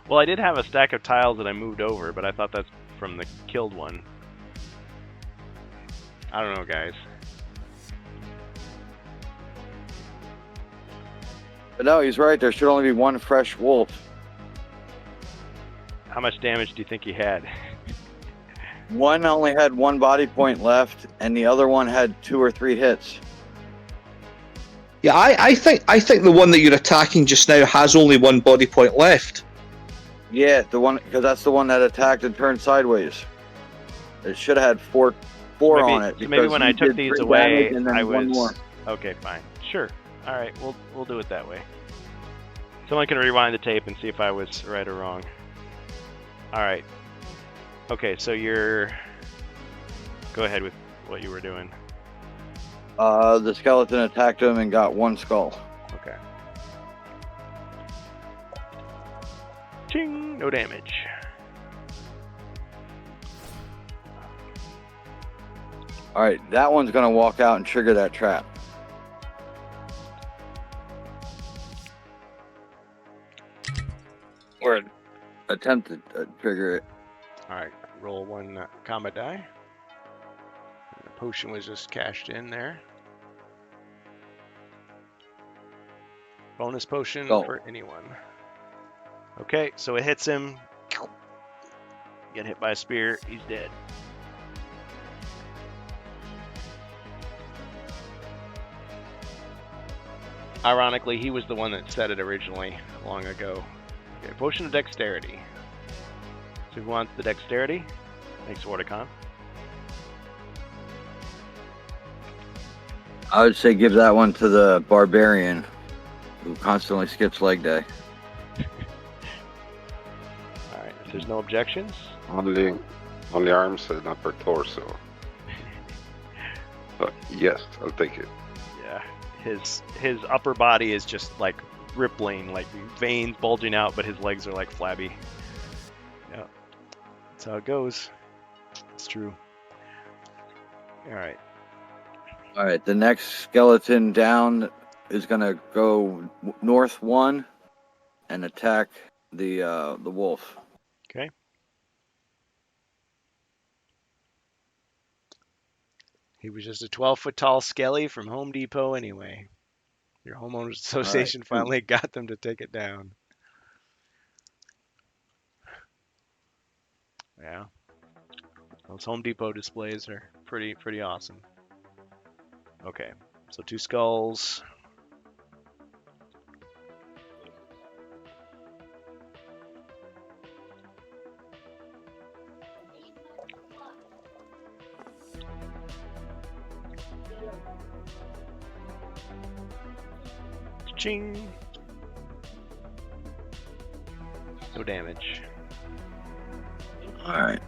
Well, I did have a stack of tiles that I moved over, but I thought that's from the killed one. I don't know, guys. But no, he's right. There should only be one fresh wolf. How much damage do you think he had? One only had 1 body point left, and the other one had 2 or 3 hits. Yeah, I think the one that you're attacking just now has only 1 body point left. Yeah, the one, because that's the one that attacked and turned sideways. It should have had four Maybe- on it. so maybe because when he I took did these 3 away, damage and then I one was more. okay. Fine, sure. All right, we'll do it that way. Someone can rewind the tape and see if I was right or wrong. All right. Okay, so you're. Go ahead with what you were doing. The skeleton attacked him and got 1 skull. Okay. Ching! No damage. All right, that one's gonna walk out and trigger that trap. Or attempt to trigger it. All right, roll 1 combat die. The potion was just cashed in there. Bonus potion Go. for anyone. Okay, so it hits him. Get hit by a spear. He's dead. Ironically, he was the one that said it originally, long ago. Okay, potion of dexterity. So who wants the dexterity? Thanks, Wardicon. I would say give that one to the barbarian, who constantly skips leg day. Alright, if there's no objections, Only arms and upper torso. But yes, I'll take it. yeah, his upper body is just like rippling, like veins bulging out, but his legs are like flabby. Yeah, that's how it goes. It's true. Alright. All right, the next skeleton down is gonna go north 1 and attack the wolf. Okay. He was just a 12-foot tall skelly from Home Depot anyway. Your homeowners association finally got them to take it down. Yeah. Those Home Depot displays are pretty awesome. Okay. So 2 skulls. Ching. No damage. All right.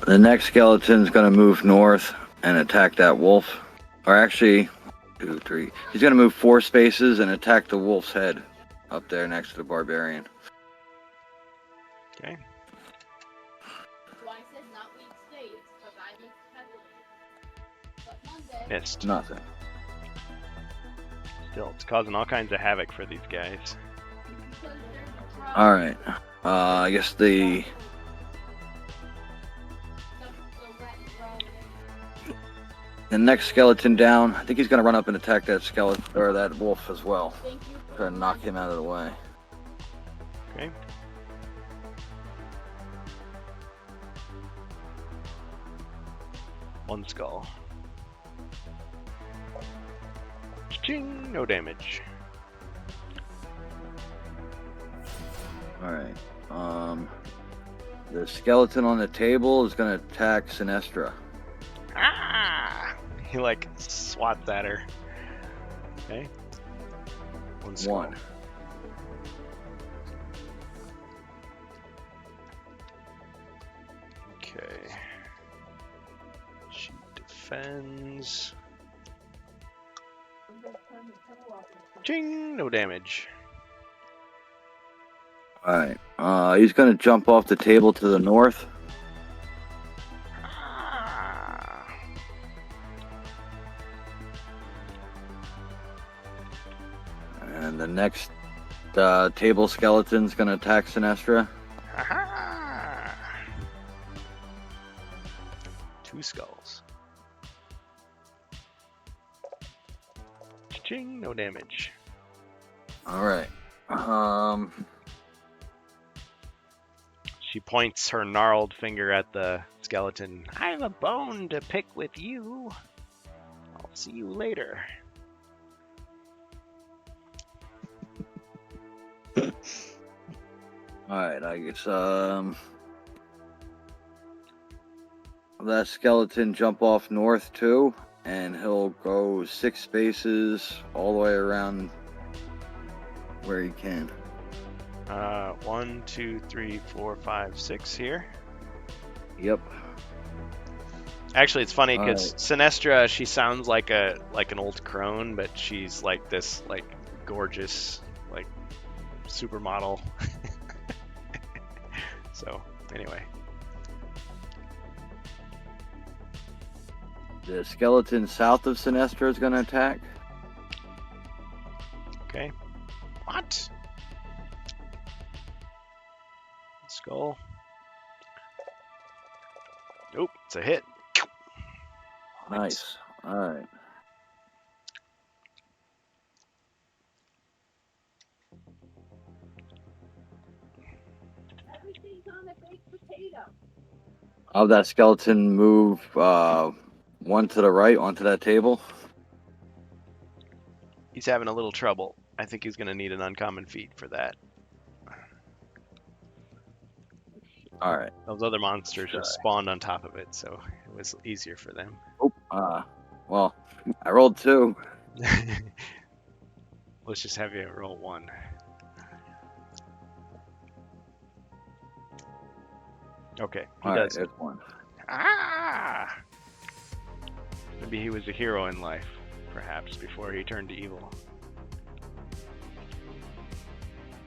The next skeleton's gonna move north and attack that wolf. Or actually, 2, 3. He's gonna move 4 spaces and attack the wolf's head up there next to the barbarian. Okay. So I said not weak states, but I mixed heavily. But Monday. Missed. Nothing. Still, it's causing all kinds of havoc for these guys. All right. I guess the next skeleton down. I think he's gonna run up and attack that skeleton or that wolf as well. Try to knock him out of the way. Okay. One skull. Ching, no damage. All right. The skeleton on the table is gonna attack Sinestra. Ah! He like swats at her. Okay. One skull. One. Okay. She defends. Ching, no damage. All right. He's gonna jump off the table to the north. Ah. And the next table skeleton's gonna attack Sinestra. Aha. Two skulls. Ching, no damage. All right. She points her gnarled finger at the skeleton. I have a bone to pick with you. I'll see you later. All right. I guess that skeleton jump off north too, and he'll go 6 spaces all the way around where he can. 1, 2, 3, 4, 5, 6 here. Yep. Actually, it's funny because Alright. Sinestra, she sounds like an old crone, but she's like this gorgeous supermodel. So anyway, The skeleton south of Sinestra is gonna attack. okay. What? Skull. Nope, it's a hit. Nice. All right. Everything's on a baked potato. I'll have that skeleton move one to the right onto that table. He's having a little trouble. I think he's gonna need an uncommon feat for that. All right. Those other monsters Sure. just spawned on top of it, so it was easier for them. Oh, well, I rolled 2. Let's just have you roll 1. Okay, he All right, does. there's 1. Ah! Maybe he was a hero in life, perhaps, before he turned to evil.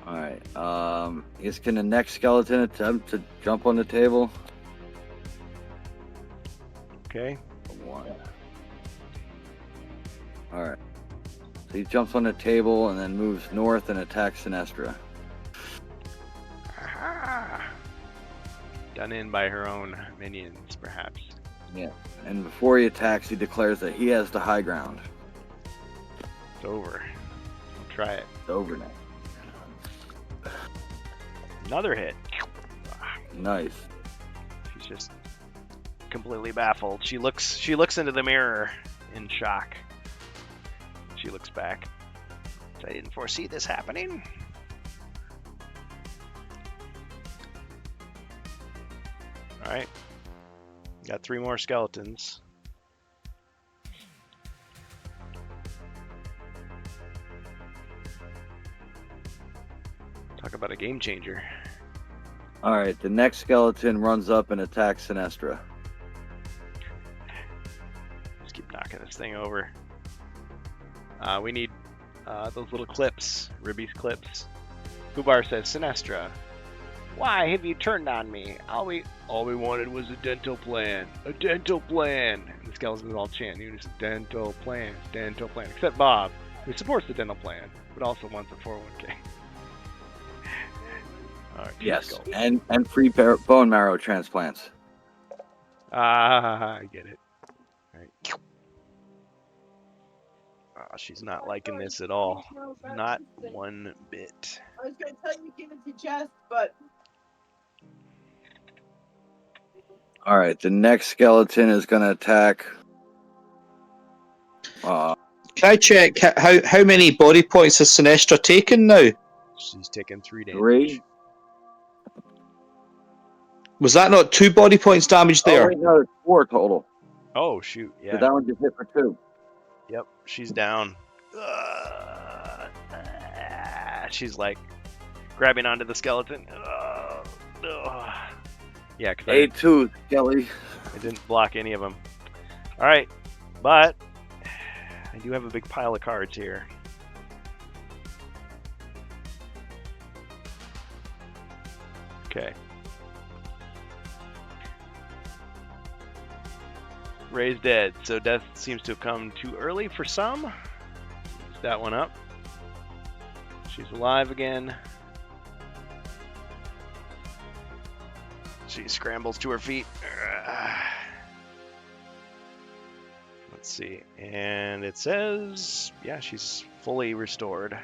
All right. Is can the next skeleton attempt to jump on the table? Okay. 1. All right. So he jumps on the table and then moves north and attacks Sinestra. Aha! Done in by her own minions, perhaps. And before he attacks, he declares that he has the high ground. It's over. I'll try it. It's over now. Another hit. Nice. She's just completely baffled. She looks into the mirror in shock. She looks back. I didn't foresee this happening. All right. Got 3 more skeletons. Talk about a game changer. All right. The next skeleton runs up and attacks Sinestra. Just keep knocking this thing over. We need those little clips, Ribby's clips. Kubar says, Sinestra, why have you turned on me? All we wanted was a dental plan. A dental plan. And the skeletons all chant, you just dental plan, except Bob. It supports the dental plan, but also wants a 401k. All right, Yes, go. and free bone marrow transplants. Ah, I get it. All right. Ah, she's not liking this at all. Not one bit. I was gonna tell you give it to Jess, but All right, the next skeleton is going to attack. Can I check how many body points has Sinestra taken now? She's taking 3 damage. 3. Was that not 2 body points damage Oh there? wait, no, it's 4 total. Oh shoot! So Yeah. that one just hit for 2. Yep. She's down. She's like grabbing onto the skeleton. Yeah, because A2, Kelly. I didn't block any of them. All right, but I do have a big pile of cards here. Okay. Ray's dead, so death seems to have come too early for some. Use that one up. She's alive again. She scrambles to her feet. Let's see. And it says, yeah, she's fully restored.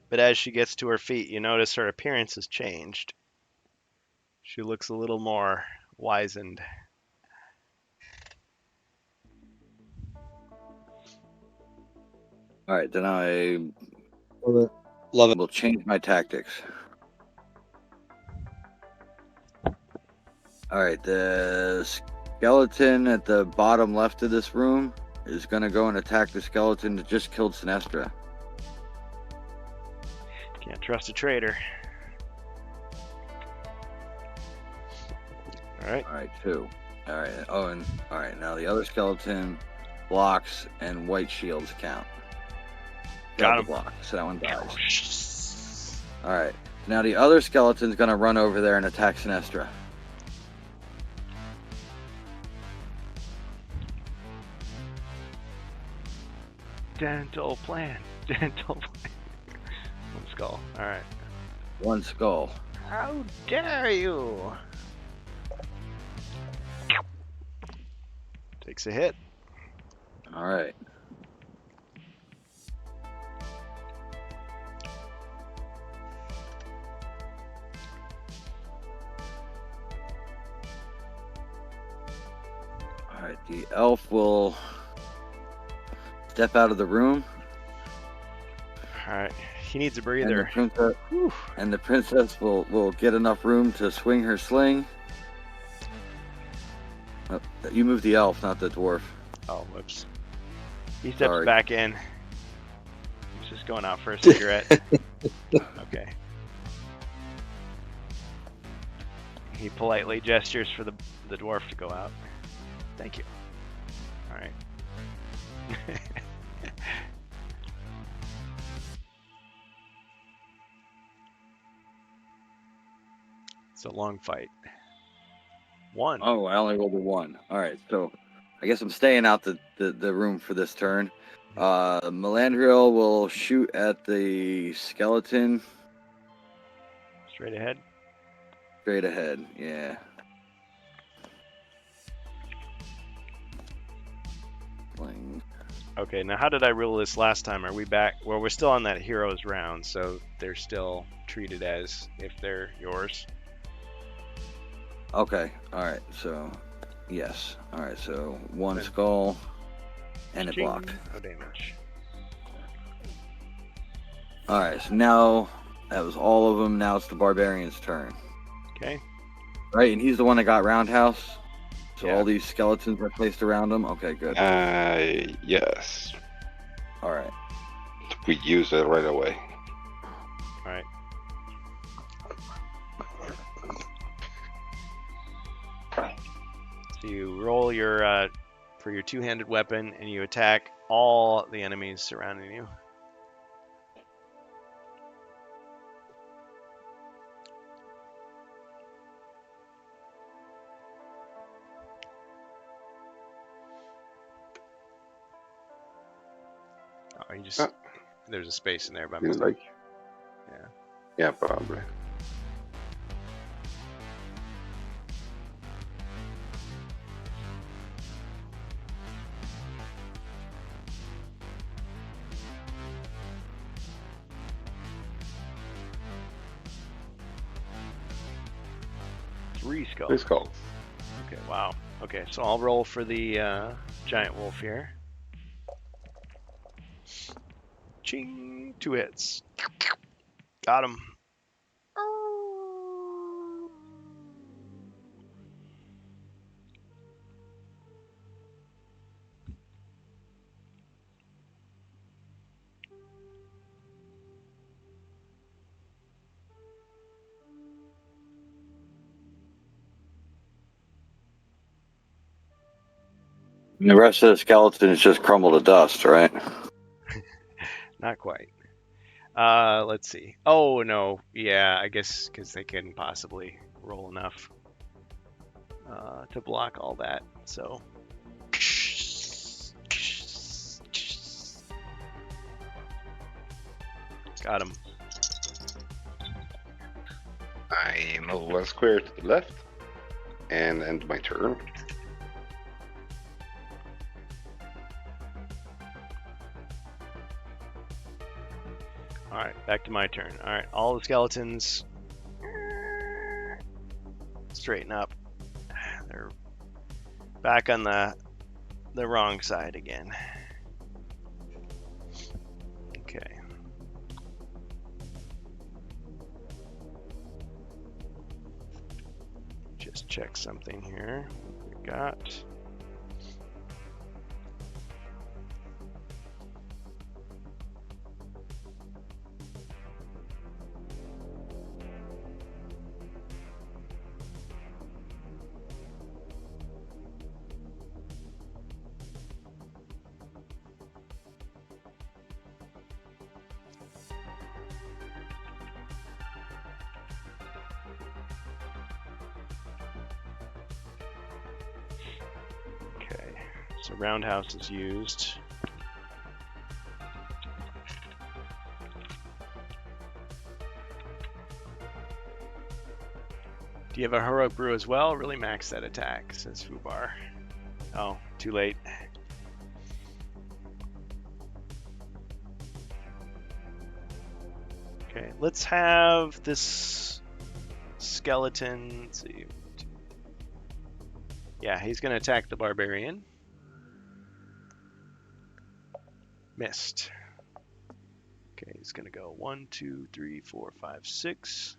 But as she gets to her feet, you notice her appearance has changed. She looks a little more wizened. All right, then I Love it. will change my tactics. All right, the skeleton at the bottom left of this room is going to go and attack the skeleton that just killed Sinestra. Can't trust a traitor. Alright. All right, 2. All right. Oh, and all right. Now the other skeleton blocks and white shields count. Got The him. block, so that one dies. All right. Now the other skeleton's gonna run over there and attack Sinestra. Dental plan. Dental plan. One skull. Alright. 1 skull. How dare you? Takes a hit. All right. All right. The elf will step out of the room. Alright. He needs a And breather. the princess will get enough room to swing her sling. Oh, you moved the elf, not the dwarf. Oh, whoops. He steps Sorry. back in. He's just going out for a cigarette. Okay. He politely gestures for the dwarf to go out. Thank you. Alright. It's a long fight. 1. Oh, I only rolled a 1. All right, so I guess I'm staying out the room for this turn. Melandriel will shoot at the skeleton Straight ahead. straight ahead. Yeah. Fling. Okay, now how did I rule this last time? Are we back? Well, we're still on that heroes round, so they're still treated as if they're yours. Okay. All right. So, yes. All right. So 1 skull, and it Ching. blocked. No damage. All right. So now that was all of them. Now it's the barbarian's turn. Okay. Right, and he's the one that got roundhouse. So Yeah. all these skeletons are placed around him. Okay, good. Yes. All right. We use it right away. All right. So you roll your for your two-handed weapon, and you attack all the enemies surrounding you. Oh, you just Ah. there's a space in there by Didn't mistake. like. Yeah. Yeah, probably. Three skulls. Please call. Okay, wow. Okay, so I'll roll for the giant wolf here. Ching! 2 hits. Got him. And the rest of the skeletons just crumble to dust, right? Not quite. Let's see. Oh, no. Yeah, I guess because they couldn't possibly roll enough to block all that. So. Got him. I move 1 square to the left and end my turn. Alright, back to my turn. Alright, all the skeletons straighten up. They're back on the wrong side again. Okay. Just check something here. We got so roundhouse is used. Do you have a heroic brew as well? Really max that attack, says Fubar. Oh, too late. Okay, let's have this skeleton. Let's see. Yeah, he's gonna attack the barbarian. Missed. Okay, he's gonna go 1, 2, 3, 4, 5, 6.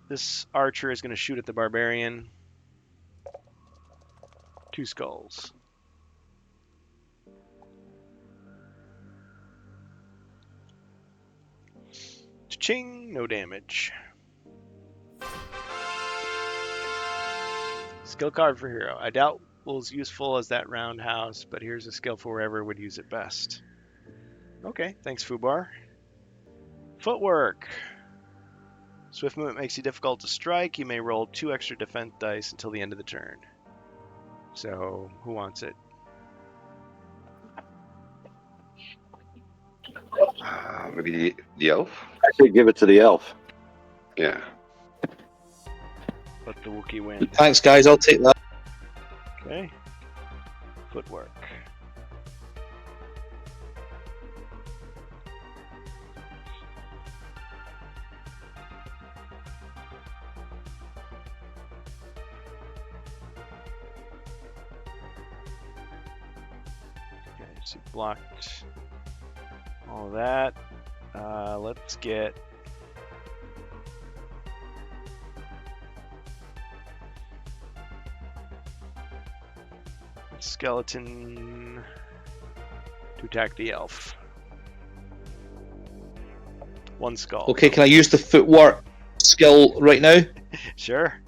This archer is gonna shoot at the barbarian. 2 skulls. Cha-ching! No damage. Skill card for hero. I doubt as useful as that roundhouse, but here's a skill for whoever would use it best. Okay, thanks Fubar. Footwork. Swift movement makes you difficult to strike. You may roll 2 extra defense dice until the end of the turn. So, who wants it? Maybe the elf? I should give it to the elf. Yeah. Let the Wookiee win. Thanks, guys. I'll take that. Okay. Footwork. Okay, so blocked all that. Let's get skeleton to attack the elf. 1 skull. Okay, can I use the footwork skill right now? Sure.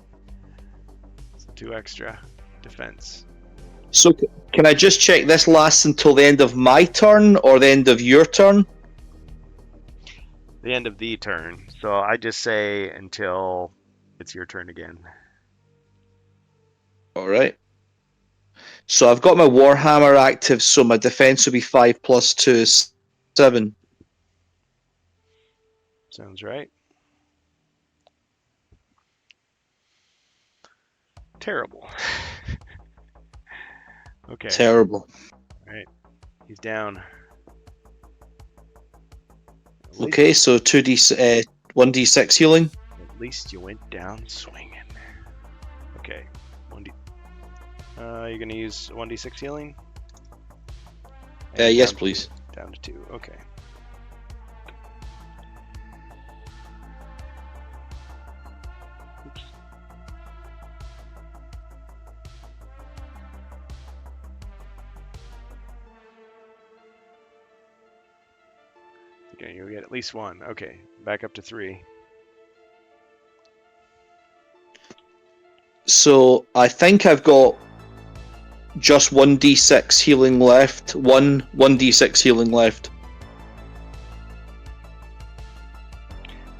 2 extra defense. So can I just check this lasts until the end of my turn or the end of your turn? The end of the turn. So I just say until it's your turn again. All right. So I've got my Warhammer active, so my defense will be 5 plus 2 is 7. Sounds right. Terrible. Okay. Terrible. He's down. At Okay, so 1d6 healing. At least you went down swinging. Okay. 1d. You're gonna use 1d6 healing. And Yes, down please. Down to 2. Okay. Oops. Okay, you'll get at least 1. Okay, back up to 3. So I think I've got just 1d6 healing left. 1d6 healing left.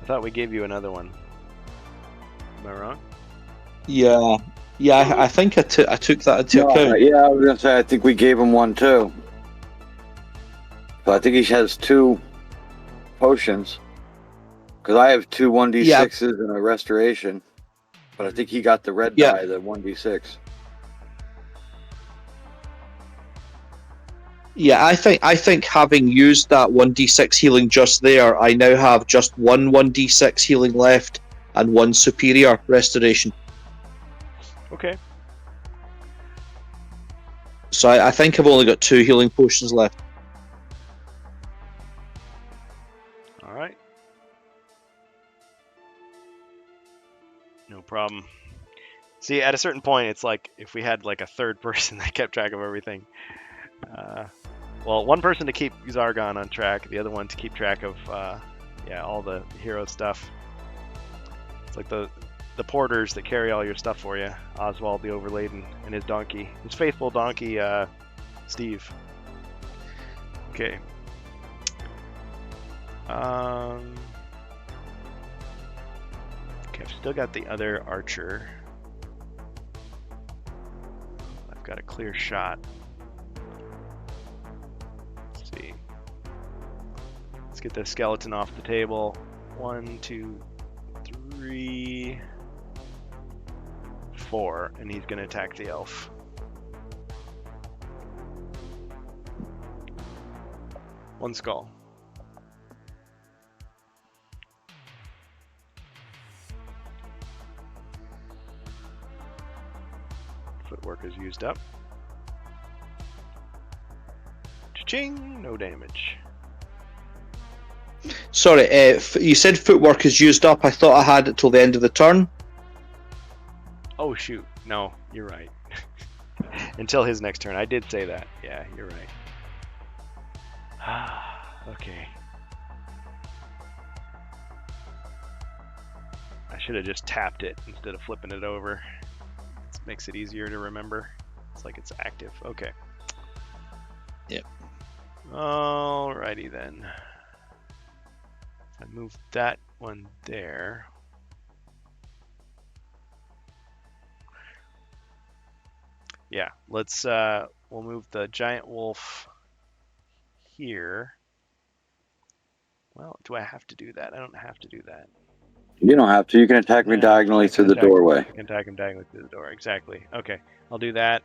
I thought we gave you another one. Am I wrong? Yeah. Yeah, I think I took that into account. Yeah, I was gonna say I think we gave him one too. But I think he has 2 potions. Because I have 2 1d6s and a restoration. But I think he got the red die, the 1d6. Yeah, I think having used that 1d6 healing just there, I now have just 1d6 healing left and 1 superior restoration. Okay. So I think I've only got 2 healing potions left. All right. No problem. See, at a certain point, it's like if we had like a third person that kept track of everything. Well, one person to keep Zargon on track, the other one to keep track of, all the hero stuff. It's like the porters that carry all your stuff for you. Oswald the Overladen and his donkey, his faithful donkey, Steve. Okay. Okay, I've still got the other archer. I've got a clear shot. Let's see. Let's get the skeleton off the table. 1, 2, 3, 4, and he's gonna attack the elf. One skull. Footwork is used up. Cha-ching! No damage. Sorry, you said footwork is used up. I thought I had it till the end of the turn. Oh shoot, no, you're right. Until his next turn. I did say that. Yeah, you're right. Okay. I should have just tapped it instead of flipping it over. This makes it easier to remember. It's like it's active. Okay. Yep. Alrighty then. I moved that one there. Yeah, let's we'll move the giant wolf here. Well, do I have to do that? I don't have to do that. You don't have to. You can attack me diagonally through the doorway. I can attack him diagonally through the door. Exactly. Okay, I'll do that.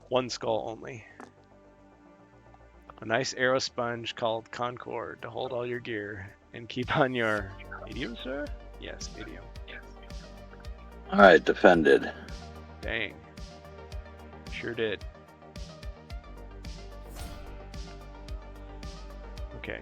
1 skull only. A nice arrow sponge called Concord to hold all your gear and keep on your idiom, sir? Yes, idiom. All right, defended. Dang. Sure did. Okay.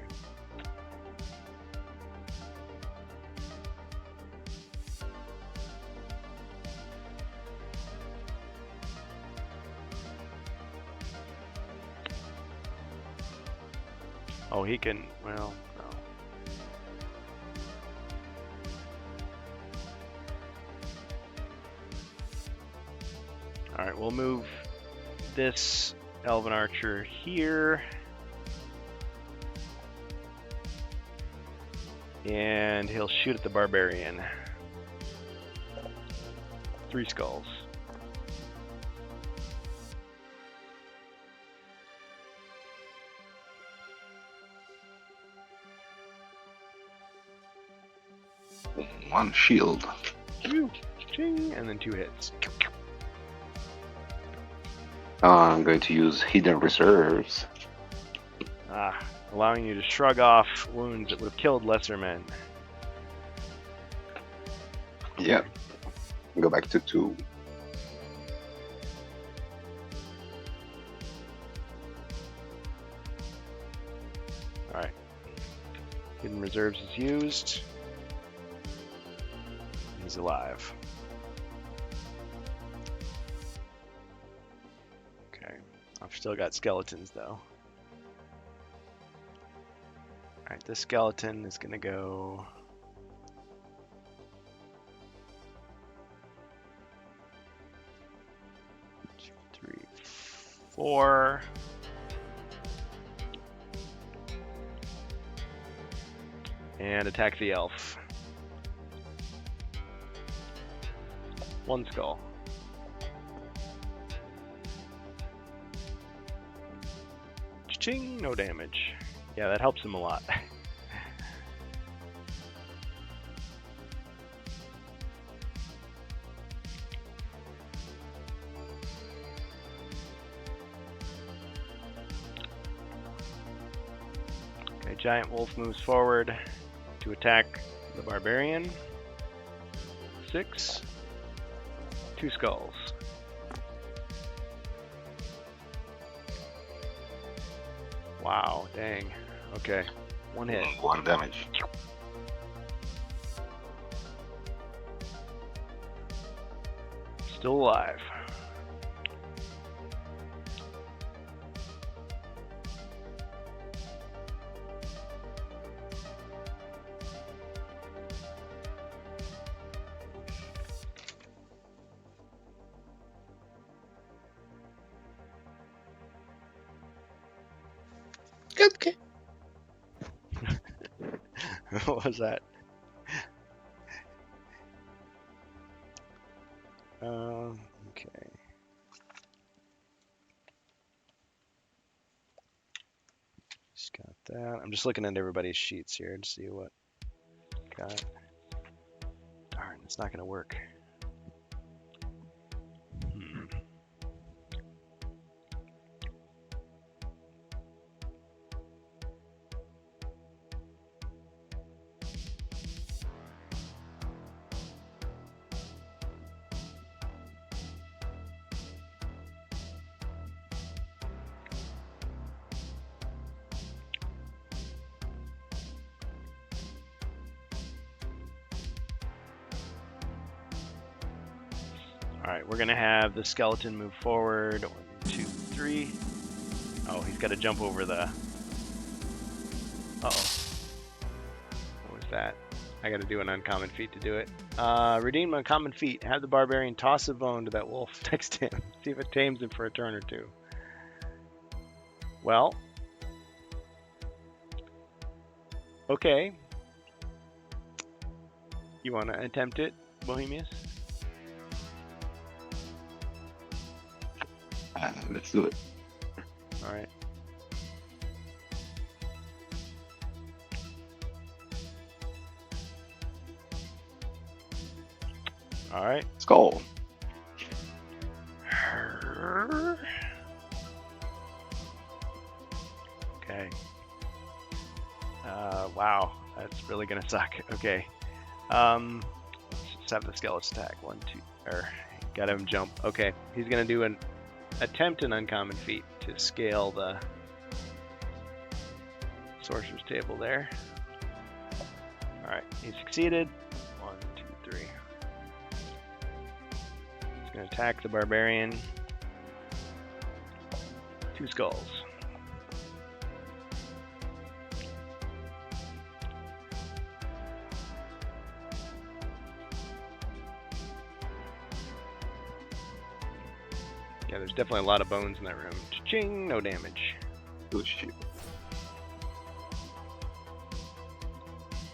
Oh, he can, well, no. Alright, we'll move this Elven Archer here. And he'll shoot at the Barbarian. 3 skulls. 1 shield. Ching, and then 2 hits. I'm going to use hidden reserves. Allowing you to shrug off wounds that would have killed lesser men. Yeah. Go back to 2. Alright. Hidden reserves is used. He's alive. Okay. I've still got skeletons though. Alright, this skeleton is gonna go. 2, 3, 4. And attack the elf. 1 skull. Ching, no damage. Yeah, that helps him a lot. Okay, giant wolf moves forward to attack the barbarian. 6. 2 skulls. Wow, dang. Okay, 1 hit. 1 damage. Still alive. Okay. What was that? Okay. Just got that. I'm just looking at everybody's sheets here to see what got. Darn, it's not gonna work. Alright, we're gonna have the skeleton move forward. 1, 2, 3. Oh, he's gotta jump over the... Uh-oh. What was that? I gotta do an uncommon feat to do it. Redeem uncommon feat. Have the barbarian toss a bone to that wolf next to him. See if it tames him for a turn or 2. Well. Okay. You wanna attempt it, Bohemius? Let's do it. Alright. Alright. Skull. Okay. Wow. That's really gonna suck. Okay. Let's just have the skeleton attack. 1, 2. Got him jump. Okay. He's gonna do an attempt an uncommon feat to scale the sorcerer's table there. Alright, he succeeded. 1, 2, 3. He's gonna attack the barbarian. 2 skulls. Yeah, there's definitely a lot of bones in that room. Cha-ching, no damage. Oh shit.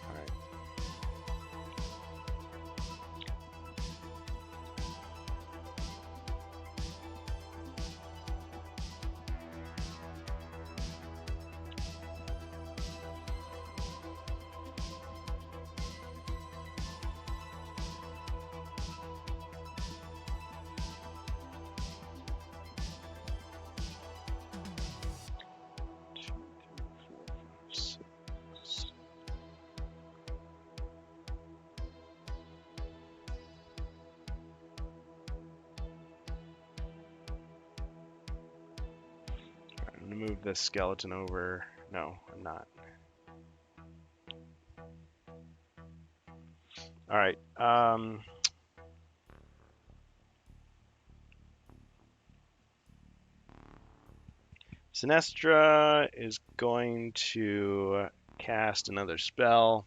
Alright. move this skeleton over. No, I'm not. All right. Sinestra is going to cast another spell.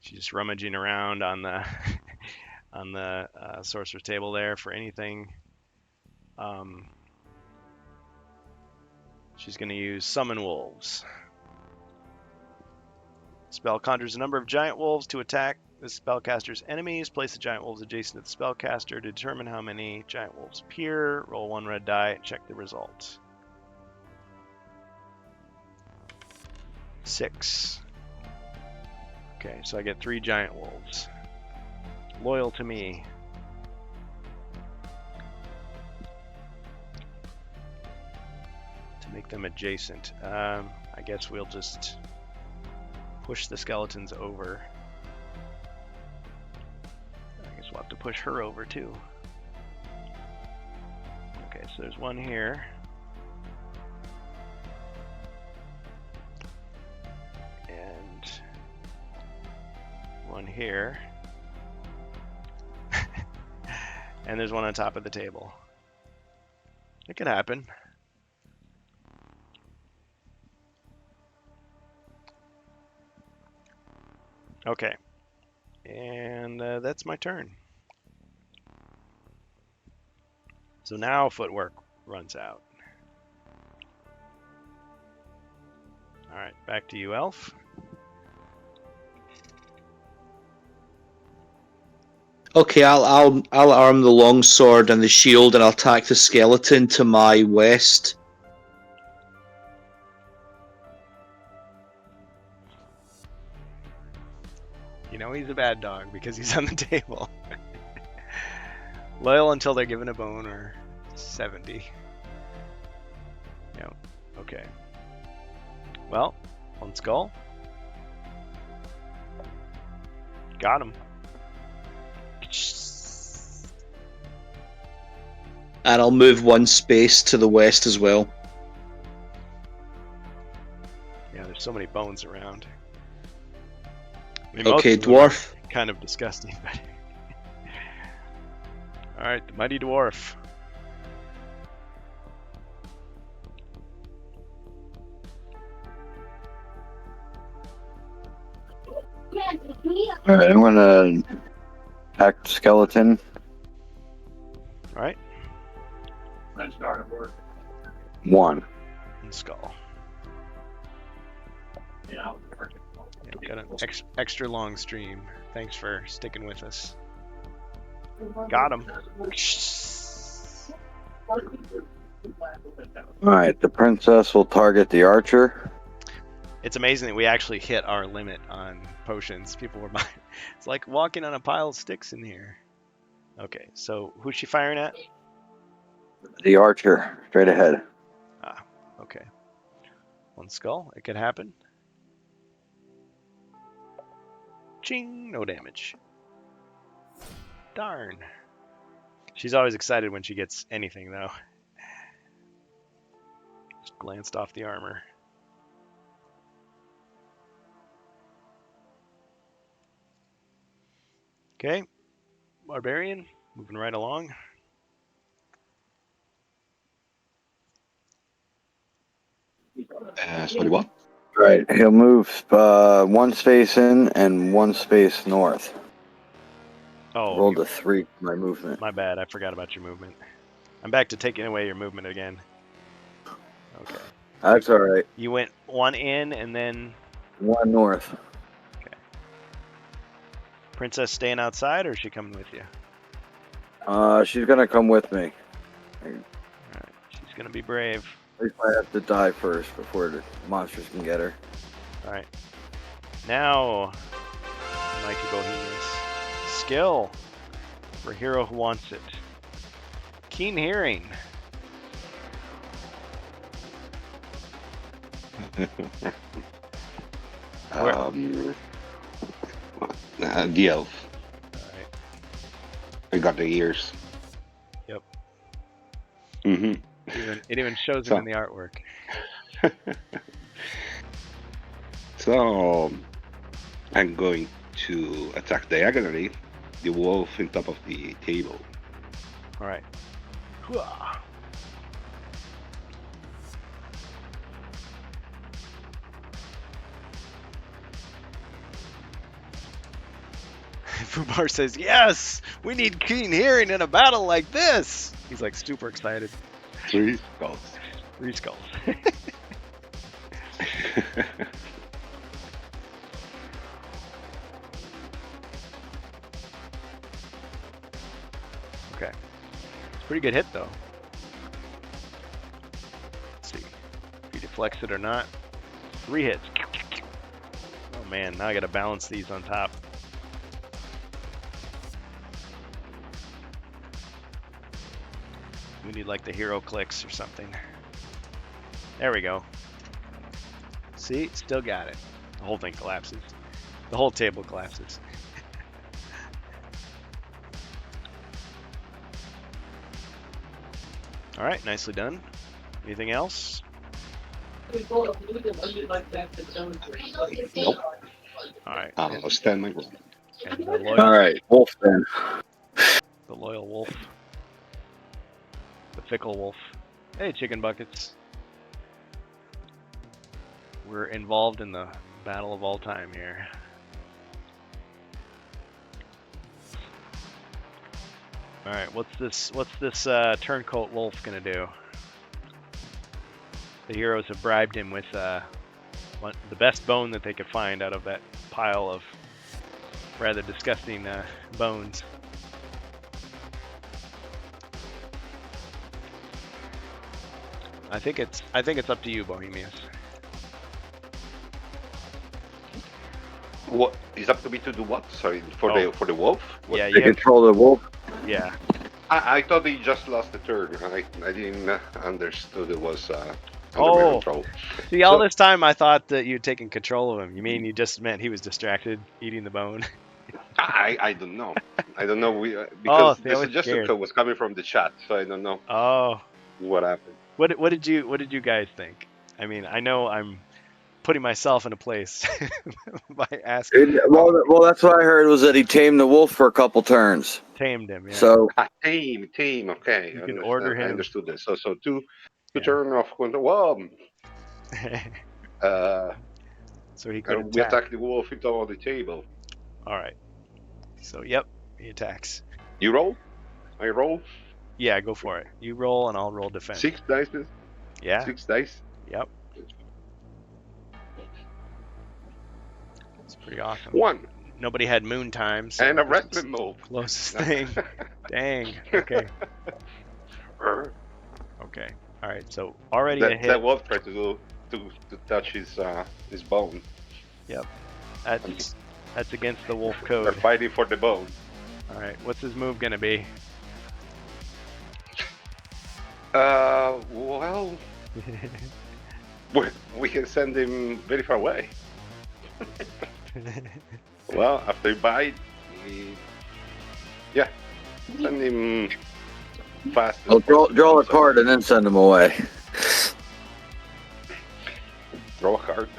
She's just rummaging around on the on the sorcerer's table there for anything. She's going to use Summon Wolves. Spell conjures a number of giant wolves to attack the spellcaster's enemies. Place the giant wolves adjacent to the spellcaster to determine how many giant wolves appear. Roll 1 red die and check the result. 6. Okay, so I get 3 giant wolves. Loyal to me. To make them adjacent. I guess we'll just push the skeletons over. I guess we'll have to push her over too. Okay, so there's one here. And one here. And there's one on top of the table. It could happen. Okay. And that's my turn. So now footwork runs out. Alright, back to you, Elf. Okay, I'll arm the longsword and the shield, and I'll attack the skeleton to my west. You know he's a bad dog because he's on the table. Loyal until they're given a bone or 70. Yep. Okay. Well, one skull. Got him. And I'll move 1 space to the west as well. Yeah, there's so many bones around. I mean, most Okay, of them are dwarf. kind of disgusting, but all right, the mighty dwarf. All right, I'm gonna attack the skeleton. All right, 1. and skull. Yeah, got an extra long stream. Thanks for sticking with us. Got him. All right, the princess will target the archer. It's amazing that we actually hit our limit on potions. People were buying. It's like walking on a pile of sticks in here. Okay, so who's she firing at? The archer, straight ahead. Ah, okay. 1 skull. It could happen. Ching, no damage. Darn. She's always excited when she gets anything, though. Just glanced off the armor. Okay. Barbarian, moving right along. Sorry, what? Right, he'll move 1 space in and 1 space north. Oh, Rolled a 3 for my movement. my bad. I forgot about your movement. I'm back to taking away your movement again. Okay. That's all right. You went 1 in and then 1 north. Princess staying outside, or is she coming with you? She's gonna come with me. Alright, she's gonna be brave. At least I have to die first before the monsters can get her. Alright. Now, Mighty Bohemians. Skill for hero who wants it. Keen hearing. The elf. Alright. I got the ears. Yep. Mm-hmm. It even shows So- him in the artwork. So I'm going to attack diagonally the wolf on top of the table. All right. Hooah. Fubar says, "Yes, we need keen hearing in a battle like this." He's like super excited. 3 skulls. 3 skulls. Okay. It's a pretty good hit though. Let's see if he deflects it or not. 3 hits. Oh man, now I gotta balance these on top. We need like the hero clicks or something. There we go. See, still got it. The whole thing collapses. The whole table collapses. All right, nicely done. Anything else? Nope. All right. I'll stand my ground. And the loyal, All right, wolf then. the loyal wolf. The fickle wolf. Hey, chicken buckets. We're involved in the battle of all time here. All right, what's this turncoat wolf gonna do? The heroes have bribed him with the best bone that they could find out of that pile of rather disgusting bones. I think it's up to you, Bohemius. What is up to me to do? What? Sorry, for Oh. the wolf? What? Yeah, They you have, control the wolf. yeah. I thought he just lost the turn. I didn't understood it was under Oh. my control. See, all So- this time I thought that you'd taken control of him. You mean you just meant he was distracted eating the bone? I don't know. I don't know. Oh, Because they the always suggestion scared. code was coming from the chat, so I don't know Oh, what happened. what did you guys think? I mean, I know I'm putting myself in a place by asking. Well, that's what I heard was that he tamed the wolf for a couple turns. Tamed him, yeah. So Team. Okay. You I can understand. order I him. understood this. So two Yeah. turn off control. Well, So he could we attack. attack the wolf into all the table. All right. So yep, he attacks. You roll. I roll. Yeah, go for it. You roll and I'll roll defense. 6 dice. Yeah. 6 dice. Yep. It's pretty awesome. 1 Nobody had moon time. So and a this was wrestling move. the closest thing. Dang. Okay. Okay. All right. So already a that hit. wolf tried to touch his bone. That's against the wolf They're code. fighting for the bone. All right. What's his move gonna be? Well, we can send him very far away. Well, after he bite, send him fast. I'll draw a card and then send him away. Draw a card.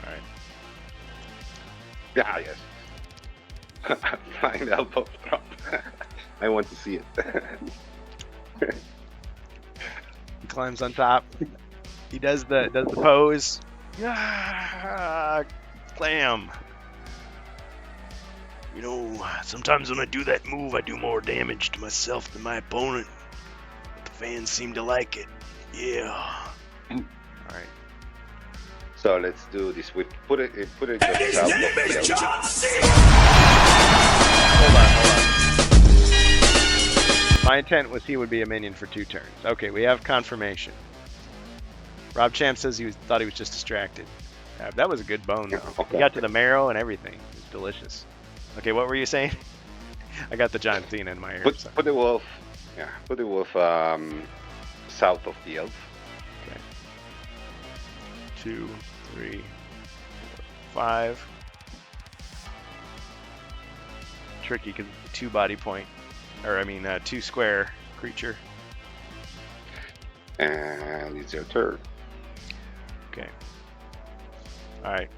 All right. Yeah, yes. Flying elbow drop. I want to see it. He climbs on top. He does the pose. Yeah. Clam. You know, sometimes when I do that move, I do more damage to myself than my opponent. But the fans seem to like it. Yeah. All right. So let's do this. We put it just south of the Hold on. My intent was he would be a minion for 2 turns. Okay, we have confirmation. Rob Champ says thought he was just distracted. That was a good bone, though. He Okay. got to the marrow and everything. It was delicious. Okay, what were you saying? I got the John Cena in my ear. so- Put the wolf. Yeah, put the wolf south of the elf. 2, 3, 4, 5. Tricky because 2 body point, or I mean 2 square creature. And it's your turn. Okay. All right.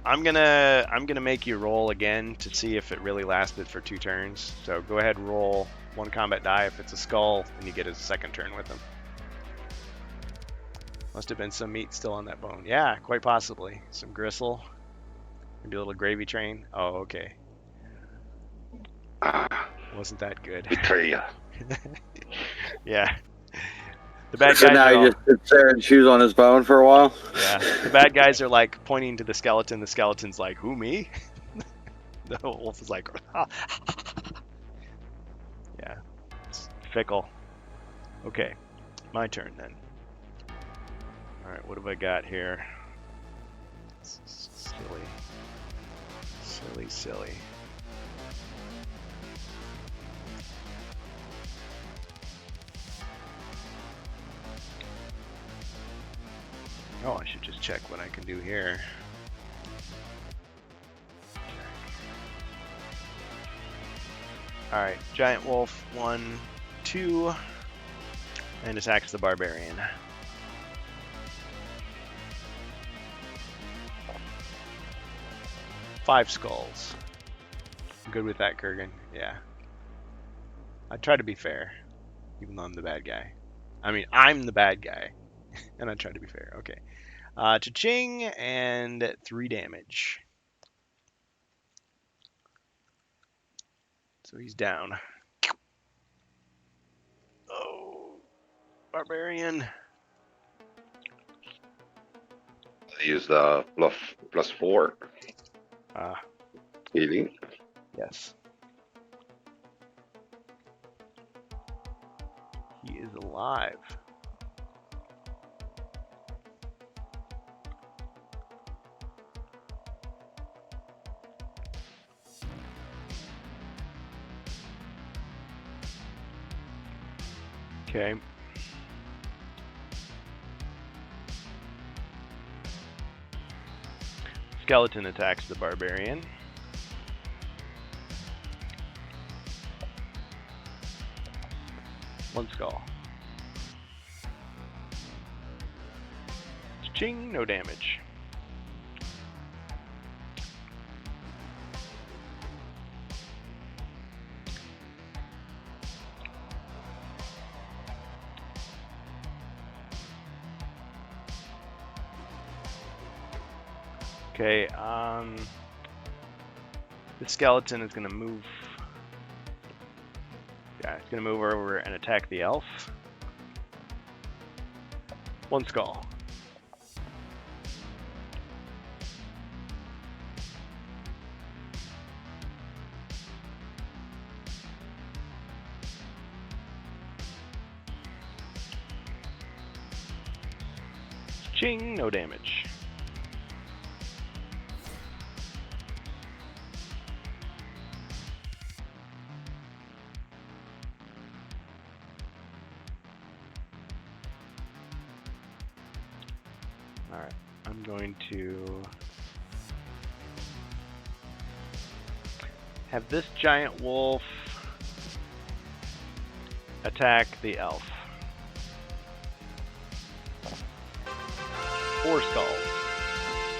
I'm gonna make you roll again to see if it really lasted for 2 turns. So go ahead and roll 1 combat die. If it's a skull, then you get a second turn with him. Must have been some meat still on that bone. Yeah, quite possibly. Some gristle. Maybe a little gravy train. Oh, okay. Ah, Wasn't that good. betrayal. Yeah. The bad So guys now are he all, just sits there and chews on his bone for a while. yeah. The bad guys are like pointing to the skeleton. The skeleton's like, "Who, me?" The wolf is like, yeah. It's fickle. Okay. My turn then. All right. What have I got here? Silly. Silly. Oh, I should just check what I can do here. Alright, Giant Wolf, 1, 2, and attacks the Barbarian. Five skulls. I'm good with that, Kurgan. Yeah. I try to be fair, even though I'm the bad guy. I mean, I'm the bad guy, and I try to be fair. Okay. Cha-ching, and 3 damage. So he's down. Oh, Barbarian. Use the +4 healing. Yes. He is alive. Okay. Skeleton attacks the Barbarian. One skull. Ching, no damage. Okay, the skeleton is gonna move. Yeah, it's gonna move over and attack the elf. One skull. Ching, no damage. Alright, I'm going to have this giant wolf attack the elf. 4 skulls.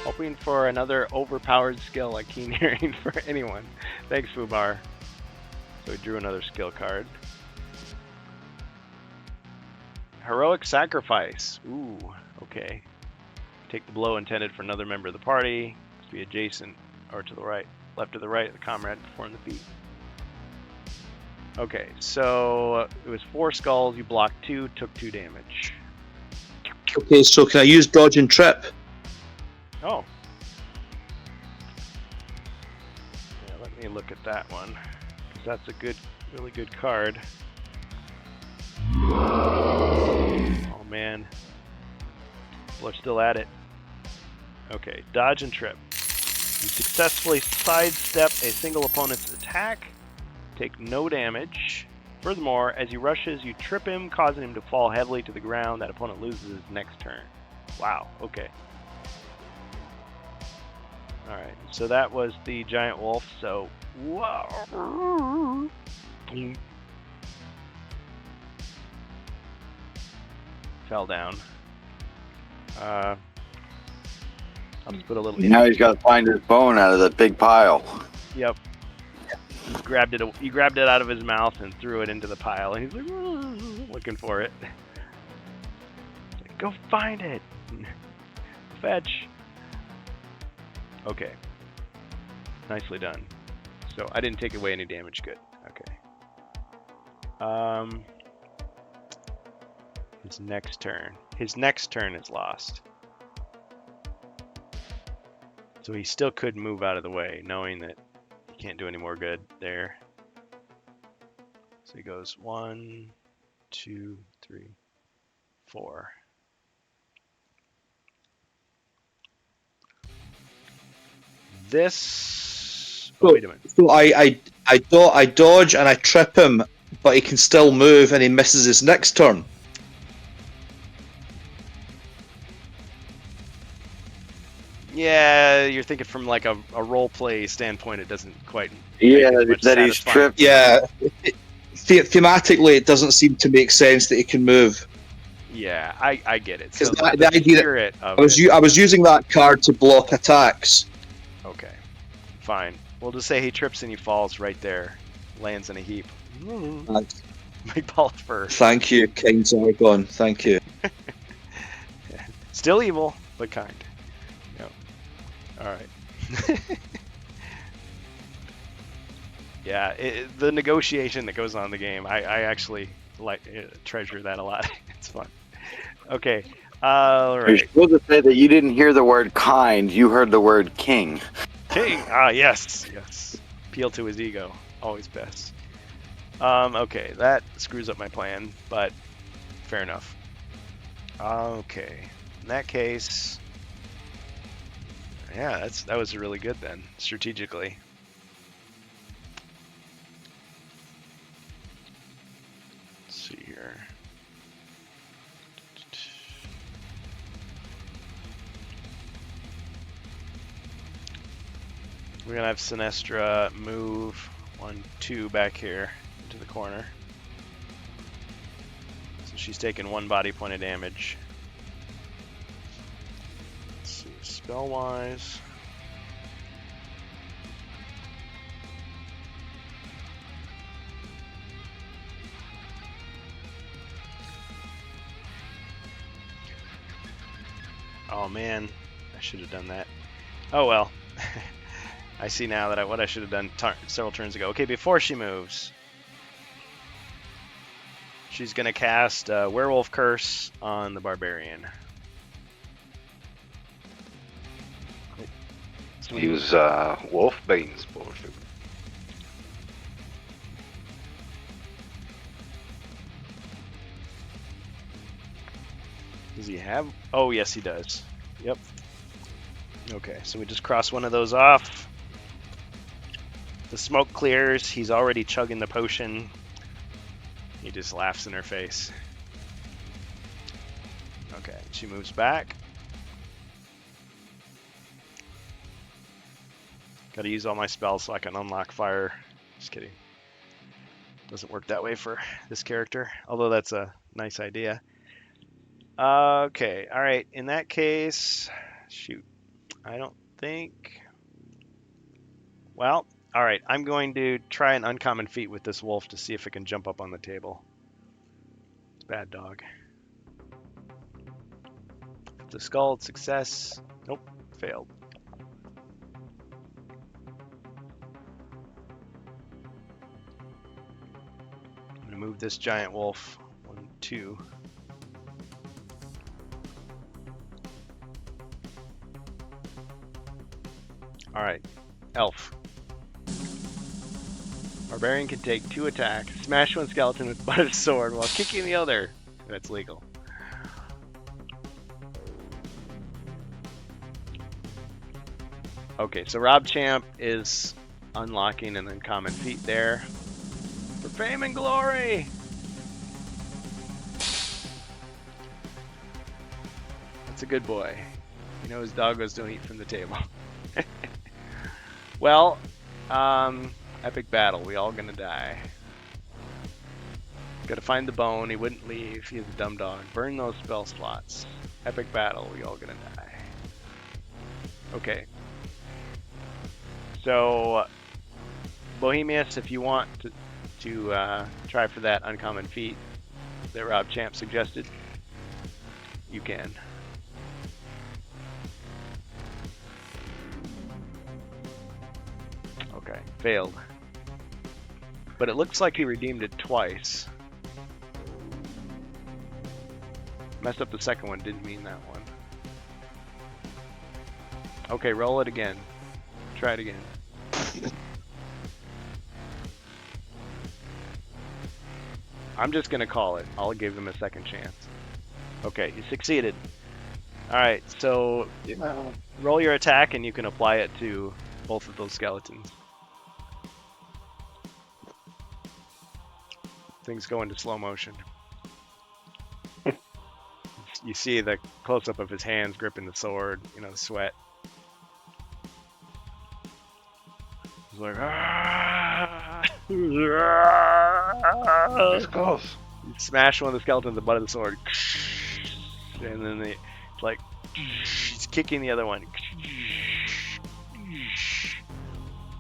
Hoping for another overpowered skill like Keen Hearing for anyone. Thanks, Fubar. So we drew another skill card. Heroic Sacrifice. Ooh, okay. Take the blow intended for another member of the party. Must be adjacent or to the right, left or the right of the comrade perform the feat. Okay, so it was 4 skulls. You blocked 2, took 2 damage. Okay, so can I use dodge and trip? Oh. Yeah, let me look at that one. 'Cause that's a good, really good card. Oh man. People are still at it. Okay, dodge and trip. You successfully sidestep a single opponent's attack. Take no damage. Furthermore, as he rushes, you trip him, causing him to fall heavily to the ground. That opponent loses his next turn. Wow, okay. Alright, so that was the giant wolf, so... Whoa. fell down. I'll just put a little. Now he's got to find his bone out of the big pile. Yep. He grabbed it out of his mouth and threw it into the pile, and he's like, looking for it. Like, go find it. Fetch. Okay. Nicely done. So I didn't take away any damage. Good. Okay. His next turn. His next turn is lost. So he still could move out of the way, knowing that he can't do any more good there. So he goes 1, 2, 3, 4. This. Oh, wait a minute. So I dodge and I trip him, but he can still move, and he misses his next turn. Yeah, you're thinking from like a role play standpoint. It doesn't quite. Yeah, make as much that he's satisfying. tripped. Yeah, thematically, it doesn't seem to make sense that he can move. Yeah, I get it. 'Cause So the the idea that- spirit of I was using that card to block attacks. Okay, fine. We'll just say he trips and he falls right there, lands in a heap. Thanks. Big ball of fur. Thank you, King Zargon. Thank you. Still evil, but kind. Yep. All right. Yeah, the negotiation that goes on in the game, I actually treasure that a lot. It's fun. Okay. All You're right. supposed to say that you didn't hear the word kind, you heard the word king. King. Ah, yes. Appeal to his ego. Always best. Okay, that screws up my plan, but fair enough. Okay. In that case, yeah, that was really good then, strategically. Let's see here. We're gonna have Sinestra move 1, 2 back here into the corner. So she's taking 1 body point of damage. Let's see, spell wise. Oh man, I should have done that. Oh well. I see now that what I should have done several turns ago. Okay, before she moves, she's going to cast Werewolf Curse on the Barbarian. Use Wolfbane's potion. Does he have? Oh, yes, he does. Yep. Okay, so we just cross one of those off. The smoke clears. He's already chugging the potion. He just laughs in her face. Okay, she moves back. Gotta use all my spells so I can unlock fire. Just kidding. Doesn't work that way for this character, although that's a nice idea. Okay, alright, in that case, shoot. I don't think... Well, alright, I'm going to try an uncommon feat with this wolf to see if it can jump up on the table. It's bad dog. The skull, success. Nope, failed. I'm going to move this giant wolf. 1, 2. Alright, elf. Barbarian can take 2 attacks, smash one skeleton with the butt of his sword while kicking the other. That's legal. Okay, so Rob Champ is unlocking an uncommon feat there. For fame and glory! That's a good boy. You know his doggos don't eat from the table. Well, epic battle. We all gonna die. Gotta find the bone. He wouldn't leave. He's a dumb dog. Burn those spell slots. Epic battle. We all gonna die. Okay. So, Bohemius, if you want to try for that uncommon feat that Rob Champ suggested, you can. Okay, failed. But it looks like he redeemed it twice. Messed up the second one, didn't mean that one. Okay, roll it again. Try it again. I'm just gonna call it. I'll give him a second chance. Okay, he succeeded. Alright, so roll your attack and you can apply it to both of those skeletons. Things go into slow motion. You see the close-up of his hands gripping the sword, you know, the sweat. He's like, ah! It's close. You smash one of the skeletons with the butt of the sword. And then it's like, he's kicking the other one.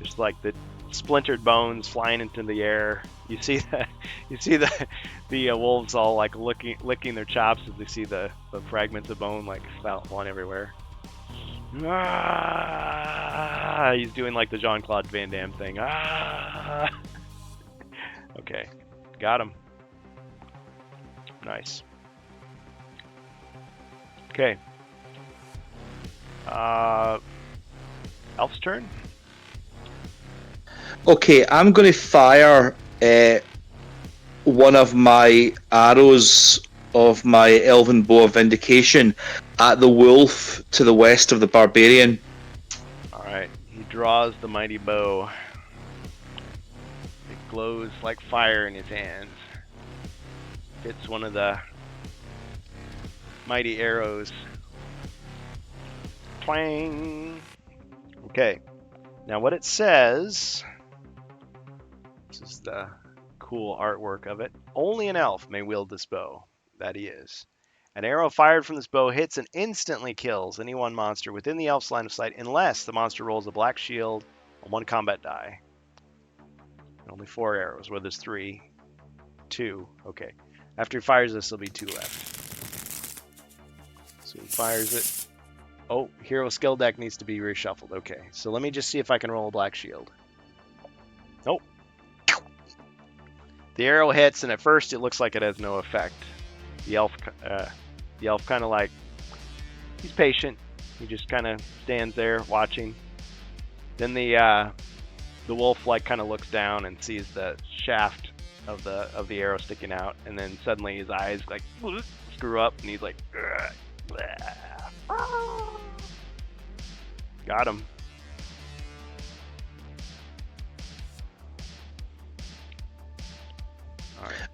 Just like the splintered bones flying into the air. You see that? You see the wolves all like licking their chops as they see the fragments of bone like flying everywhere. Ah, he's doing like the Jean-Claude Van Damme thing. Ah. Okay, got him. Nice. Okay. Elf's turn. Okay, I'm going to fire one of my arrows of my Elven Bow of Vindication at the wolf to the west of the barbarian. Alright, he draws the mighty bow. It glows like fire in his hands. Hits one of the mighty arrows. Twang! Okay, now what it says, this is the cool artwork of it. Only an elf may wield this bow. That he is. An arrow fired from this bow hits and instantly kills any one monster within the elf's line of sight unless the monster rolls a black shield on one combat die. Only 4 arrows, where there's 3. 2. Okay. After he fires this, there'll be 2 left. So he fires it. Oh, hero skill deck needs to be reshuffled. Okay, so let me just see if I can roll a black shield. Nope. The arrow hits, and at first it looks like it has no effect. The elf kind of like, he's patient. He just kind of stands there watching. Then the wolf like kind of looks down and sees the shaft of the arrow sticking out, and then suddenly his eyes like screw up, and he's like, got him.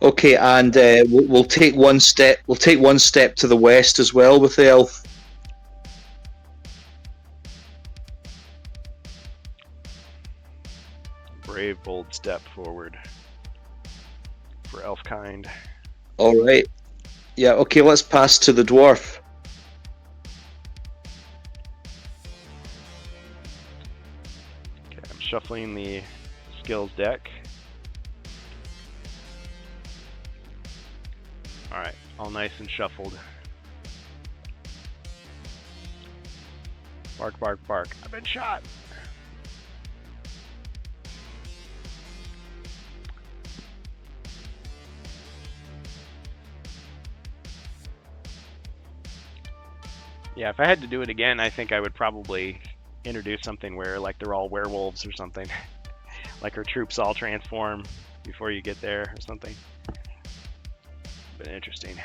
Okay, and we'll take one step. We'll take one step to the west as well with the elf. Brave, bold step forward for elf kind. All right. Yeah. Okay. Let's pass to the dwarf. Okay, I'm shuffling the skills deck. Alright, all nice and shuffled. Bark, bark, bark. I've been shot! Yeah, if I had to do it again, I think I would probably introduce something where like they're all werewolves or something. Like our troops all transform before you get there or something. Been interesting.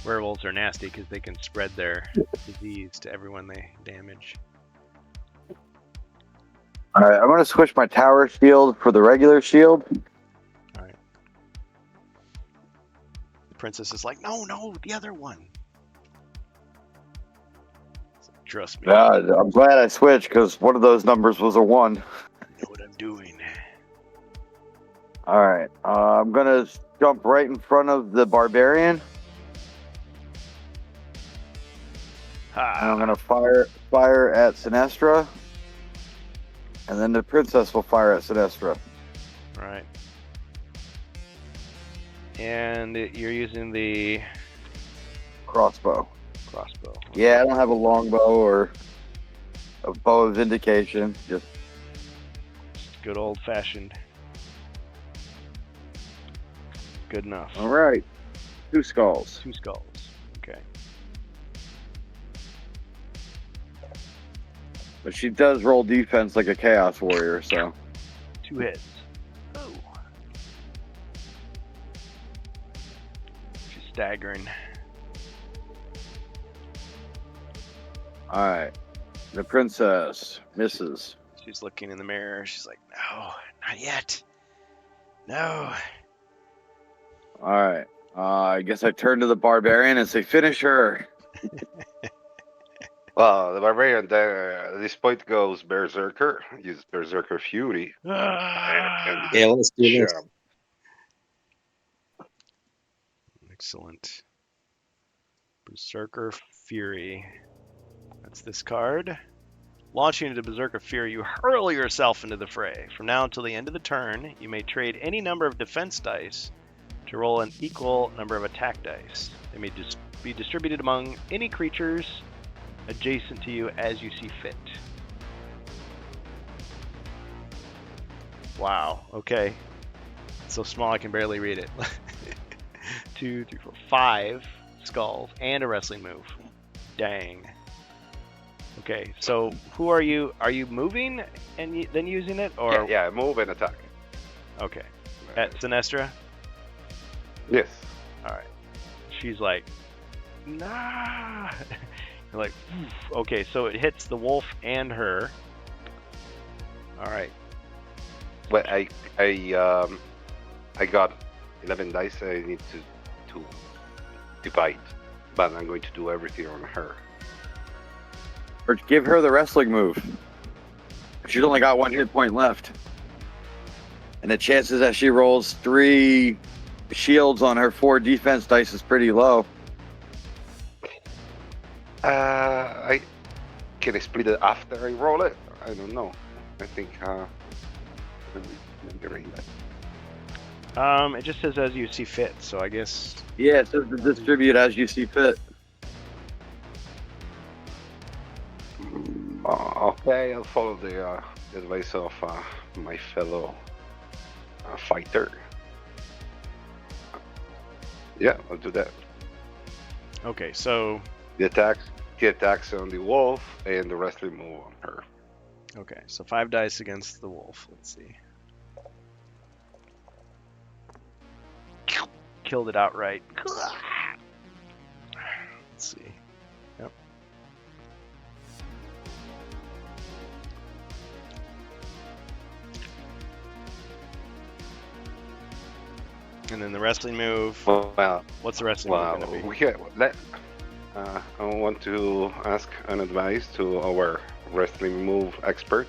Werewolves are nasty because they can spread their disease to everyone they damage. All right, I'm going to switch my tower shield for the regular shield. Alright. The princess is like, no, the other one. Trust me. Yeah, I'm glad I switched because one of those numbers was a 1. I know what I'm doing. All right. I'm gonna jump right in front of the barbarian, and I'm Ha! gonna fire at Sinestra, and then the princess will fire at Sinestra. Right. And you're using the Crossbow. crossbow. Yeah, I don't have a longbow or a bow of vindication. Just Good old fashioned. Good enough. all right. 2 skulls. 2 skulls. Okay. But she does roll defense like a chaos warrior, so 2 hits. Oh. She's staggering. all right. The princess misses. She's looking in the mirror. She's like, no, not yet. No. All right. I guess I turn to the barbarian and say, "Finish her." Well, the barbarian at this point goes berserker, uses berserker fury. Ah. Yeah, let's do this. Sure. Excellent. Berserker Fury. That's this card. Launching into Berserker Fury, you hurl yourself into the fray. From now until the end of the turn, you may trade any number of defense dice to roll an equal number of attack dice. They may just be distributed among any creatures adjacent to you as you see fit. Wow, okay. It's so small I can barely read it. 2, 3, 4, 5 skulls and a wrestling move. Dang. Okay, so who are you? Are you moving and then using it, or Yeah, move and attack. okay? At Sinestra. Yes. All right. She's like, nah. You're like, "Oof." Okay, so it hits the wolf and her. All right. Well, I got 11 dice. I need to divide, but I'm going to do everything on her. Or give her the wrestling move. She's only got 1 hit point left. And the chances that she rolls 3 shields on her 4 defense dice is pretty low. I can I split it after I roll it? I don't know. I think let me read that. It just says as you see fit, so I guess Yeah, it says to distribute as you see fit. Okay, I'll follow the advice of my fellow fighter. Yeah, I'll do that. okay. So The attacks on the wolf and the wrestling move on her. okay, so 5 dice against the wolf. Let's see. Killed it outright. Let's see. Yep. And then the wrestling move. Well, What's the wrestling move going to be? we can, I want to ask an advice to our wrestling move expert.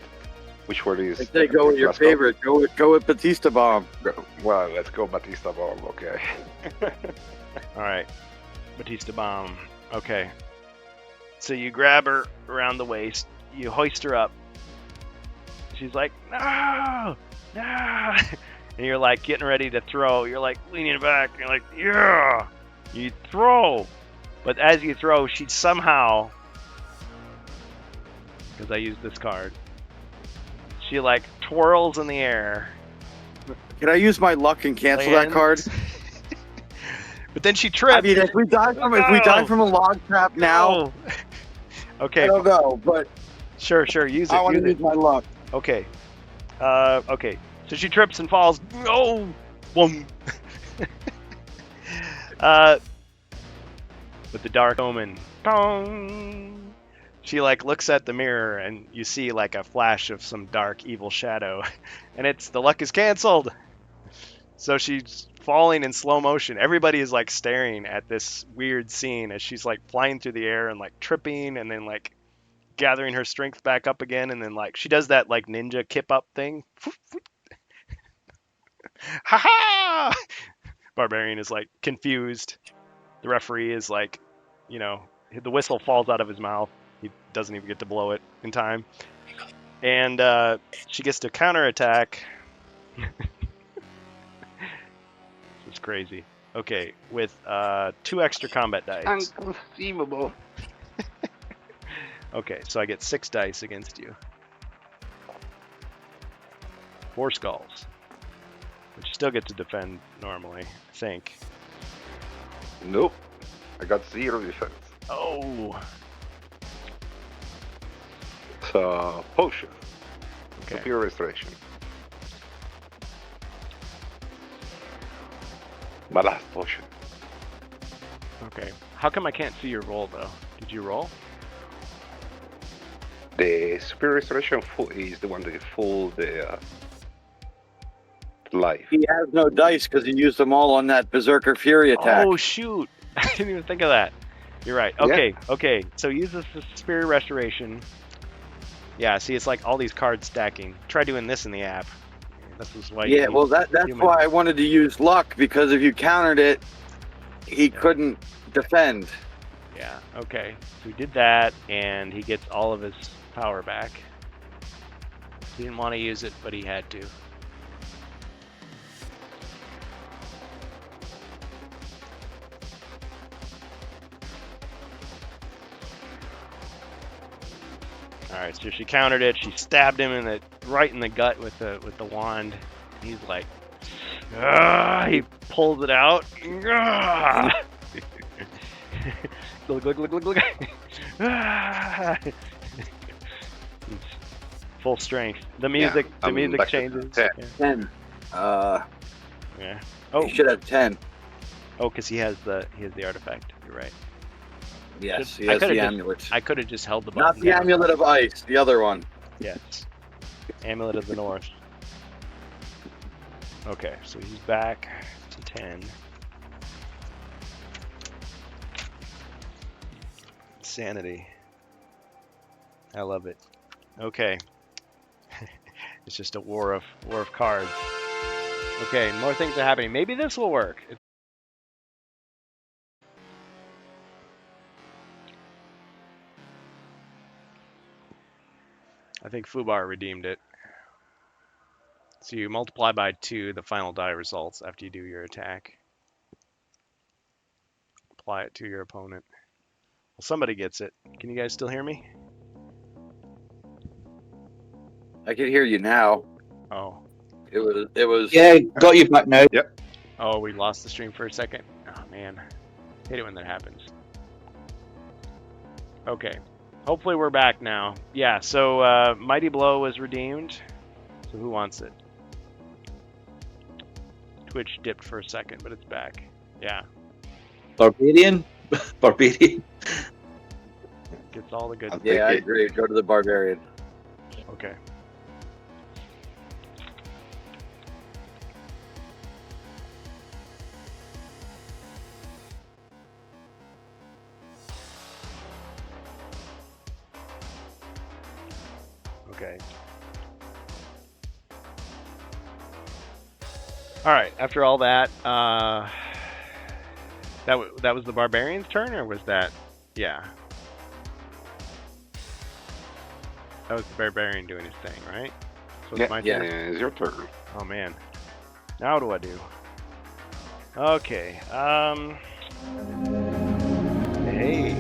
Which one is? I say go with your let's go. favorite. Go with Batista Bomb. Well, let's go Batista Bomb. Okay. All right, Batista Bomb. Okay. So you grab her around the waist, you hoist her up. She's like, no, no, and you're like getting ready to throw. You're like leaning back. You're like, yeah. You throw, but as you throw, she somehow, because I used this card, she like twirls in the air. Can I use my luck and cancel that card? But then she trips. I mean, if we die from a log trap now, No. Okay. I don't know, but Sure. Use it. I want use to it. use my luck. Okay. Okay. So she trips and falls. Oh, boom. With the dark omen. Dong. She like looks at the mirror and you see like a flash of some dark evil shadow, and it's the luck is canceled. So she's falling in slow motion. Everybody is like staring at this weird scene as she's like flying through the air and like tripping and then like gathering her strength back up again, and then like she does that like ninja kip up thing. Ha ha! Barbarian is like confused. The referee is like, you know, the whistle falls out of his mouth. He doesn't even get to blow it in time. And she gets to counterattack. It's crazy. Okay, with 2 extra combat dice. Inconceivable. Okay, so I get 6 dice against you. 4 skulls. Which you still get to defend normally, I think. Nope. I got 0 defense. Oh! So, potion. Okay. Superior restoration. My last potion. Okay. How come I can't see your roll, though? Did you roll? The superior restoration is the one that full the life. He has no dice because he used them all on that Berserker Fury attack. Oh, shoot! I didn't even think of that. You're right. Okay, okay. So use this Superior Restoration. Yeah, see, it's like all these cards stacking. Try doing this in the app. This is why. Yeah, well, that's why I wanted to use luck, because if you countered it, he couldn't defend. Yeah. Okay. So we did that, and he gets all of his power back. He didn't want to use it, but he had to. All right, so she countered it. She stabbed him right in the gut with the wand. He's like, ah! He pulls it out. Ah! Glug, glug, glug, glug, glug. Ah! He's full strength. The music, Yeah, the music back to changes. 10. Yeah. 10. Yeah. Oh, He should have 10. oh, because he has the artifact. You're right. Yes, he I has could've the just- amulet. I could have just held the Not button. the down. Amulet of Ice, the other one. Yes. Amulet of the North. Okay, so he's back to 10. Sanity. I love it. Okay. It's just a war of cards. Okay, more things are happening. Maybe this will work. I think Fubar redeemed it. So you multiply by 2 the final die results after you do your attack. Apply it to your opponent. Well, somebody gets it. Can you guys still hear me? I can hear you now. Oh. It was. Yeah, got you back now. Oh, we lost the stream for a second. Oh, man. Hate it when that happens. Okay. Hopefully we're back now. Yeah, so Mighty Blow was redeemed. So who wants it? Twitch dipped for a second, but it's back. Yeah. Barbarian? Barbarian. Gets all the good. I'll Yeah, I take it. agree. Go to the Barbarian. Okay. Okay. All right. After all that, that was the Barbarian's turn, or was that? Yeah. That was the Barbarian doing his thing, right? So it's my Yeah, turn. it's your turn. Oh man. Now what do I do? Okay. Hey.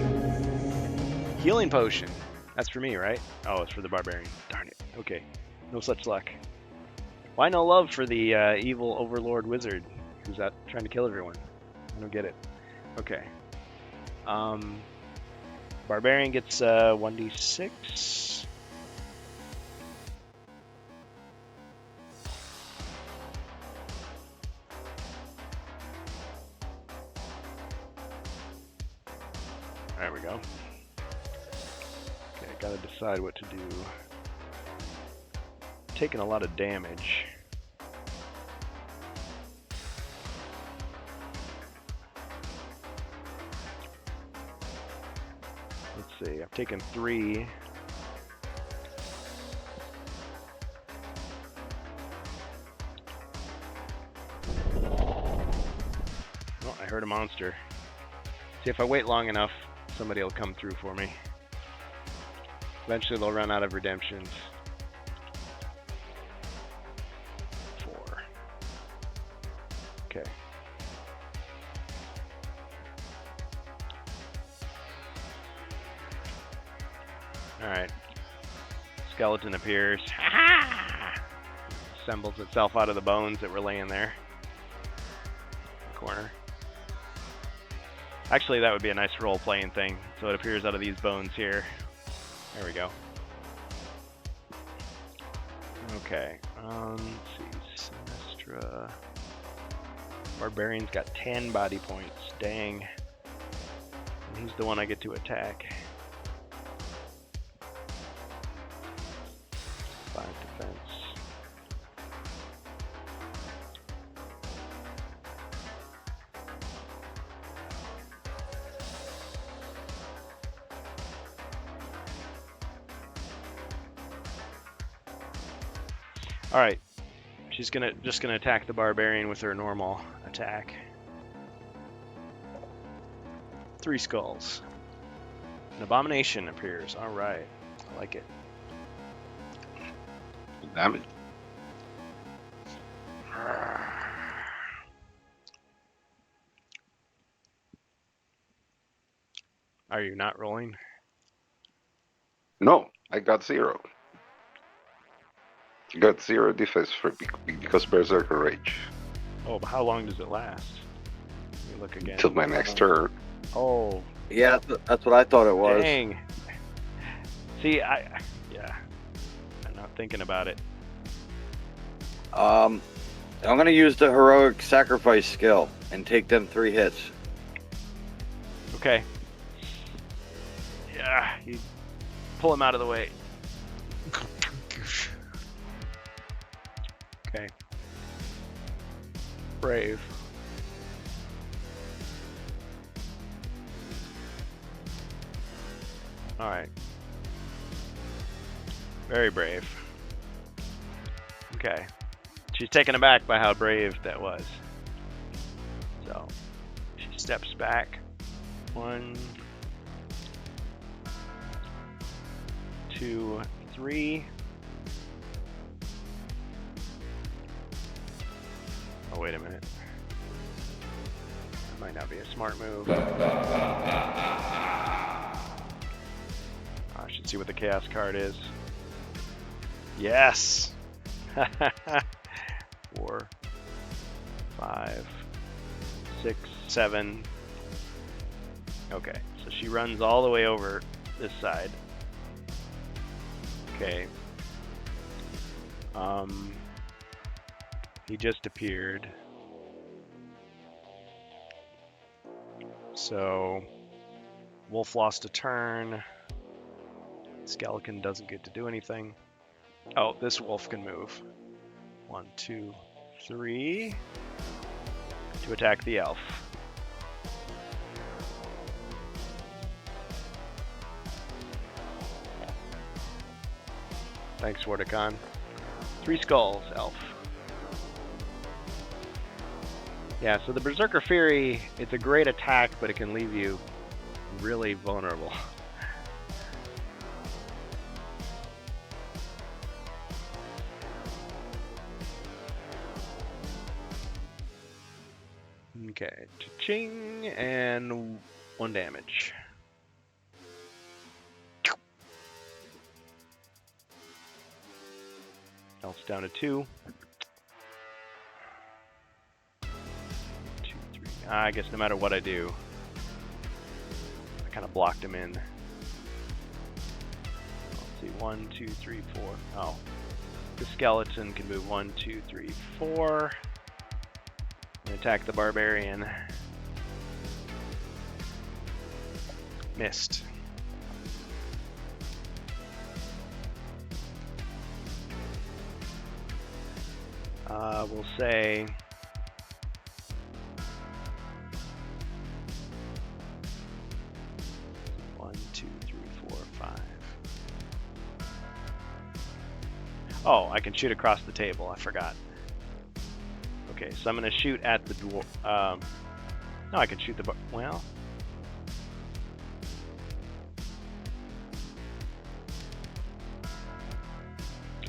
Healing potion. That's for me, right? Oh, it's for the Barbarian. Darn it. Okay. No such luck. Why no love for the evil overlord wizard who's out trying to kill everyone? I don't get it. Okay. Barbarian gets 1d6. There we go. Okay, gotta decide what to do. Taking a lot of damage. Let's see, I've taken 3. a monster. See, if I wait long enough, somebody will come through for me. Eventually they'll run out of redemptions. 4. Okay. Alright. Skeleton appears. Assembles itself out of the bones that were laying there. Corner. Actually, that would be a nice role-playing thing. So it appears out of these bones here. There we go. Okay. Let's see. Sinistra. Barbarian's got 10 body points. Dang. And he's the one I get to attack. 5 defense. All right, she's just gonna attack the barbarian with her normal attack. 3 skulls. An abomination appears. All right, I like it. Damn it. Are you not rolling? No, I got 0. Got 0 defense for because Berserker Rage. Oh, but how long does it last? Let me look again. Till my next turn. Oh, Yeah, that's what I thought it was. dang. See, yeah, I'm not thinking about it. I'm gonna use the heroic sacrifice skill and take them 3 hits. Okay. Yeah, you pull him out of the way. Okay. Brave. Alright. Very brave. Okay. She's taken aback by how brave that was. So, she steps back. 1, 2, 3. Oh, wait a minute. That might not be a smart move. I should see what the chaos card is. Yes! 4, 5, 6, 7. Okay, so she runs all the way over this side. Okay. He just appeared. So Wolf lost a turn. Skeleton doesn't get to do anything. Oh, this wolf can move. 1, 2, 3 to attack the elf. Thanks, Wardicon. 3 skulls, elf. Yeah, so the Berserker Fury, it's a great attack, but it can leave you really vulnerable. Okay, cha-ching, and 1 damage. Elf's down to 2. 2, 3. I guess no matter what I do, I kind of blocked him in. Let's see, 1, 2, 3, 4. Oh, the skeleton can move 1, 2, 3, 4. And attack the barbarian. Missed. We'll say one, 2, 3, 4, 5. Oh, I can shoot across the table. I forgot. Okay, so I'm gonna shoot at the dwarf. No, I can shoot the well.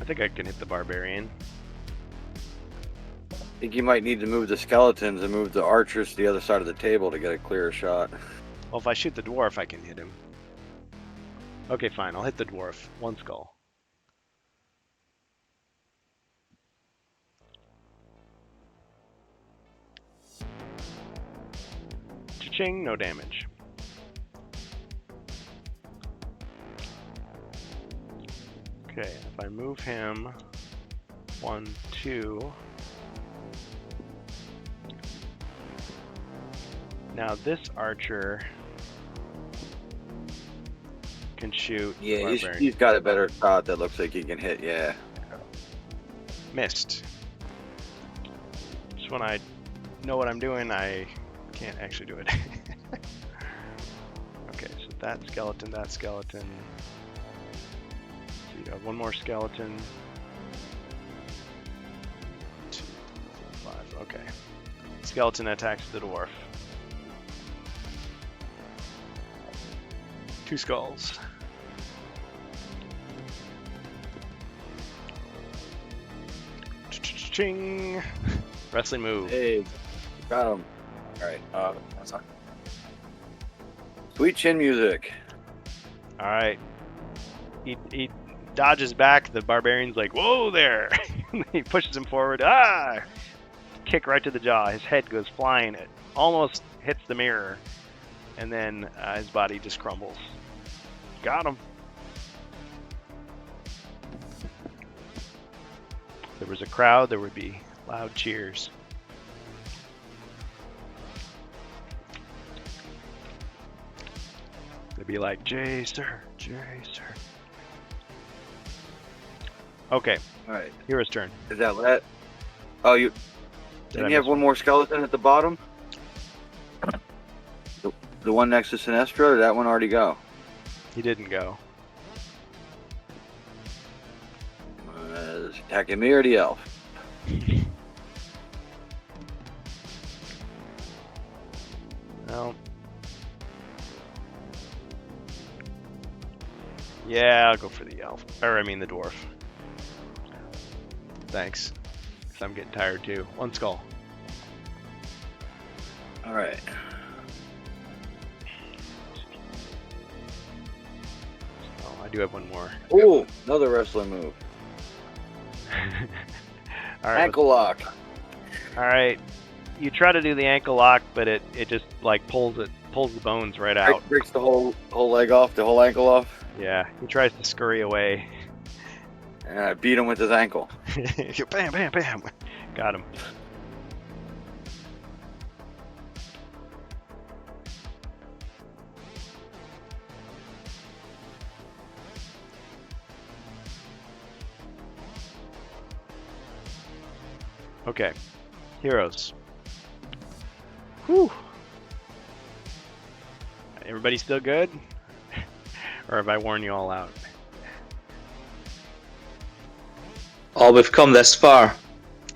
I think I can hit the barbarian. I think you might need to move the skeletons and move the archers to the other side of the table to get a clearer shot. Well, if I shoot the dwarf, I can hit him. Okay, fine. I'll hit the dwarf. One skull. Cha-ching, no damage. Okay, if I move him 1, 2. Now this archer can shoot. Yeah, barbarian. he's got a better shot that looks like he can hit, yeah. Missed. Just when I know what I'm doing, I can't actually do it. Okay, so that skeleton, that skeleton. So you have one more skeleton. 2, 4, 5. Okay. Skeleton attacks the dwarf. 2 skulls. Ching! Wrestling move. Hey, got him. Alright, that's on. Sweet chin music. Alright. He dodges back. The barbarian's like, whoa there! He pushes him forward. Ah! Kick right to the jaw. His head goes flying. It almost hits the mirror. And then his body just crumbles. Got him. If there was a crowd, there would be loud cheers. They'd be like, Jay, sir, Jay, sir. Okay, Alright, hero's turn. is that what? Oh, Did didn't I you have miss one more skeleton at the bottom? The one next to Sinestra, or did that one already go? He didn't go. Is he attacking me or the elf? Well. Yeah, I'll go for the elf. Or, I mean, the dwarf. Thanks. Because I'm getting tired too. 1 skull. Alright. Oh, I do have one more. Ooh, another wrestling move. Alright. Ankle lock. Alright. You try to do the ankle lock, but it just like pulls the bones right out. Breaks the whole leg off, the whole ankle off. Yeah. He tries to scurry away. And I beat him with his ankle. Bam, bam, bam. Got him. Okay. Heroes. Whew. Everybody still good? Or have I worn you all out? Oh, we've come this far.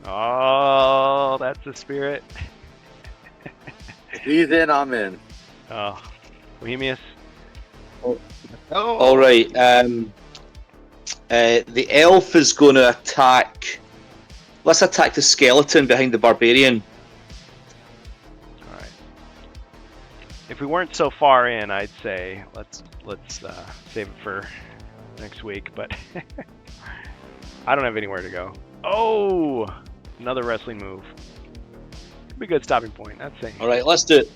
Oh, that's the spirit. If he's in, I'm in. Oh, Bohemius. Oh. All right. The elf is going to attack. Let's attack the skeleton behind the barbarian. All right. If we weren't so far in, I'd say let's save it for next week. But I don't have anywhere to go. Oh, another wrestling move. Could be a good stopping point. That's saying. All right, let's do it.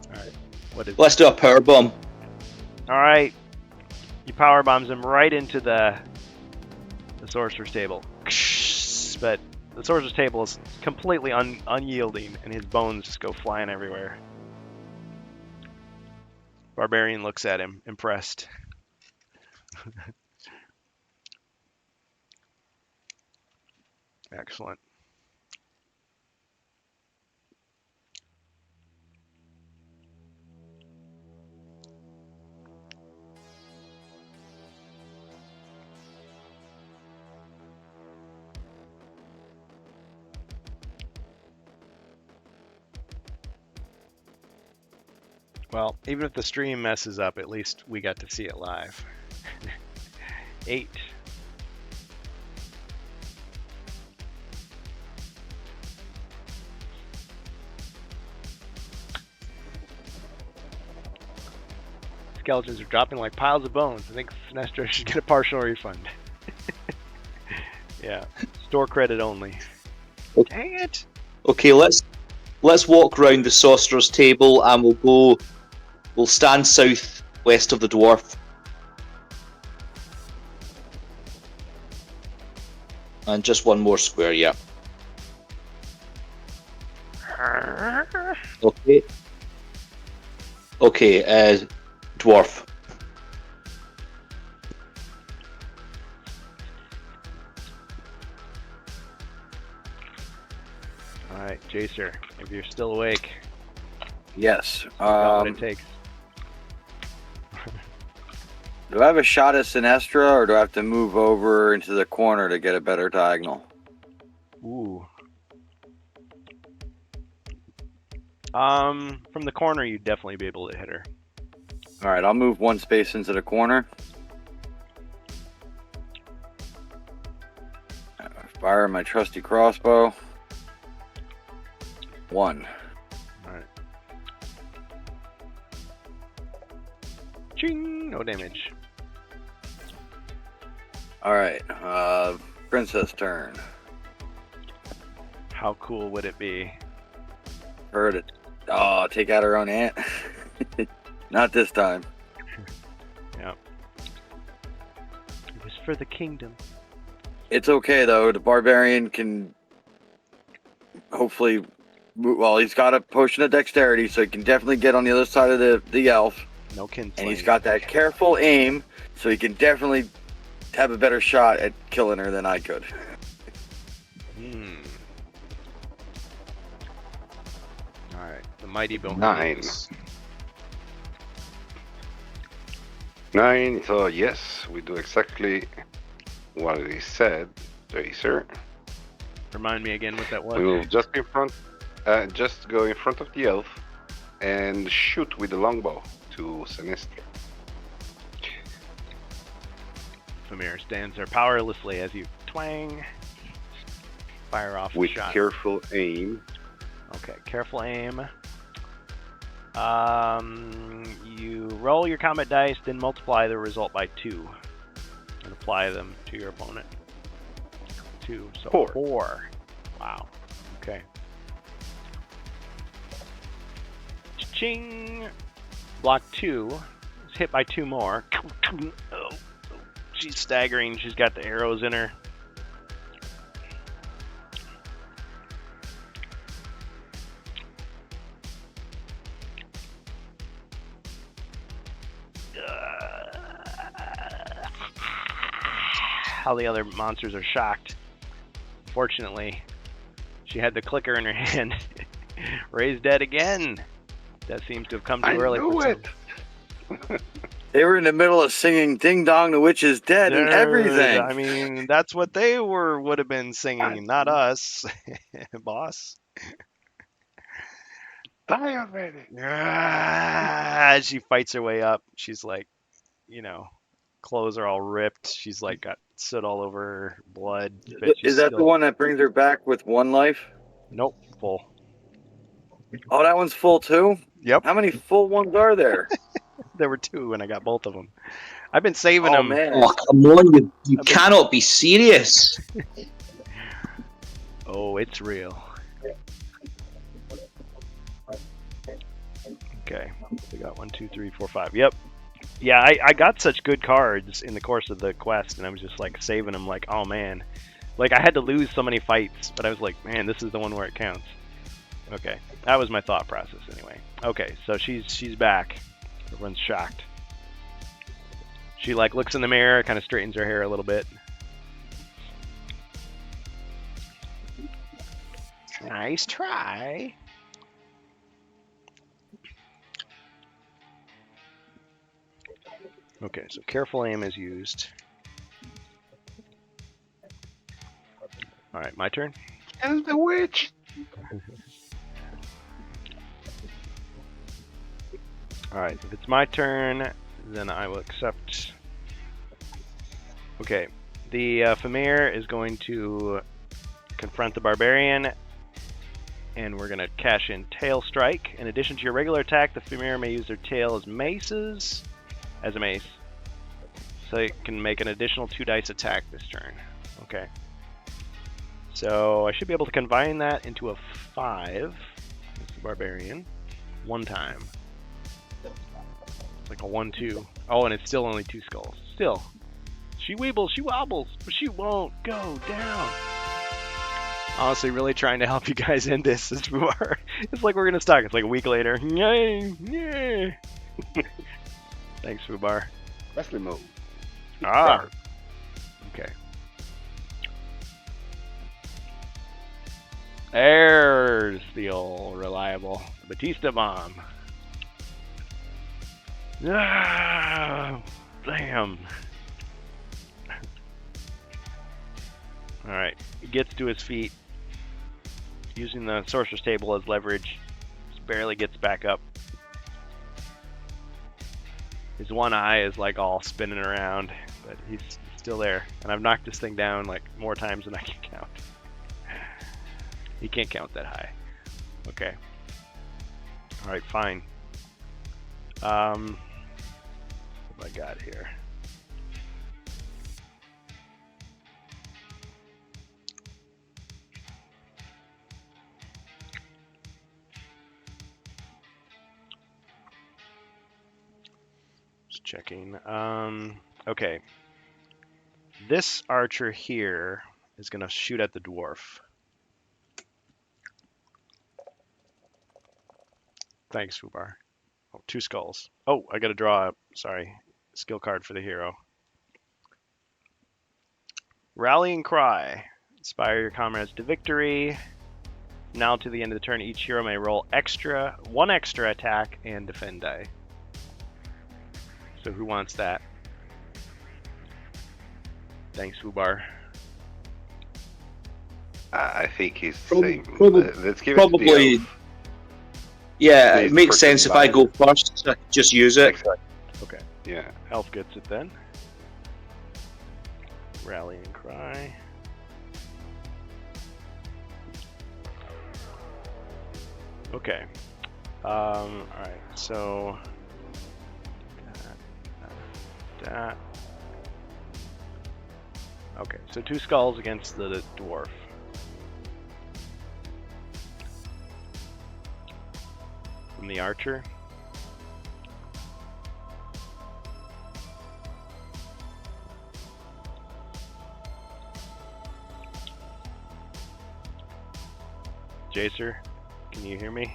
All right. What is? Let's do a power bomb. All right. You power bombs him right into the sorcerer's table. But the sorcerer's table is completely unyielding, and his bones just go flying everywhere. Barbarian looks at him, impressed. Excellent. Well, even if the stream messes up, at least we got to see it live. 8. Skeletons are dropping like piles of bones. I think Sinestro should get a partial refund. Yeah, store credit only. Dang it! Okay, let's walk round the sorcerer's table and we'll stand south west of the dwarf. And just one more square, yeah. Okay. Okay, dwarf. Alright, Jacer, if you're still awake, Yes. you got what it takes. Do I have a shot at Sinestra, or do I have to move over into the corner to get a better diagonal? Ooh. From the corner, you'd definitely be able to hit her. All right, I'll move one space into the corner. Fire my trusty crossbow. 1. Alright. Ching! No damage. All right, princess turn. How cool would it be? Heard it. Oh, take out her own aunt. Not this time. Yep. It was for the kingdom. It's okay though. The barbarian can hopefully. Well, he's got a potion of dexterity, so he can definitely get on the other side of the elf. No kinslaying. And he's got that careful aim, so he can definitely have a better shot at killing her than I could. Alright, the mighty bone. 9. 9, so yes, we do exactly what he said, Jacer. Remind me again what that was. We will just in front, just go in front of the elf and shoot with the longbow to Sinistra. Famir stands there powerlessly as you twang. Fire off With the shot. careful aim. Okay, careful aim. You roll your combat dice, then multiply the result by 2. And apply them to your opponent. 2, so 4. Wow. Okay. Ching! Block 2. It's hit by 2 more. Oh, she's staggering. She's got the arrows in her. How the other monsters are shocked. Fortunately, she had the clicker in her hand. Ray's dead again. That seems to have come too early. I knew for it. They were in the middle of singing "Ding Dong, the Witch is Dead" and everything. I mean, that's what they would have been singing, not us, boss. Die already. She fights her way up. She's like, clothes are all ripped. She's like got soot all over her, blood. But she's Is that still... the one that brings her back with 1 life? Nope, full. Oh, that one's full too? Yep. How many full ones are there? There were 2 and I got both of them. I've been saving Oh, them. man. Oh, come on, you cannot be serious. Oh, it's real. Okay, we got 1, 2, 3, 4, 5. Yep. Yeah, I got such good cards in the course of the quest, and I was just like saving them. Like, oh man, like I had to lose so many fights, but I was like, man, this is the one where it counts. Okay, that was my thought process anyway. Okay, so she's back. Everyone's shocked. She like looks in the mirror, kind of straightens her hair a little bit. Nice try. Okay, so careful aim is used. Alright, my turn. And the witch. Alright, if it's my turn, then I will accept. Okay, the Famir is going to confront the Barbarian, and we're going to cash in Tail Strike. In addition to your regular attack, the Famir may use their tail as maces, as a mace. So it can make an additional 2 dice attack this turn. Okay. So I should be able to combine that into a 5. It's the Barbarian. 1 time. It's like a 1-2. Oh, and it's still only 2 skulls. Still. She weebles, she wobbles, but she won't go down. Honestly, really trying to help you guys end this. It's like we're gonna start. It's like a week later. Yay! Yay! Thanks, Fubar. Wrestling mode. Ah. Okay. There's the old reliable Batista bomb. Ah, damn. Alright, he gets to his feet, using the Sorcerer's Table as leverage. Just barely gets back up. His one eye is like all spinning around, but he's still there. And I've knocked this thing down like more times than I can count. He can't count that high. Okay. Alright, fine. What have I got here? Just checking. Okay. This archer here is going to shoot at the dwarf. Thanks, Fubar. Oh, 2 skulls. Oh, I got to draw a, skill card for the hero. Rallying Cry. Inspire your comrades to victory. Now to the end of the turn, each hero may roll 1 extra attack and defend die. So who wants that? Thanks, Fubar. I think he's saying. Probably. Let's give it to the elf. Yeah, Please it makes sense if I go first. So I can just use it. Exactly. Okay. Yeah. Elf gets it then. Rallying Cry. Okay. Alright, so that. Okay, so 2 skulls against the dwarf. From the archer. Jacer, can you hear me?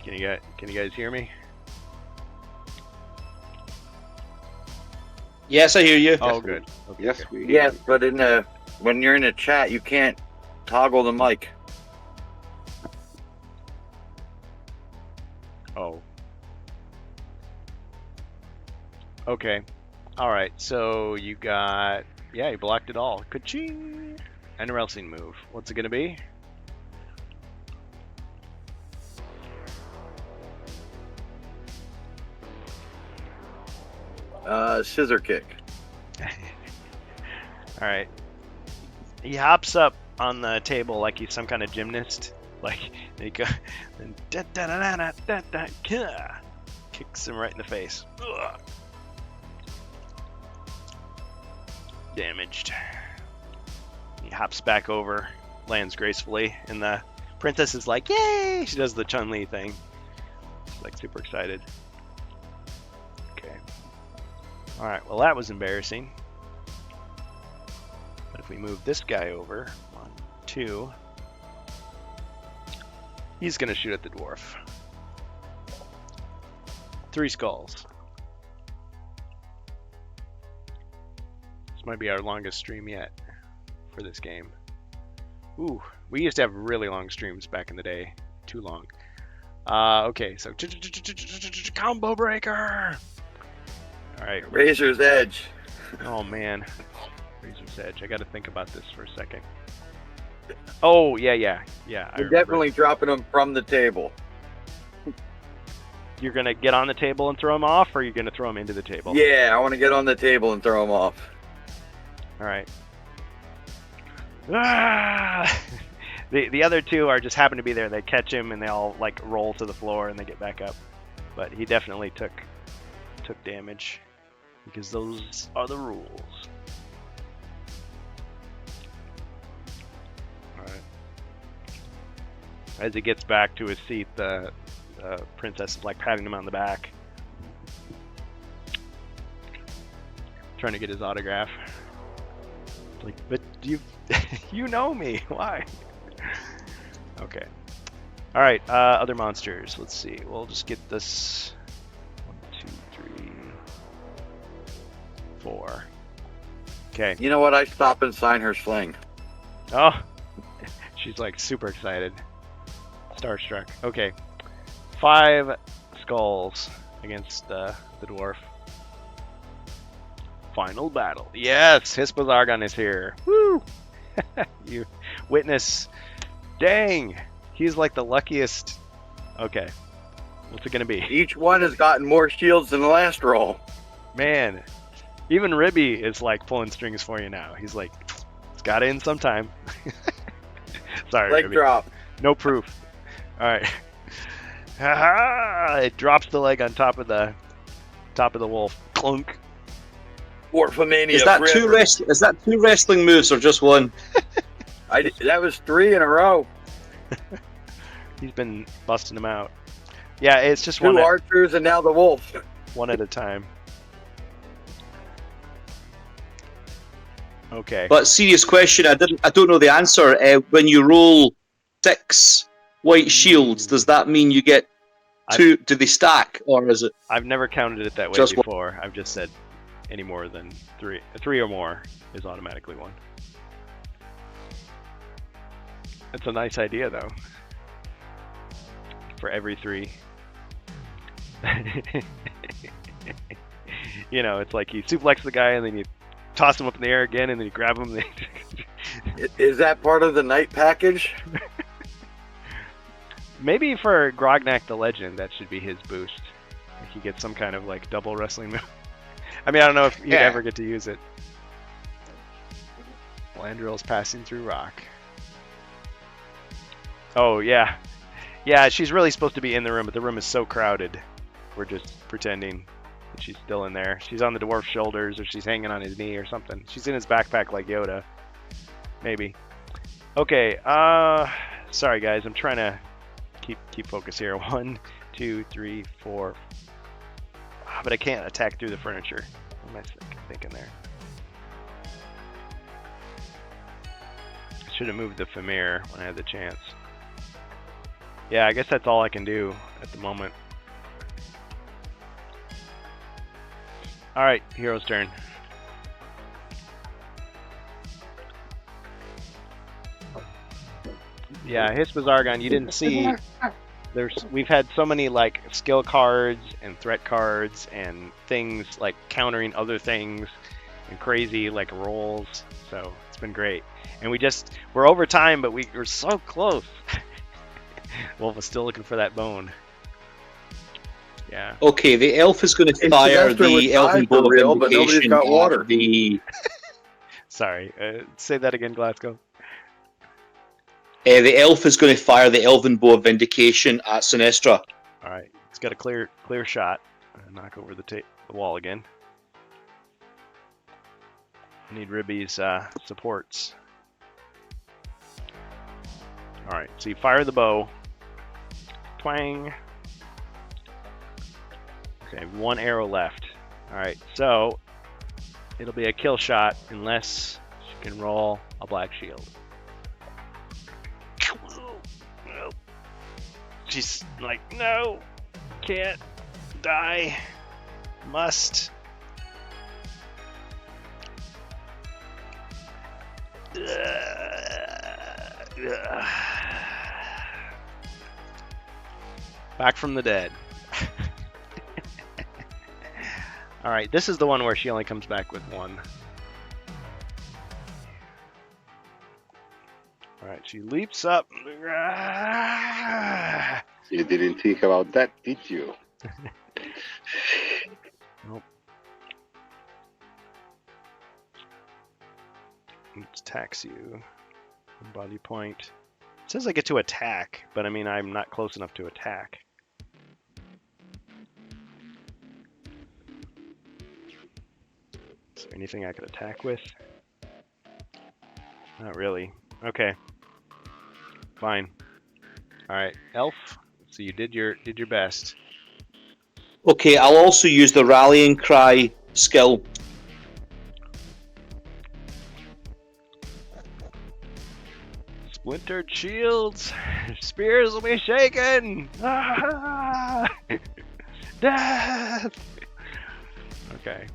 Can you guys hear me? Yes, I hear you. Oh, good. Okay, Yes, good. we. Yes, but when you're in a chat, you can't toggle the mic. Oh. Okay. All right. So you got, yeah, you blocked it all. Ka-ching! And a wrestling move. What's it gonna be? Scissor kick. All right. He hops up on the table like he's some kind of gymnast. Like he go, and kicks him right in the face. Ugh. Damaged. He hops back over, lands gracefully, and the princess is like, "Yay!" She does the Chun-Li thing. She's like super excited. Okay. All right. Well, that was embarrassing. But if we move this guy over, 1, 2, he's gonna shoot at the dwarf. 3 skulls. This might be our longest stream yet for this game. Ooh, we used to have really long streams back in the day. Too long. Okay, so combo breaker. All right. Razor's Edge. Oh man, Razor's Edge. I got to think about this for a second. Oh yeah. I You're remember. definitely dropping them from the table. you're gonna get on the table and throw them off, or you're gonna throw them into the table? Yeah, I want to get on the table and throw them off. All right. Ah! The other two are just happen to be there. They catch him and they all like roll to the floor and they get back up. But he definitely took damage because those are the rules. All right. As he gets back to his seat, the princess is like patting him on the back, trying to get his autograph. It's like, but you know me. Why? Okay. All right. Other monsters. Let's see. We'll just get this. 1, 2, 3, 4. Okay. You know what? I stop and sign her sling. Oh, she's like super excited. Starstruck. Okay. 5 skulls against the dwarf. Final battle. Yes, Hispa Zargon is here. Woo! You witness. Dang, he's like the luckiest. Okay, what's it gonna be? Each one has gotten more shields than the last roll. Man, even Ribby is like pulling strings for you now. He's like, it's got in sometime. Sorry, Leg Ribby. drop. No proof. All right. It drops the leg on top of the wolf. Clunk. Dwarfomania. Is that forever. is that 2 wrestling moves or just 1? That was 3 in a row. He's been busting them out. Yeah, it's just 2 archers and now the wolf. one at a time. Okay. But serious question, I don't know the answer. When you roll 6 white shields, does that mean you get 2? Do they stack, or is it? I've never counted it that way Just one. before. I've just said any more than 3. 3 or more is automatically 1. That's a nice idea, though. For every 3. You know, it's like you suplex the guy and then you toss him up in the air again and then you grab him. Is that part of the night package? Maybe for Grognak the Legend, that should be his boost. Like he gets some kind of like double wrestling move. I mean, I don't know if you ever get to use it. Landrill's passing through rock. Oh, yeah. Yeah, she's really supposed to be in the room, but the room is so crowded. We're just pretending that she's still in there. She's on the dwarf's shoulders, or she's hanging on his knee or something. She's in his backpack like Yoda. Maybe. Okay, sorry guys, I'm trying to keep focus here. 1, 2, 3, 4. But I can't attack through the furniture. What am I thinking there? I should have moved the Famir when I had the chance. Yeah, I guess that's all I can do at the moment. Alright, hero's turn. Yeah, Hispa Zargon, you didn't see. We've had so many like skill cards and threat cards and things like countering other things and crazy like rolls. So it's been great. And we're over time, but we're so close. Wolf is still looking for that bone. Yeah. Okay, the elf is going to fire the elven bow of real, but nobody's invocation got water. at the. Sorry. Say that again, Glasgow. The elf is going to fire the elven bow of vindication at Sinestra. All right. It's got a clear shot. Knock over the wall again. Need Ribby's supports. All right. So you fire the bow. Twang. Okay, 1 arrow left. All right. So it'll be a kill shot unless she can roll a black shield. She's like, no, can't die, must. Back from the dead. All right, this is the one where she only comes back with 1. All right, she leaps up. You didn't think about that, did you? Nope. Let's tax you. Body point. It says I get to attack, but I mean I'm not close enough to attack. Is there anything I could attack with? Not really. Okay. Fine. All right, Elf. So you did your best. Okay, I'll also use the rallying cry skill. Splintered shields. Spears will be shaken. Ah! Death. Okay.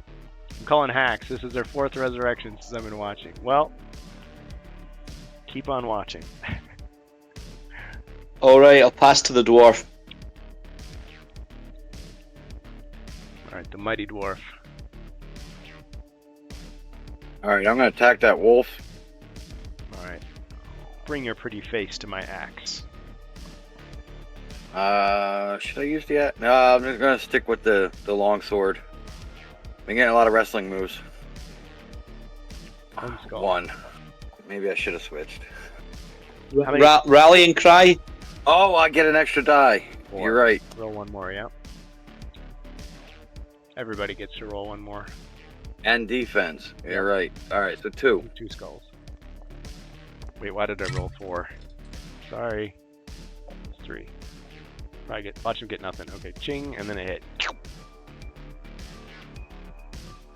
I'm calling hacks. This is their 4th resurrection since I've been watching. Well, keep on watching. Alright, I'll pass to the dwarf. Alright, the mighty dwarf. Alright, I'm gonna attack that wolf. Alright. Bring your pretty face to my axe. Should I use the axe? No, I'm just gonna stick with the long sword. Been getting a lot of wrestling moves. Skull. 1. Maybe I should have switched. How many- Rallying cry. Oh, I get an extra die. 4. You're right. Roll one more, yeah. Everybody gets to roll one more. And defense. You're right. Alright, so 2. 2 skulls. Wait, why did I roll 4? Sorry. It's 3. Probably watch him get nothing. Okay, ching, and then a hit.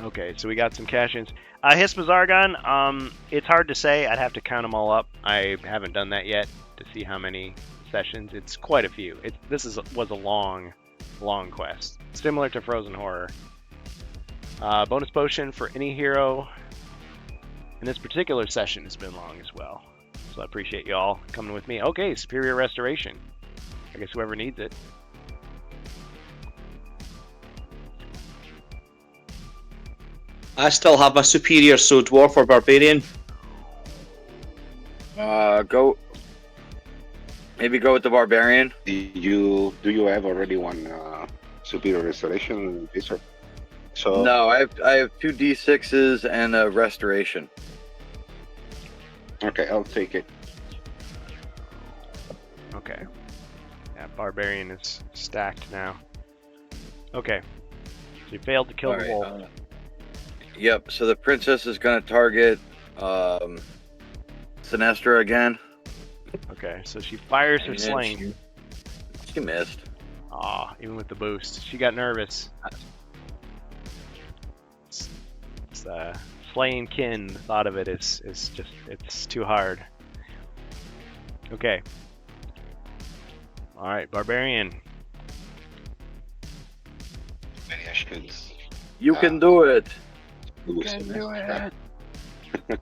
Okay, so we got some cash-ins. Hispa it's hard to say. I'd have to count them all up. I haven't done that yet to see how many sessions. It's quite a few. This was a long quest. Similar to Frozen Horror. Bonus potion for any hero. And this particular session has been long as well. So I appreciate you all coming with me. Okay, Superior Restoration. I guess whoever needs it. I still have my superior, so dwarf or barbarian. Go. Maybe go with the barbarian. Do you have already one superior restoration, Wizard? So No, I have 2 d6s and a restoration. okay, I'll take it. Okay. Yeah, Barbarian is stacked now. Okay. So you failed to kill the Alright, wolf. Yep, so the princess is going to target Sinestra again. Okay, so she fires her And then sling. She missed. Aw, even with the boost. She got nervous. It's, slaying kin, the thought of it is just, it's too hard. Okay. Alright, Barbarian. Maybe I should You can do it. do Can some do extra. it.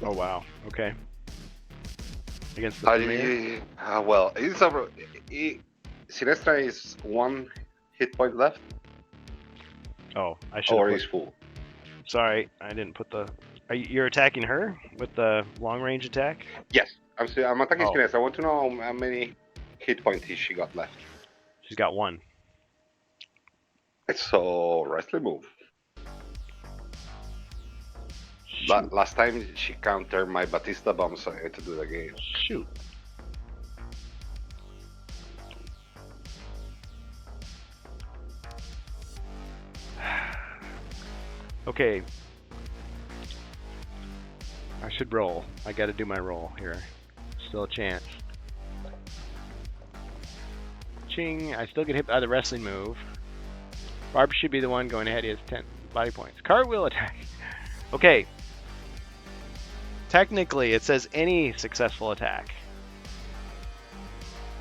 Oh wow. Okay. Against the Premier? Well, it's over. Sinestra is 1 hit point left, Oh, I should. or is full. Sorry, I didn't put the. You're attacking her with the long range attack? Yes, I'm attacking Oh. Sinestra. I want to know how many hit points she got left. She's got 1. So wrestling move. Last time she countered my Batista bomb, so I had to do it again. Shoot. Okay. I should roll. I gotta do my roll here. Still a chance. Ching. I still get hit by the wrestling move. Barb should be the one going ahead. He has 10 body points. Cartwheel attack. Okay. Technically, it says any successful attack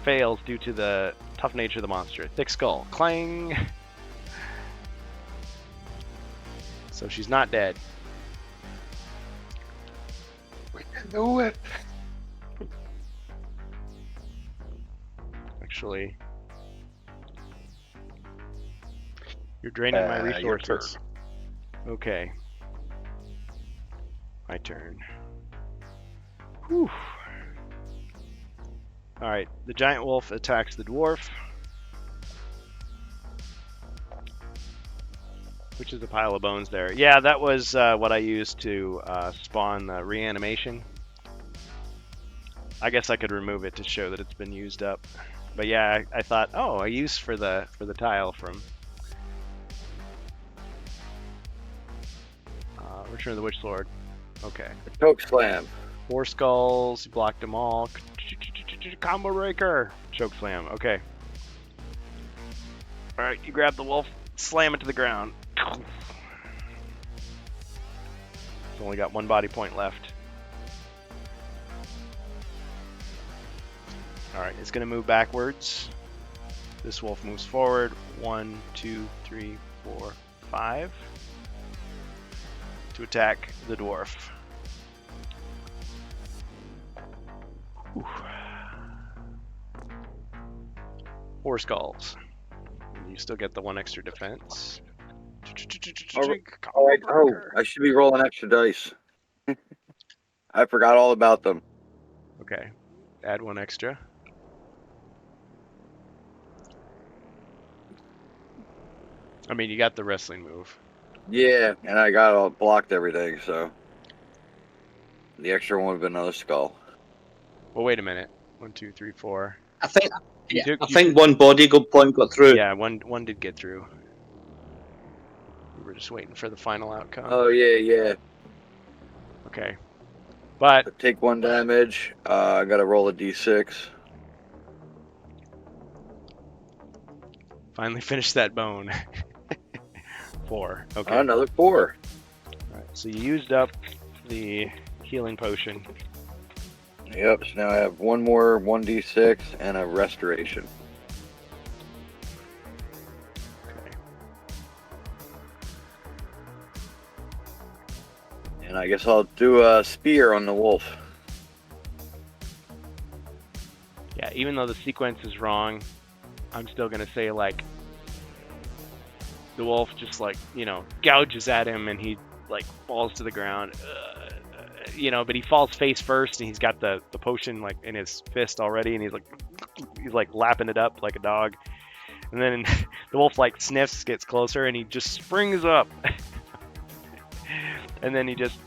fails due to the tough nature of the monster. Thick skull. Clang. So she's not dead. We can do it. Actually, you're draining my Your resources. Okay. My turn. Whew. Alright, the giant wolf attacks the dwarf, which is a pile of bones there. Yeah, that was what I used to spawn the reanimation. I guess I could remove it to show that it's been used up. But yeah, I thought, oh, I used for the tile from Return of the Witch Lord. Okay. Choke slam. 4 skulls, you blocked them all. Combo breaker. Choke slam. Okay. Alright, you grab the wolf, slam it to the ground. It's only got 1 body point left. Alright, it's going to move backwards. This wolf moves forward. 1, 2, 3, 4, 5. To attack the dwarf. Whew. 4 skulls. You still get the 1 extra defense. Oh, I should be rolling extra dice. I forgot all about them. Okay, add 1 extra. I mean, you got the wrestling move. Yeah, and I got all blocked everything, so the extra one would have been another skull. Well, wait a minute. 1, 2, 3, 4. I think You took- I think 1 body point got through. Yeah, one did get through. We were just waiting for the final outcome. Oh yeah. Okay, but Take 1 damage. I gotta roll a d6. finally finished that bone. 4. Okay. Another 4. Alright, so you used up the healing potion. Yep. So now I have 1 more 1d6 and a restoration. Okay. And I guess I'll do a spear on the wolf. Yeah, even though the sequence is wrong, I'm still gonna say like the wolf just like, you know, gouges at him and he like falls to the ground. You know, but he falls face first and he's got the potion like in his fist already and he's like lapping it up like a dog. And then the wolf like sniffs, gets closer, and he just springs up. And then he just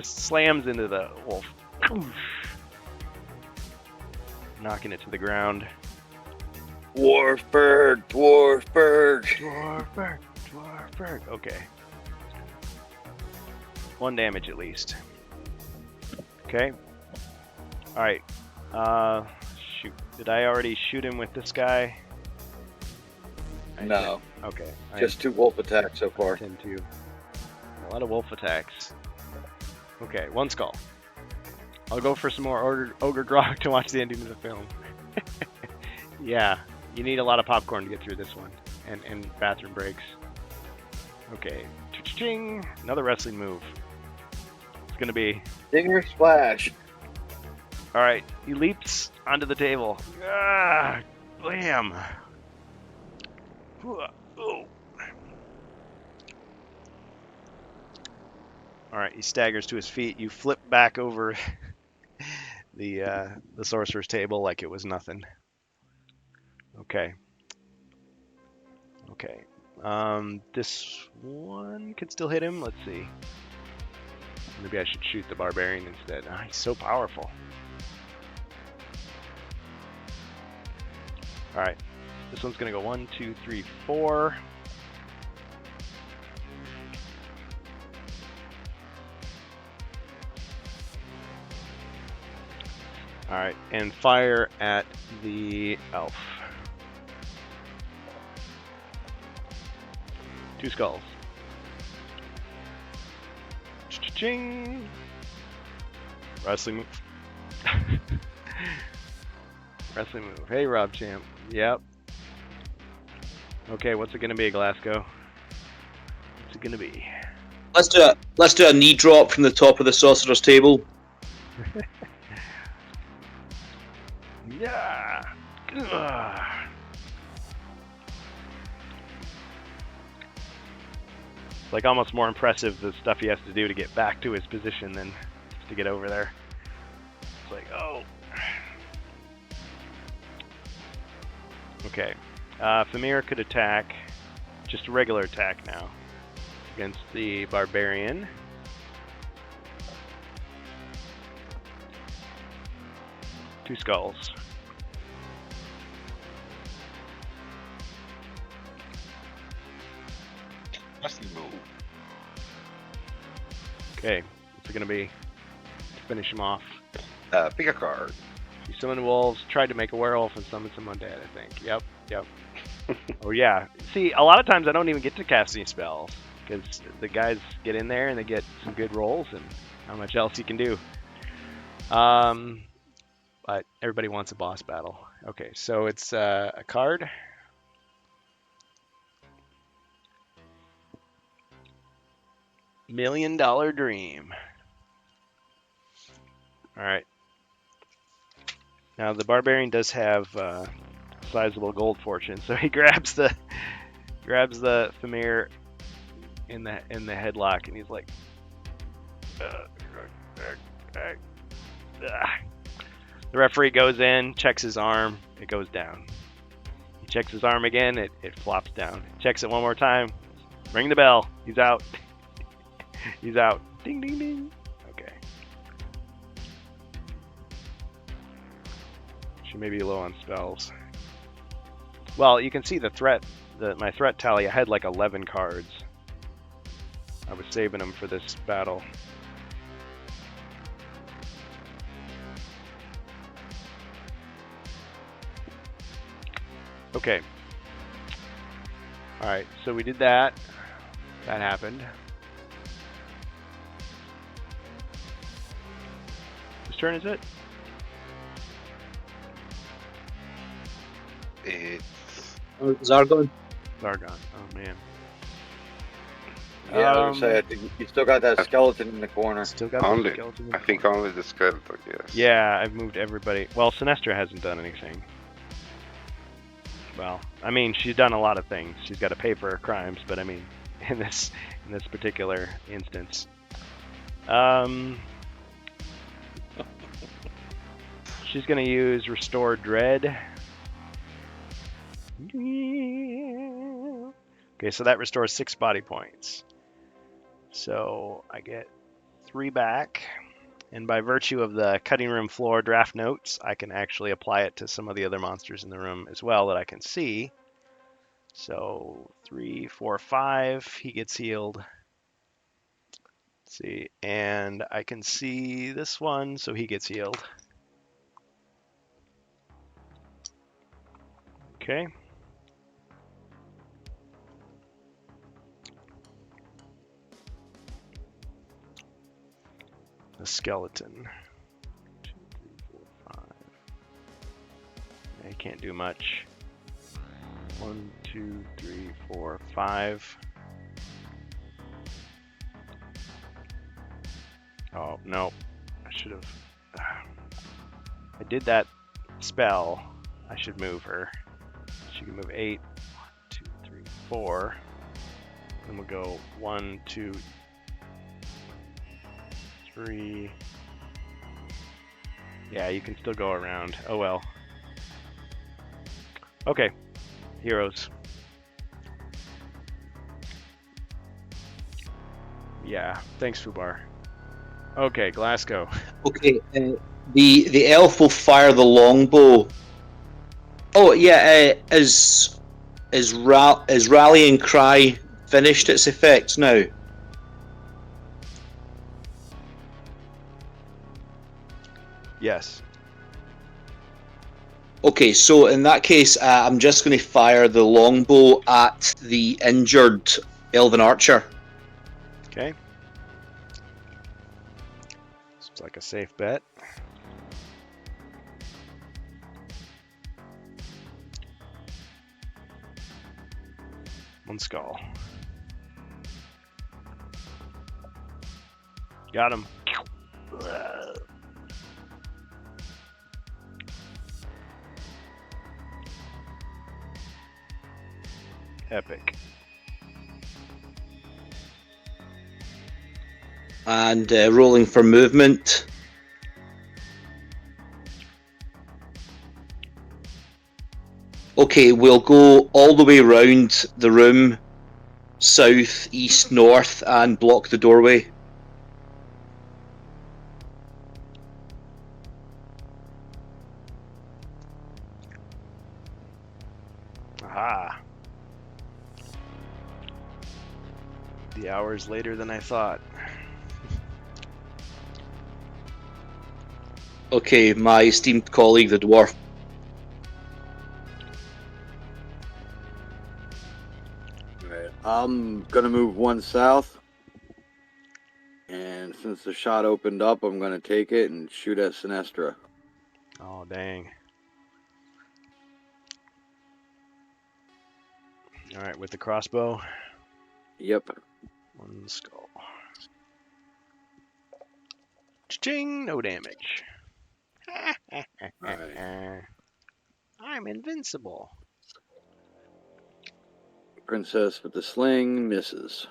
slams into the wolf. Knocking it to the ground. Dwarfberg. Dwarfberg. Okay. 1 damage at least. Okay. Alright. Shoot. Did I already shoot him with this guy? I No, did. Okay. just 2 wolf attacks so far. I tend to. A lot of wolf attacks. Okay, 1 skull. I'll go for some more Ogre Grog to watch the ending of the film. Yeah, you need a lot of popcorn to get through this one. And bathroom breaks. Okay. Cha-ching! Another wrestling move. It's gonna be... Stinger splash. Alright, he leaps onto the table. Ah! Blam! Oh. Alright, he staggers to his feet. You flip back over the sorcerer's table like it was nothing. Okay. Okay. This one can still hit him. Let's see. Maybe I should shoot the barbarian instead. Ah, he's so powerful. Alright. This one's gonna go 1, 2, 3, 4. Alright, and fire at the elf. 2 skulls. Cha-ching! Wrestling move. Wrestling move. Hey, Rob Champ. Yep. Okay, what's it gonna be, Glasgow? What's it gonna be? Let's do a knee drop from the top of the sorcerer's table. Yeah. Ugh. It's like almost more impressive the stuff he has to do to get back to his position than to get over there. It's like, oh. Okay. Famir could attack, just a regular attack now, against the Barbarian. Two skulls. Must move. Okay, what's it gonna be to finish him off? Pick a card. He summoned wolves, tried to make a werewolf, and summoned some undead, I think. Yep. Oh yeah. See, a lot of times I don't even get to cast any spells because the guys get in there and they get some good rolls and not much else you can do. But everybody wants a boss battle. Okay, so it's a card. $1 Million Dream. All right. Now the barbarian does have sizable gold fortune, so he grabs the Famir in the headlock, and he's like, The referee goes in, checks his arm, it goes down. He checks his arm again, it flops down. Checks it one more time, ring the bell, he's out. He's out. Ding ding ding. Okay. She may be low on spells. Well, you can see the threat, my threat tally. I had like 11 cards. I was saving them for this battle. Okay. Alright, so we did that. That happened. Whose turn is it? It's Zargon. Zargon. Oh man. Yeah, I was gonna say, I think you still got that skeleton in the corner. Still got only. the skeleton in I the think corner. only the skeleton. Yes. Yeah, I've moved everybody. Well, Sinestra hasn't done anything. Well, I mean, she's done a lot of things. She's got to pay for her crimes, but I mean, in this particular instance, she's gonna use Restore Dread. Okay, so that restores 6 body points. So I get 3 back. And by virtue of the cutting room floor draft notes, I can actually apply it to some of the other monsters in the room as well that I can see. So 3, 4, 5, he gets healed. Let's see, and I can see this one, so he gets healed. Okay. The skeleton. 2, 3, 4, 5. I can't do much. 1, 2, 3, 4, 5. Oh no, I should have. I did that spell. I should move her. She can move 8, 1, 2, 3, 4. Then we'll go 1, 2, 3. Yeah, you can still go around. Oh well. Okay, heroes. Yeah, thanks, Fubar. Okay, Glasgow. Okay, the elf will fire the longbow. Oh yeah, is Rallying Cry finished its effects now? Yes. Okay, so in that case, I'm just going to fire the longbow at the injured elven archer. Okay. Seems like a safe bet. One skull. Got him. Epic. and rolling for movement. Okay, we'll go all the way round the room, south, east, north, and block the doorway. Aha. The hour's later than I thought. Okay, my esteemed colleague, the dwarf. Alright, I'm gonna move one south. And since the shot opened up, I'm gonna take it and shoot at Sinestra. Oh, dang. Alright, with the crossbow. Yep. One skull. Ching! No damage. Alright. I'm invincible. Princess with the sling misses.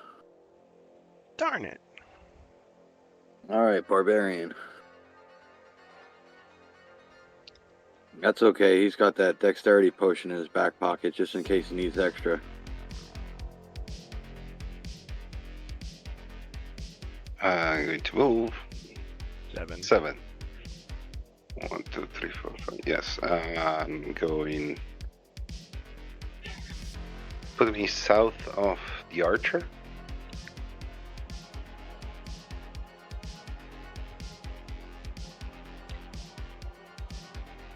Darn it. Alright, barbarian. That's okay, he's got that dexterity potion in his back pocket just in case he needs extra. I'm going to move 7. 7. 1, 2, 3, 4, 5. Yes, I'm going. Put me south of the archer.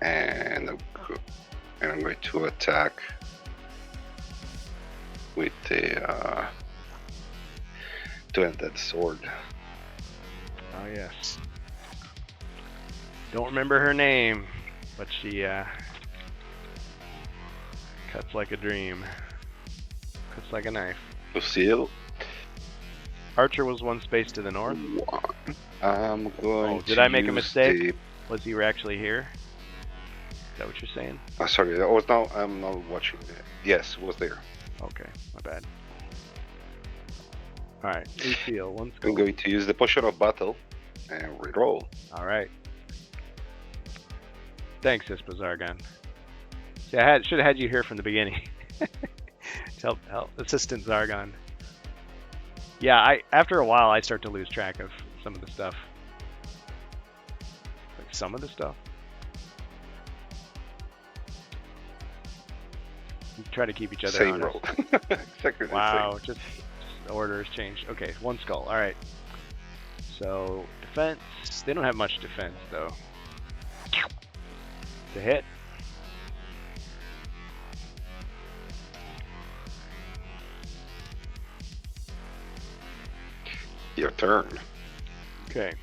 And I'm going to attack with the two-handed sword. Oh, yes. Don't remember her name, but she cuts like a dream. Cuts like a knife. Lucille. Archer was one space to the north. I'm going. Oh, did I make a use mistake? Was he actually here? Is that what you're saying? Sorry, I was now. I'm not watching it. Yes, it was there. Okay, my bad. Alright, Lucille, one I'm skull. going to use the potion of battle and reroll. Alright. Thanks, Ispa Zargon. See, I should have had you here from the beginning. To help Assistant Zargon. Yeah, after a while I start to lose track of some of the stuff. Like some of the stuff. We try to keep each other Same honest. roll. Exactly the Wow, just the order has changed. Okay, one skull. All right. So defense. They don't have much defense though. To hit. same. Your turn. Okay.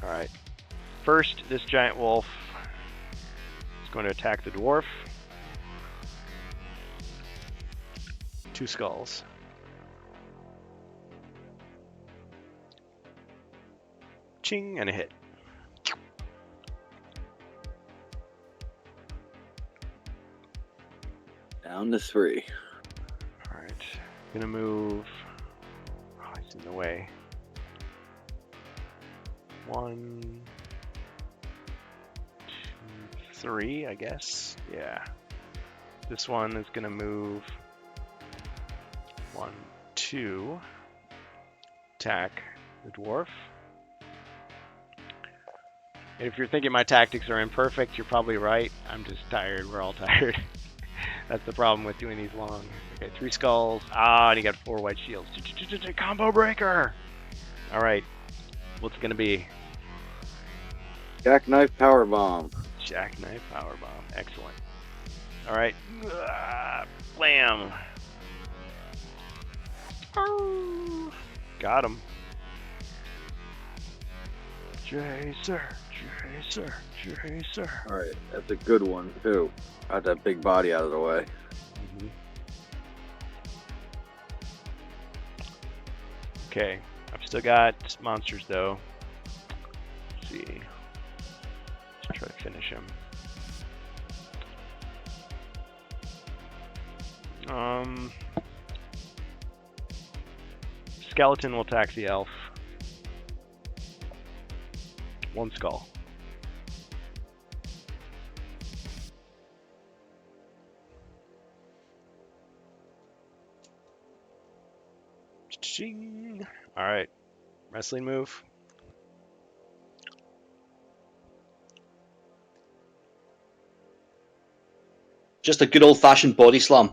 All right. First, this giant wolf is going to attack the dwarf. 2 skulls. Ching, and a hit. Down to 3. All right. Gonna move. Oh, he's in the way. 1, 2, 3, I guess. Yeah. This one is gonna move. 1, 2. Attack the dwarf. And if you're thinking my tactics are imperfect, you're probably right. I'm just tired. We're all tired. That's the problem with doing these long. Okay, 3 skulls. Ah, and he got 4 white shields. Combo breaker! Alright. What's it gonna be? Jackknife powerbomb. Jackknife powerbomb. Excellent. Alright. Blam! Oh, got him. Jacer, Jacer, Jacer. Alright, that's a good one, too. Got that big body out of the way. Okay, I've still got monsters though. Let's see. Let's try to finish him. skeleton will attack the elf. 1 skull. Ching. All right, wrestling move. Just a good old-fashioned body slam.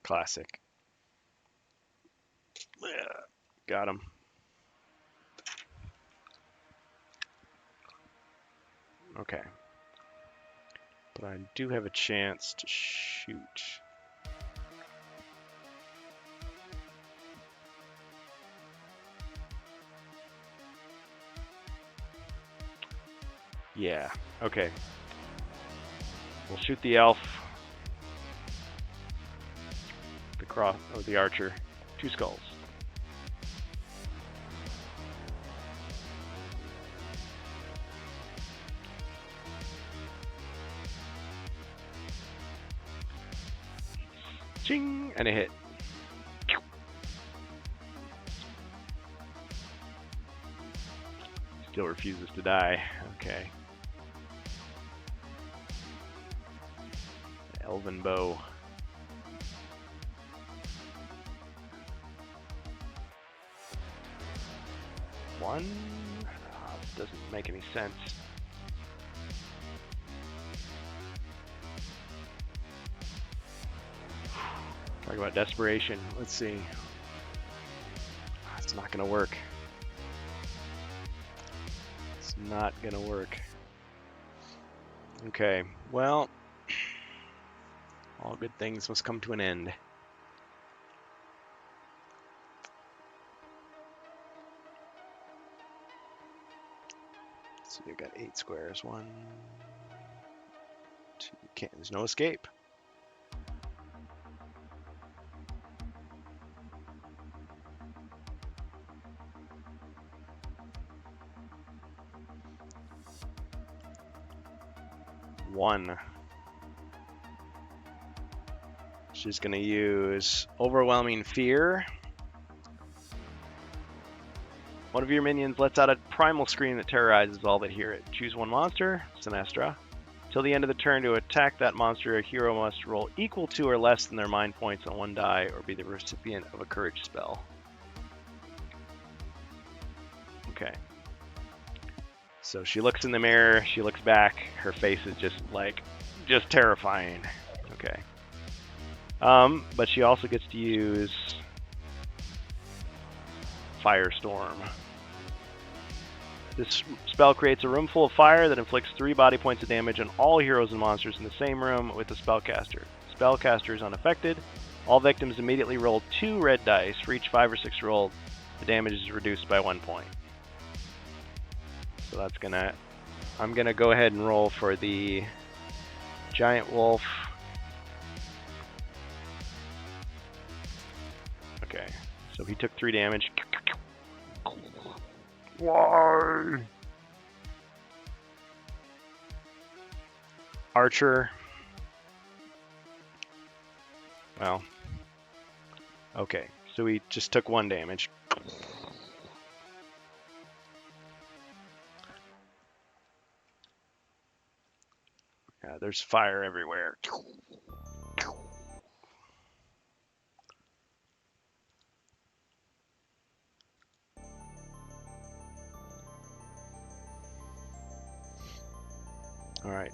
Classic. Yeah, got him. Okay. But I do have a chance to shoot. Yeah, okay. We'll shoot the elf. The cross, or the archer. 2 skulls. Ching! And a hit. Still refuses to die. Okay. Elven bow. One? Doesn't make any sense. Talk about desperation. Let's see. It's not gonna work. It's not gonna work. Okay, well, all good things must come to an end. So you've got 8 squares. 1, 2, can't, there's no escape. One. She's going to use Overwhelming Fear. One of your minions lets out a primal scream that terrorizes all that hear it. Choose 1 monster, Sinestra. Till the end of the turn, to attack that monster, a hero must roll equal to or less than their mind points on 1 die or be the recipient of a courage spell. Okay. So she looks in the mirror, she looks back, her face is just terrifying. Okay. But she also gets to use Firestorm. This spell creates a room full of fire that inflicts 3 body points of damage on all heroes and monsters in the same room with the spellcaster. Spellcaster is unaffected. All victims immediately roll 2 red dice. For each 5 or 6 rolled, the damage is reduced by 1 point. So that's gonna... I'm gonna go ahead and roll for the giant wolf. Okay, so he took 3 damage. Why? Archer. Well. Okay, so he just took 1 damage. Yeah, there's fire everywhere. All right,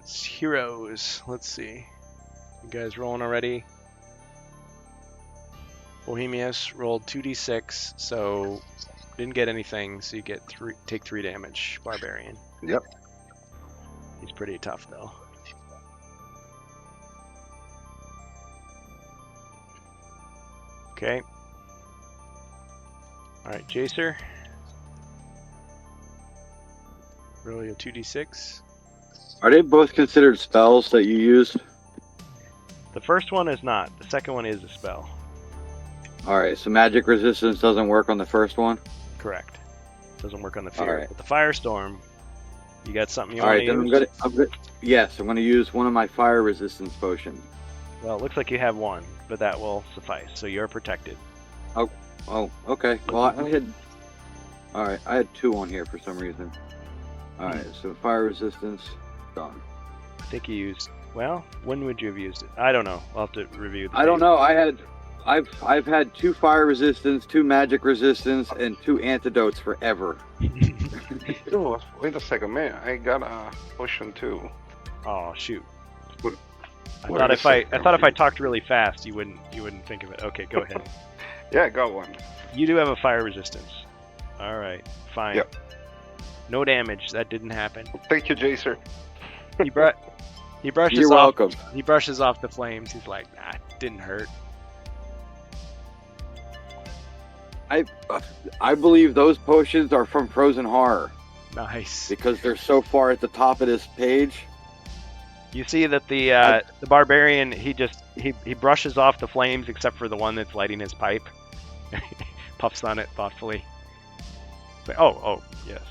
it's heroes. Let's see. You guys rolling already? Bohemius rolled 2d6, so didn't get anything. So you get take 3 damage. Barbarian. Yep. He's pretty tough though. Okay. All right, Jacer. Roll your 2d6. Are they both considered spells that you use? The first one is not. The second one is a spell. Alright, so magic resistance doesn't work on the first one? Correct. Doesn't work on the fear. Alright. But the firestorm, you got something you Alright, want then to use? I'm gonna yes, I'm gonna use one of my fire resistance potions. Well, it looks like you have 1, but that will suffice. So you're protected. Oh, okay. Well, I had. All right, I had 2 on here for some reason. All right, so fire resistance done. I think you used. Well, when would you have used it? I don't know. I'll have to review. I don't know. I've had 2 fire resistance, 2 magic resistance, and 2 antidotes forever. Oh, wait a second, man. I got a potion too. Oh shoot! What- I what thought is if I talked really fast, you wouldn't think of it. Okay, go ahead. Yeah, I got one. You do have a fire resistance. All right, fine. Yep. No damage. That didn't happen. Thank you, Jacer. He brushes You're off. welcome. He brushes off the flames. He's like, nah, it didn't hurt. I believe those potions are from Frozen Horror Nice. because they're so far at the top of this page. You see that the barbarian he brushes off the flames except for the one that's lighting his pipe. Puffs on it thoughtfully. But, oh yes.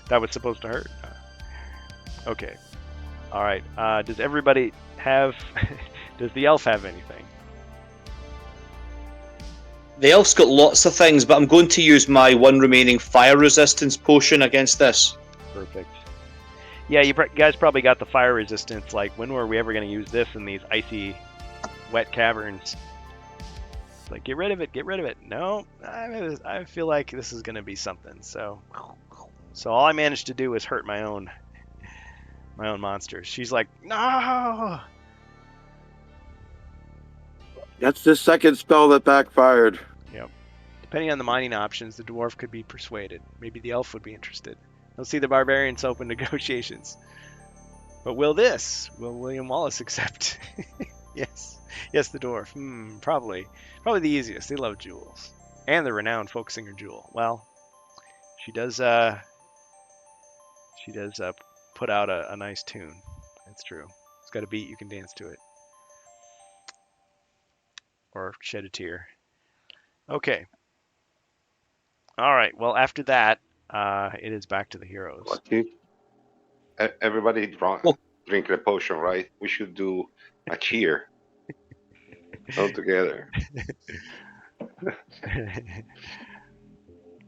That was supposed to hurt. Okay. All right. Does everybody have? Does the elf have anything? The elf's got lots of things, but I'm going to use my 1 remaining fire resistance potion against this. Perfect. Yeah, you guys probably got the fire resistance. Like, when were we ever going to use this in these icy, wet caverns? It's like, get rid of it, get rid of it. No, I feel like this is going to be something. So all I managed to do was hurt my own monsters. She's like, no. That's the second spell that backfired. Depending on the mining options, the dwarf could be persuaded. Maybe the elf would be interested. They'll see the barbarians open negotiations. But will William Wallace accept? Yes, the dwarf. Probably the easiest. They love jewels, and the renowned folk singer Jewel. Well, she does put out a nice tune. That's true. It's got a beat. You can dance to it, or shed a tear. Okay. All right. Well, after that, it is back to the heroes. Lucky. Everybody drink the potion, right? We should do a cheer. All together.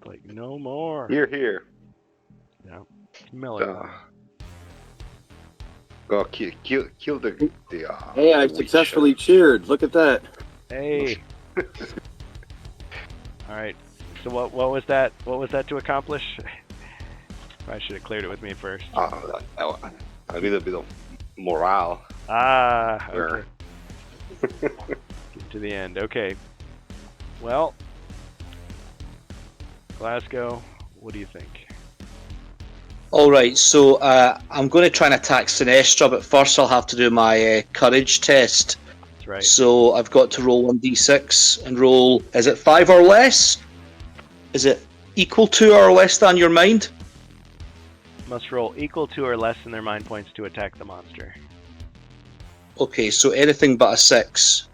Like, no more. Here. Yeah. Miller. Go kill the Hey, I witch. successfully cheered. Look at that. Hey. All right. So what was that? What was that to accomplish? I should have cleared it with me first. A little bit of morale. Okay. Get to the end. Okay. Well, Glasgow, what do you think? Alright, so I'm going to try and attack Sinestra, but first I'll have to do my courage test. That's right. So I've got to roll 1d6 and roll, is it 5 or less? Is it equal to or less than your mind? Must roll equal to or less than their mind points to attack the monster. Okay, so anything but a 6.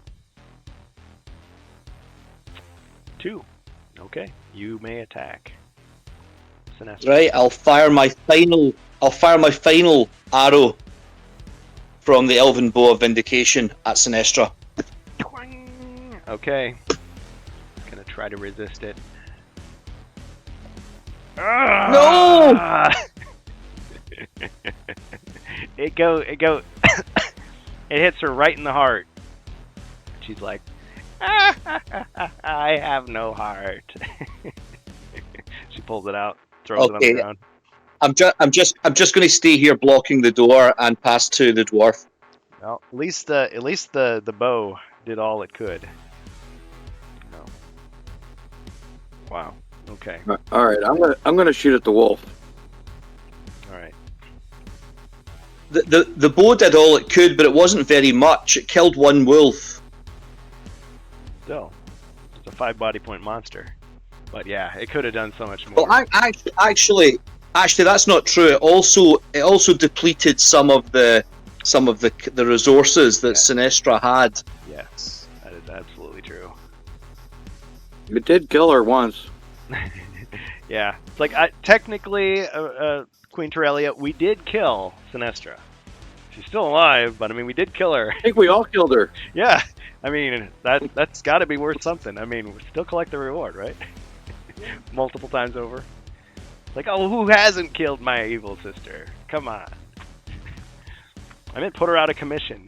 2. Okay. You may attack. Sinestra. Right, I'll fire my final arrow from the Elven Bow of Vindication at Sinestra. Okay. Gonna try to resist it. No! It hits her right in the heart. She's like, I have no heart. She pulls it out, throws it on the ground. I'm just going to stay here blocking the door and pass to the dwarf. Well, at least the bow did all it could. No. Wow. Okay. All right, I'm gonna shoot at the wolf. All right. The bow did all it could, but it wasn't very much. It killed one wolf. Still, it's a 5 body point monster. But yeah, it could have done so much more. Well, actually, that's not true. It also depleted some of the resources that Sinestra had. Yes, that is absolutely true. It did kill her once. Yeah, it's like technically, Queen Terelia, we did kill Sinestra. She's still alive, but I mean, we did kill her. I think we all killed her. Yeah, I mean, that's got to be worth something. I mean, we still collect the reward, right? Multiple times over. Like, oh, who hasn't killed my evil sister? Come on. I meant put her out of commission.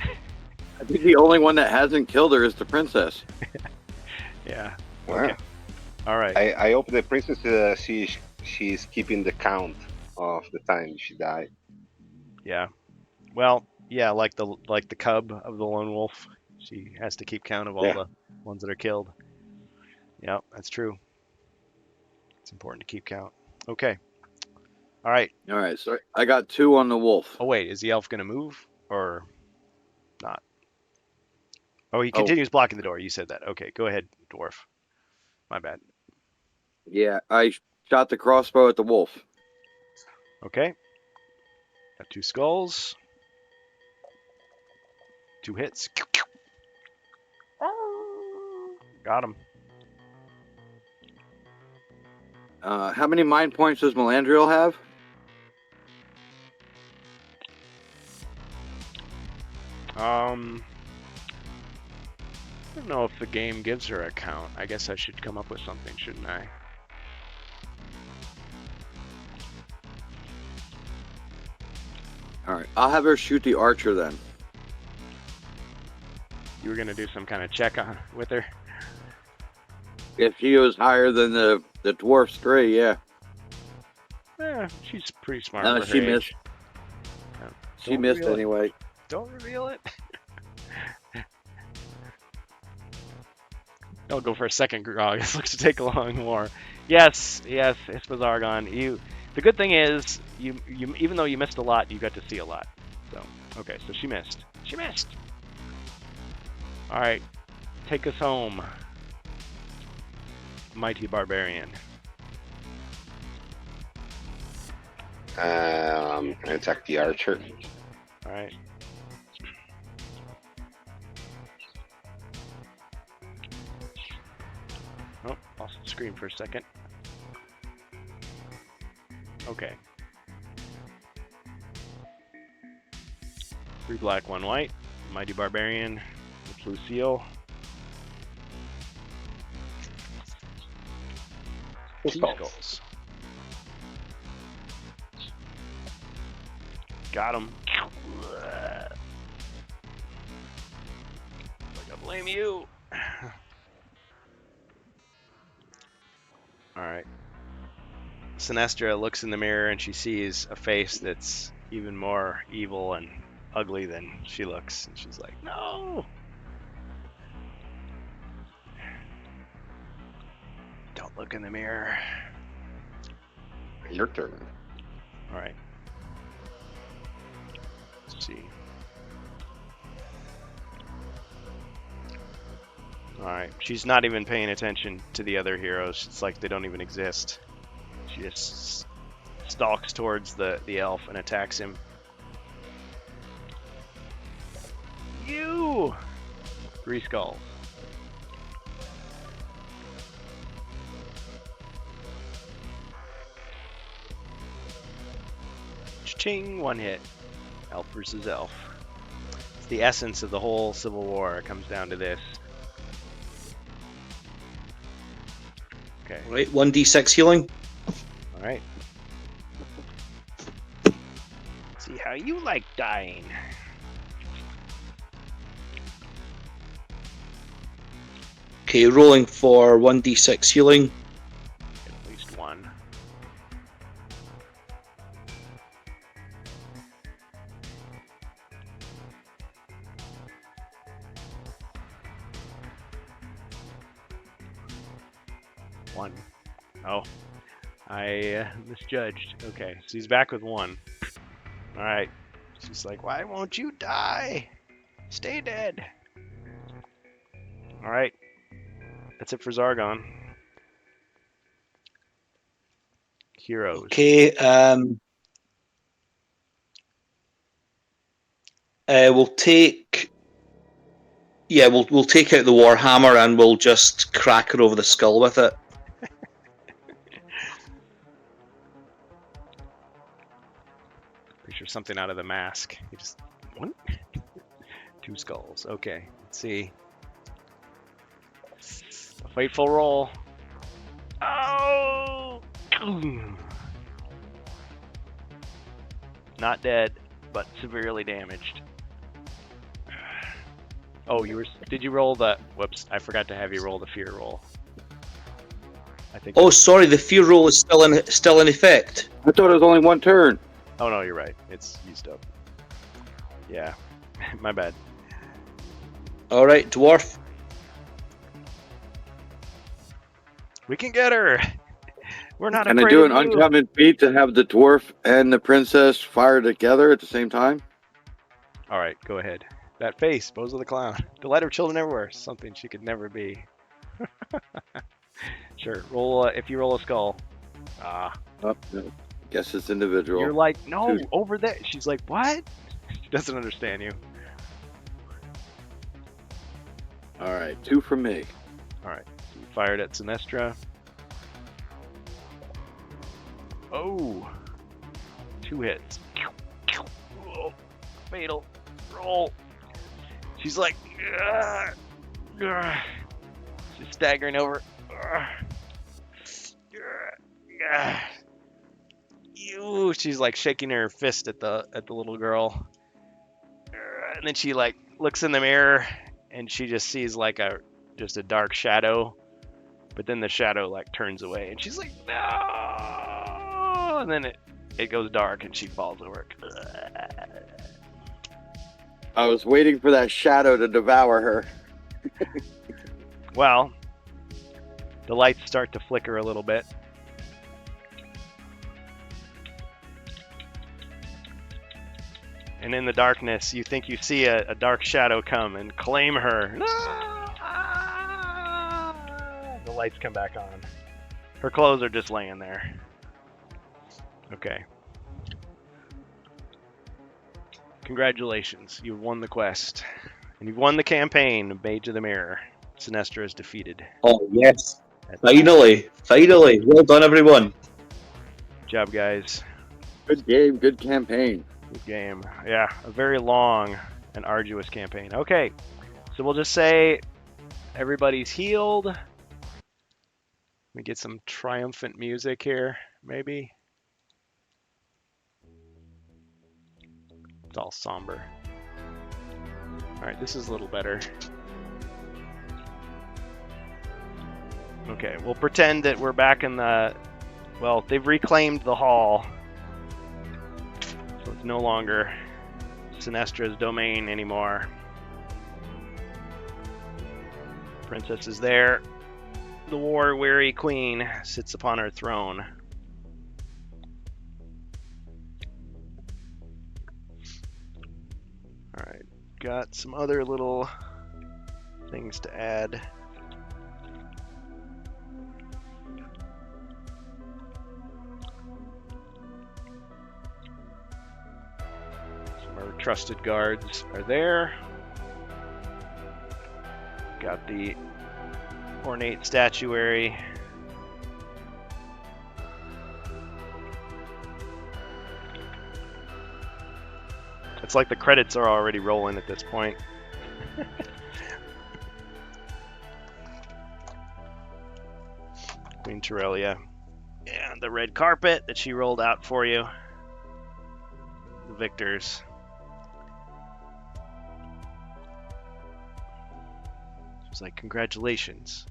I think the only one that hasn't killed her is the princess. Yeah. Wow. Okay. All right. I hope the princess she's keeping the count of the time she died. Yeah. Well, yeah, like the cub of the lone wolf. She has to keep count of all Yeah. the ones that are killed. Yeah, that's true. It's important to keep count. Okay. All right. All right, so I got 2 on the wolf. Oh wait, is the elf gonna move or not? Oh, he Oh. continues blocking the door. You said that. Okay, go ahead, dwarf. My bad. Yeah, I shot the crossbow at the wolf. Okay. Got 2 skulls. 2 hits. Got him. How many mind points does Melandriel have? I don't know if the game gives her a count. I guess I should come up with something, shouldn't I? All right, I'll have her shoot the archer then. You were gonna do some kind of check on with her. If she was higher than the dwarf's 3, yeah. She's pretty smart. No, for she her missed. age. Yeah. She Don't missed reveal it. anyway. Don't reveal it. I'll go for a second grog. This looks to take a long more. Yes, Hispazargon. The good thing is, you even though you missed a lot, you got to see a lot. So, okay, so she missed. She missed. All right, take us home, mighty barbarian. Attack the archer. All right. Oh, lost the screen for a second. Okay. 3 black, 1 white. Mighty barbarian with Lucille. 2 skulls. Got him. Like I blame you. Alright. Sinestra looks in the mirror and she sees a face that's even more evil and ugly than she looks. And she's like, no! Don't look in the mirror. Your turn. Alright. Let's see. Alright, she's not even paying attention to the other heroes. It's like they don't even exist. She just stalks towards the elf and attacks him. You! 3 skulls. Ching! 1 hit. Elf versus elf. It's the essence of the whole Civil War. It comes down to this. Okay. Right, 1d6 healing. All right. See how you like dying. Okay, rolling for 1d6 healing. At least 1. One. Oh, I misjudged. Okay, so he's back with 1. All right. She's like, why won't you die? Stay dead. All right. That's it for Zargon. Heroes. Okay, we'll take. Yeah, we'll take out the Warhammer and we'll just crack her over the skull with it. Pretty sure something out of the mask. You just what? 2 skulls. Okay. Let's see. Fateful roll. Oh! Not dead, but severely damaged. Oh, did you roll the? Whoops! I forgot to have you roll the fear roll. I think. Oh, sorry, the fear roll is still in effect. I thought it was only one turn. Oh no, you're right. It's used up. Yeah, my bad. All right, dwarf. We can get her. We're not Can I afraid do of an you. uncommon feat to have the dwarf and the princess fire together at the same time? All right, go ahead. That face, Bozo the Clown. Delight of children everywhere. Something she could never be. Sure. Roll if you roll a skull. Ah. Oh, no. Guess it's individual. You're like, no, Dude. over there. She's like, what? She doesn't understand you. All right, 2 from me. All right. So you fired at Sinestra. Oh. 2 hits. Oh, fatal. Roll. She's like, "Ugh, ugh." She's staggering over. Ugh. Ugh. Ew. She's like shaking her fist at the little girl. And then she like looks in the mirror and she just sees like just a dark shadow. But then the shadow like turns away and she's like, no. And then it goes dark and she falls over. I was waiting for that shadow to devour her. Well, the lights start to flicker a little bit. And in the darkness, you think you see a dark shadow come and claim her. The lights come back on. Her clothes are just laying there. Okay. Congratulations, you've won the quest. And you've won the campaign, Mage of the Mirror. Sinestra is defeated. Oh yes, finally. Well done, everyone. Good job, guys. Good game, good campaign. Good game. Yeah, a very long and arduous campaign. Okay, so we'll just say everybody's healed. Let me get some triumphant music here, maybe. It's all somber. Alright, this is a little better. Okay, we'll pretend that we're back in the... Well, they've reclaimed the hall. So it's no longer Sinestra's domain anymore. Princess is there. The war-weary queen sits upon her throne. Alright, got some other little things to add. Some of our trusted guards are there. Got the ornate statuary. It's like the credits are already rolling at this point. Queen Terelia. And the red carpet that she rolled out for you. The victors. She's like, congratulations,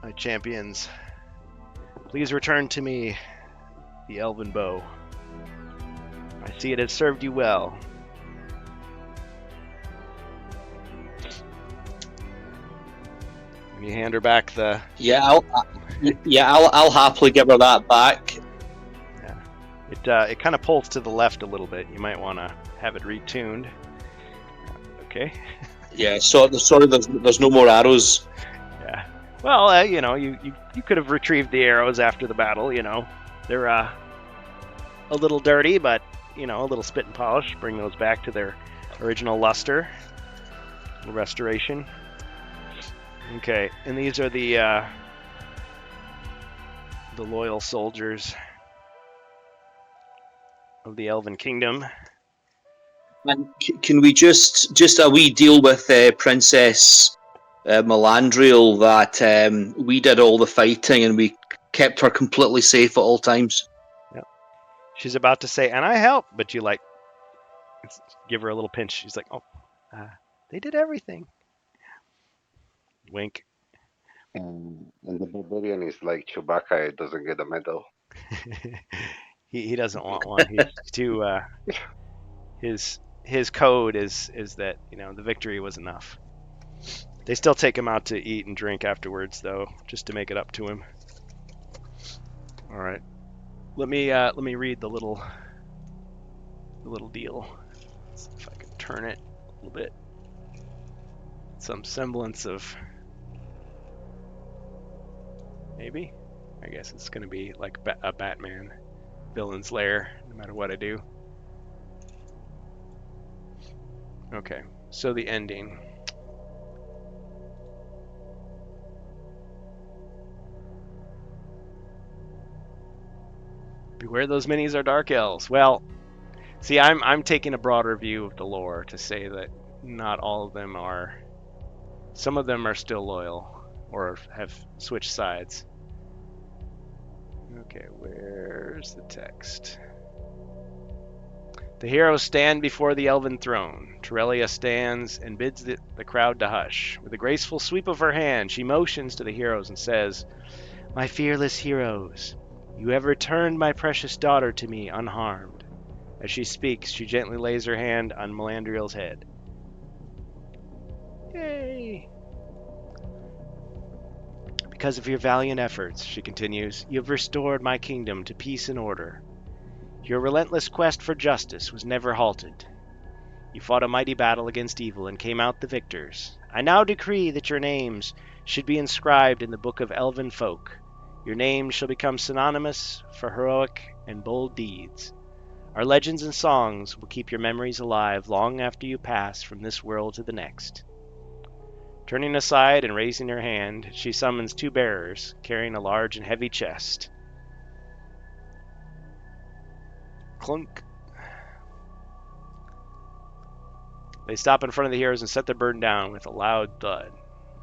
my champions. Please return to me the elven bow. I see it has served you well. You hand her back the... Yeah, I'll happily give her that back. It kind of pulls to the left a little bit. You might want to have it retuned. Okay. Yeah, sorry, there's no more arrows. Yeah. Well, you know, you could have retrieved the arrows after the battle. You know, they're a little dirty, but you know, a little spit and polish. Bring those back to their original luster. Restoration. Okay, and these are the loyal soldiers of the Elven Kingdom. And can we just a wee deal with Princess Melandriel that we did all the fighting and we kept her completely safe at all times. She's about to say, "And I helped," but you like give her a little pinch. She's like, "Oh, they did everything." Wink. And the barbarian is like Chewbacca. It doesn't get a medal. he doesn't want one. He's too. His code is that the victory was enough. They still take him out to eat and drink afterwards, though, just to make it up to him. All right, let me read the little deal. Let's see if I can turn it a little bit. Some semblance of maybe. I guess it's gonna be like a Batman villain's lair, no matter what I do. Okay, so the ending. Beware those minis are dark elves. Well, see, I'm taking a broader view of the lore to say that not all of them are. Some of them are still loyal or have switched sides. Okay, where's the text? The heroes stand before the elven throne. Torellia stands and bids the crowd to hush. With a graceful sweep of her hand, she motions to the heroes and says, "My fearless heroes, you have returned my precious daughter to me unharmed." As she speaks, she gently lays her hand on Melandriel's head. Yay! Because of your valiant efforts, she continues, you have restored my kingdom to peace and order. Your relentless quest for justice was never halted. You fought a mighty battle against evil and came out the victors. I now decree that your names should be inscribed in the book of elven folk. Your names shall become synonymous for heroic and bold deeds. Our legends and songs will keep your memories alive long after you pass from this world to the next. Turning aside and raising her hand, she summons two bearers, carrying a large and heavy chest. Clunk. They stop in front of the heroes and set their burden down with a loud thud.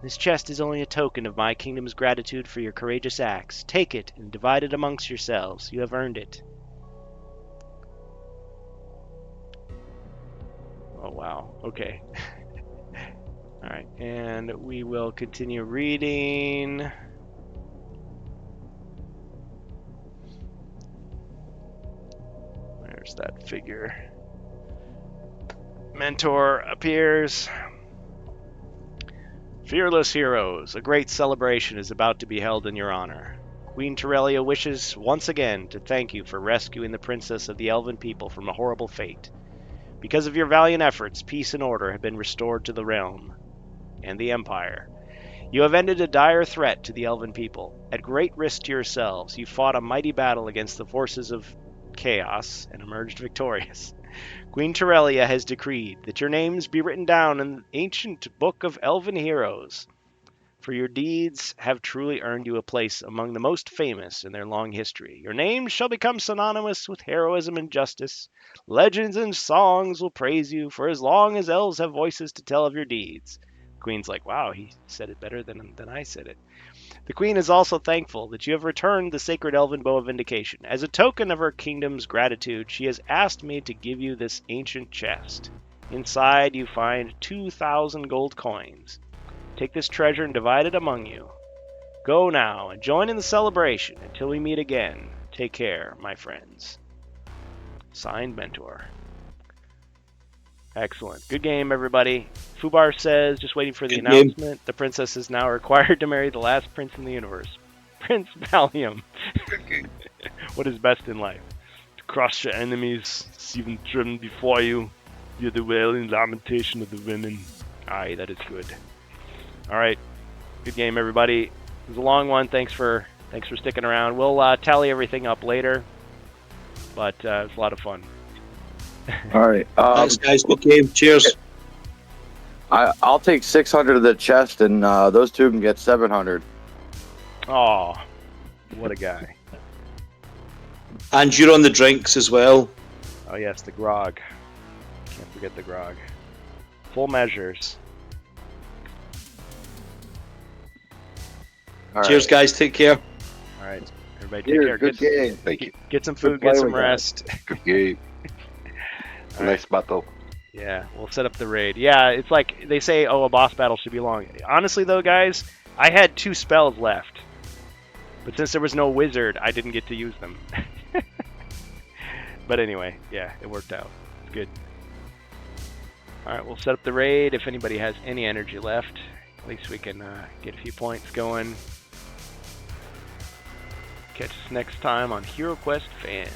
This chest is only a token of my kingdom's gratitude for your courageous acts. Take it and divide it amongst yourselves. You have earned it. Oh, wow. Okay. All right, and we will continue reading. There's that figure. Mentor appears. Fearless heroes, a great celebration is about to be held in your honor. Queen Torellia wishes once again to thank you for rescuing the princess of the elven people from a horrible fate. Because of your valiant efforts, peace and order have been restored to the realm and the Empire. You have ended a dire threat to the elven people. At great risk to yourselves, you fought a mighty battle against the forces of chaos and emerged victorious. Queen Torellia has decreed that your names be written down in the ancient book of elven heroes, for your deeds have truly earned you a place among the most famous in their long history. Your names shall become synonymous with heroism and justice. Legends and songs will praise you for as long as elves have voices to tell of your deeds. Queen's like, wow, he said it better than I said it. The Queen is also thankful that you have returned the sacred elven bow of vindication. As a token of her kingdom's gratitude, she has asked me to give you this ancient chest. Inside you find 2,000 gold coins. Take this treasure and divide it among you. Go now and join in the celebration. Until we meet again, take care, my friends. Signed, Mentor. Excellent. Good game, everybody. Fubar says, just waiting for the announcement, the princess is now required to marry the last prince in the universe. Prince Valium. What is best in life? To crush your enemies, see them driven before you, hear the wailing lamentation of the women. Aye, that is good. Alright. Good game, everybody. It was a long one. Thanks for sticking around. We'll tally everything up later. But it was a lot of fun. All right. Thanks, guys. Good game. Cheers. I'll take 600 of the chest, and those two can get 700. Oh, what a guy. And you're on the drinks as well. Oh, yes, the grog. Can't forget the grog. Full measures. All Cheers, right. guys. Take care. All right, everybody take Cheers, care. good game. Thank you. Get some Good food, play get some with that. rest. Good game. All Nice battle. Yeah, we'll set up the raid. Yeah, it's like they say, oh, a boss battle should be long. Honestly, though, guys, I had 2 spells left. But since there was no wizard, I didn't get to use them. But anyway, yeah, it worked out. It's good. Alright, we'll set up the raid. If anybody has any energy left, at least we can get a few points going. Catch us next time on HeroQuest Fans.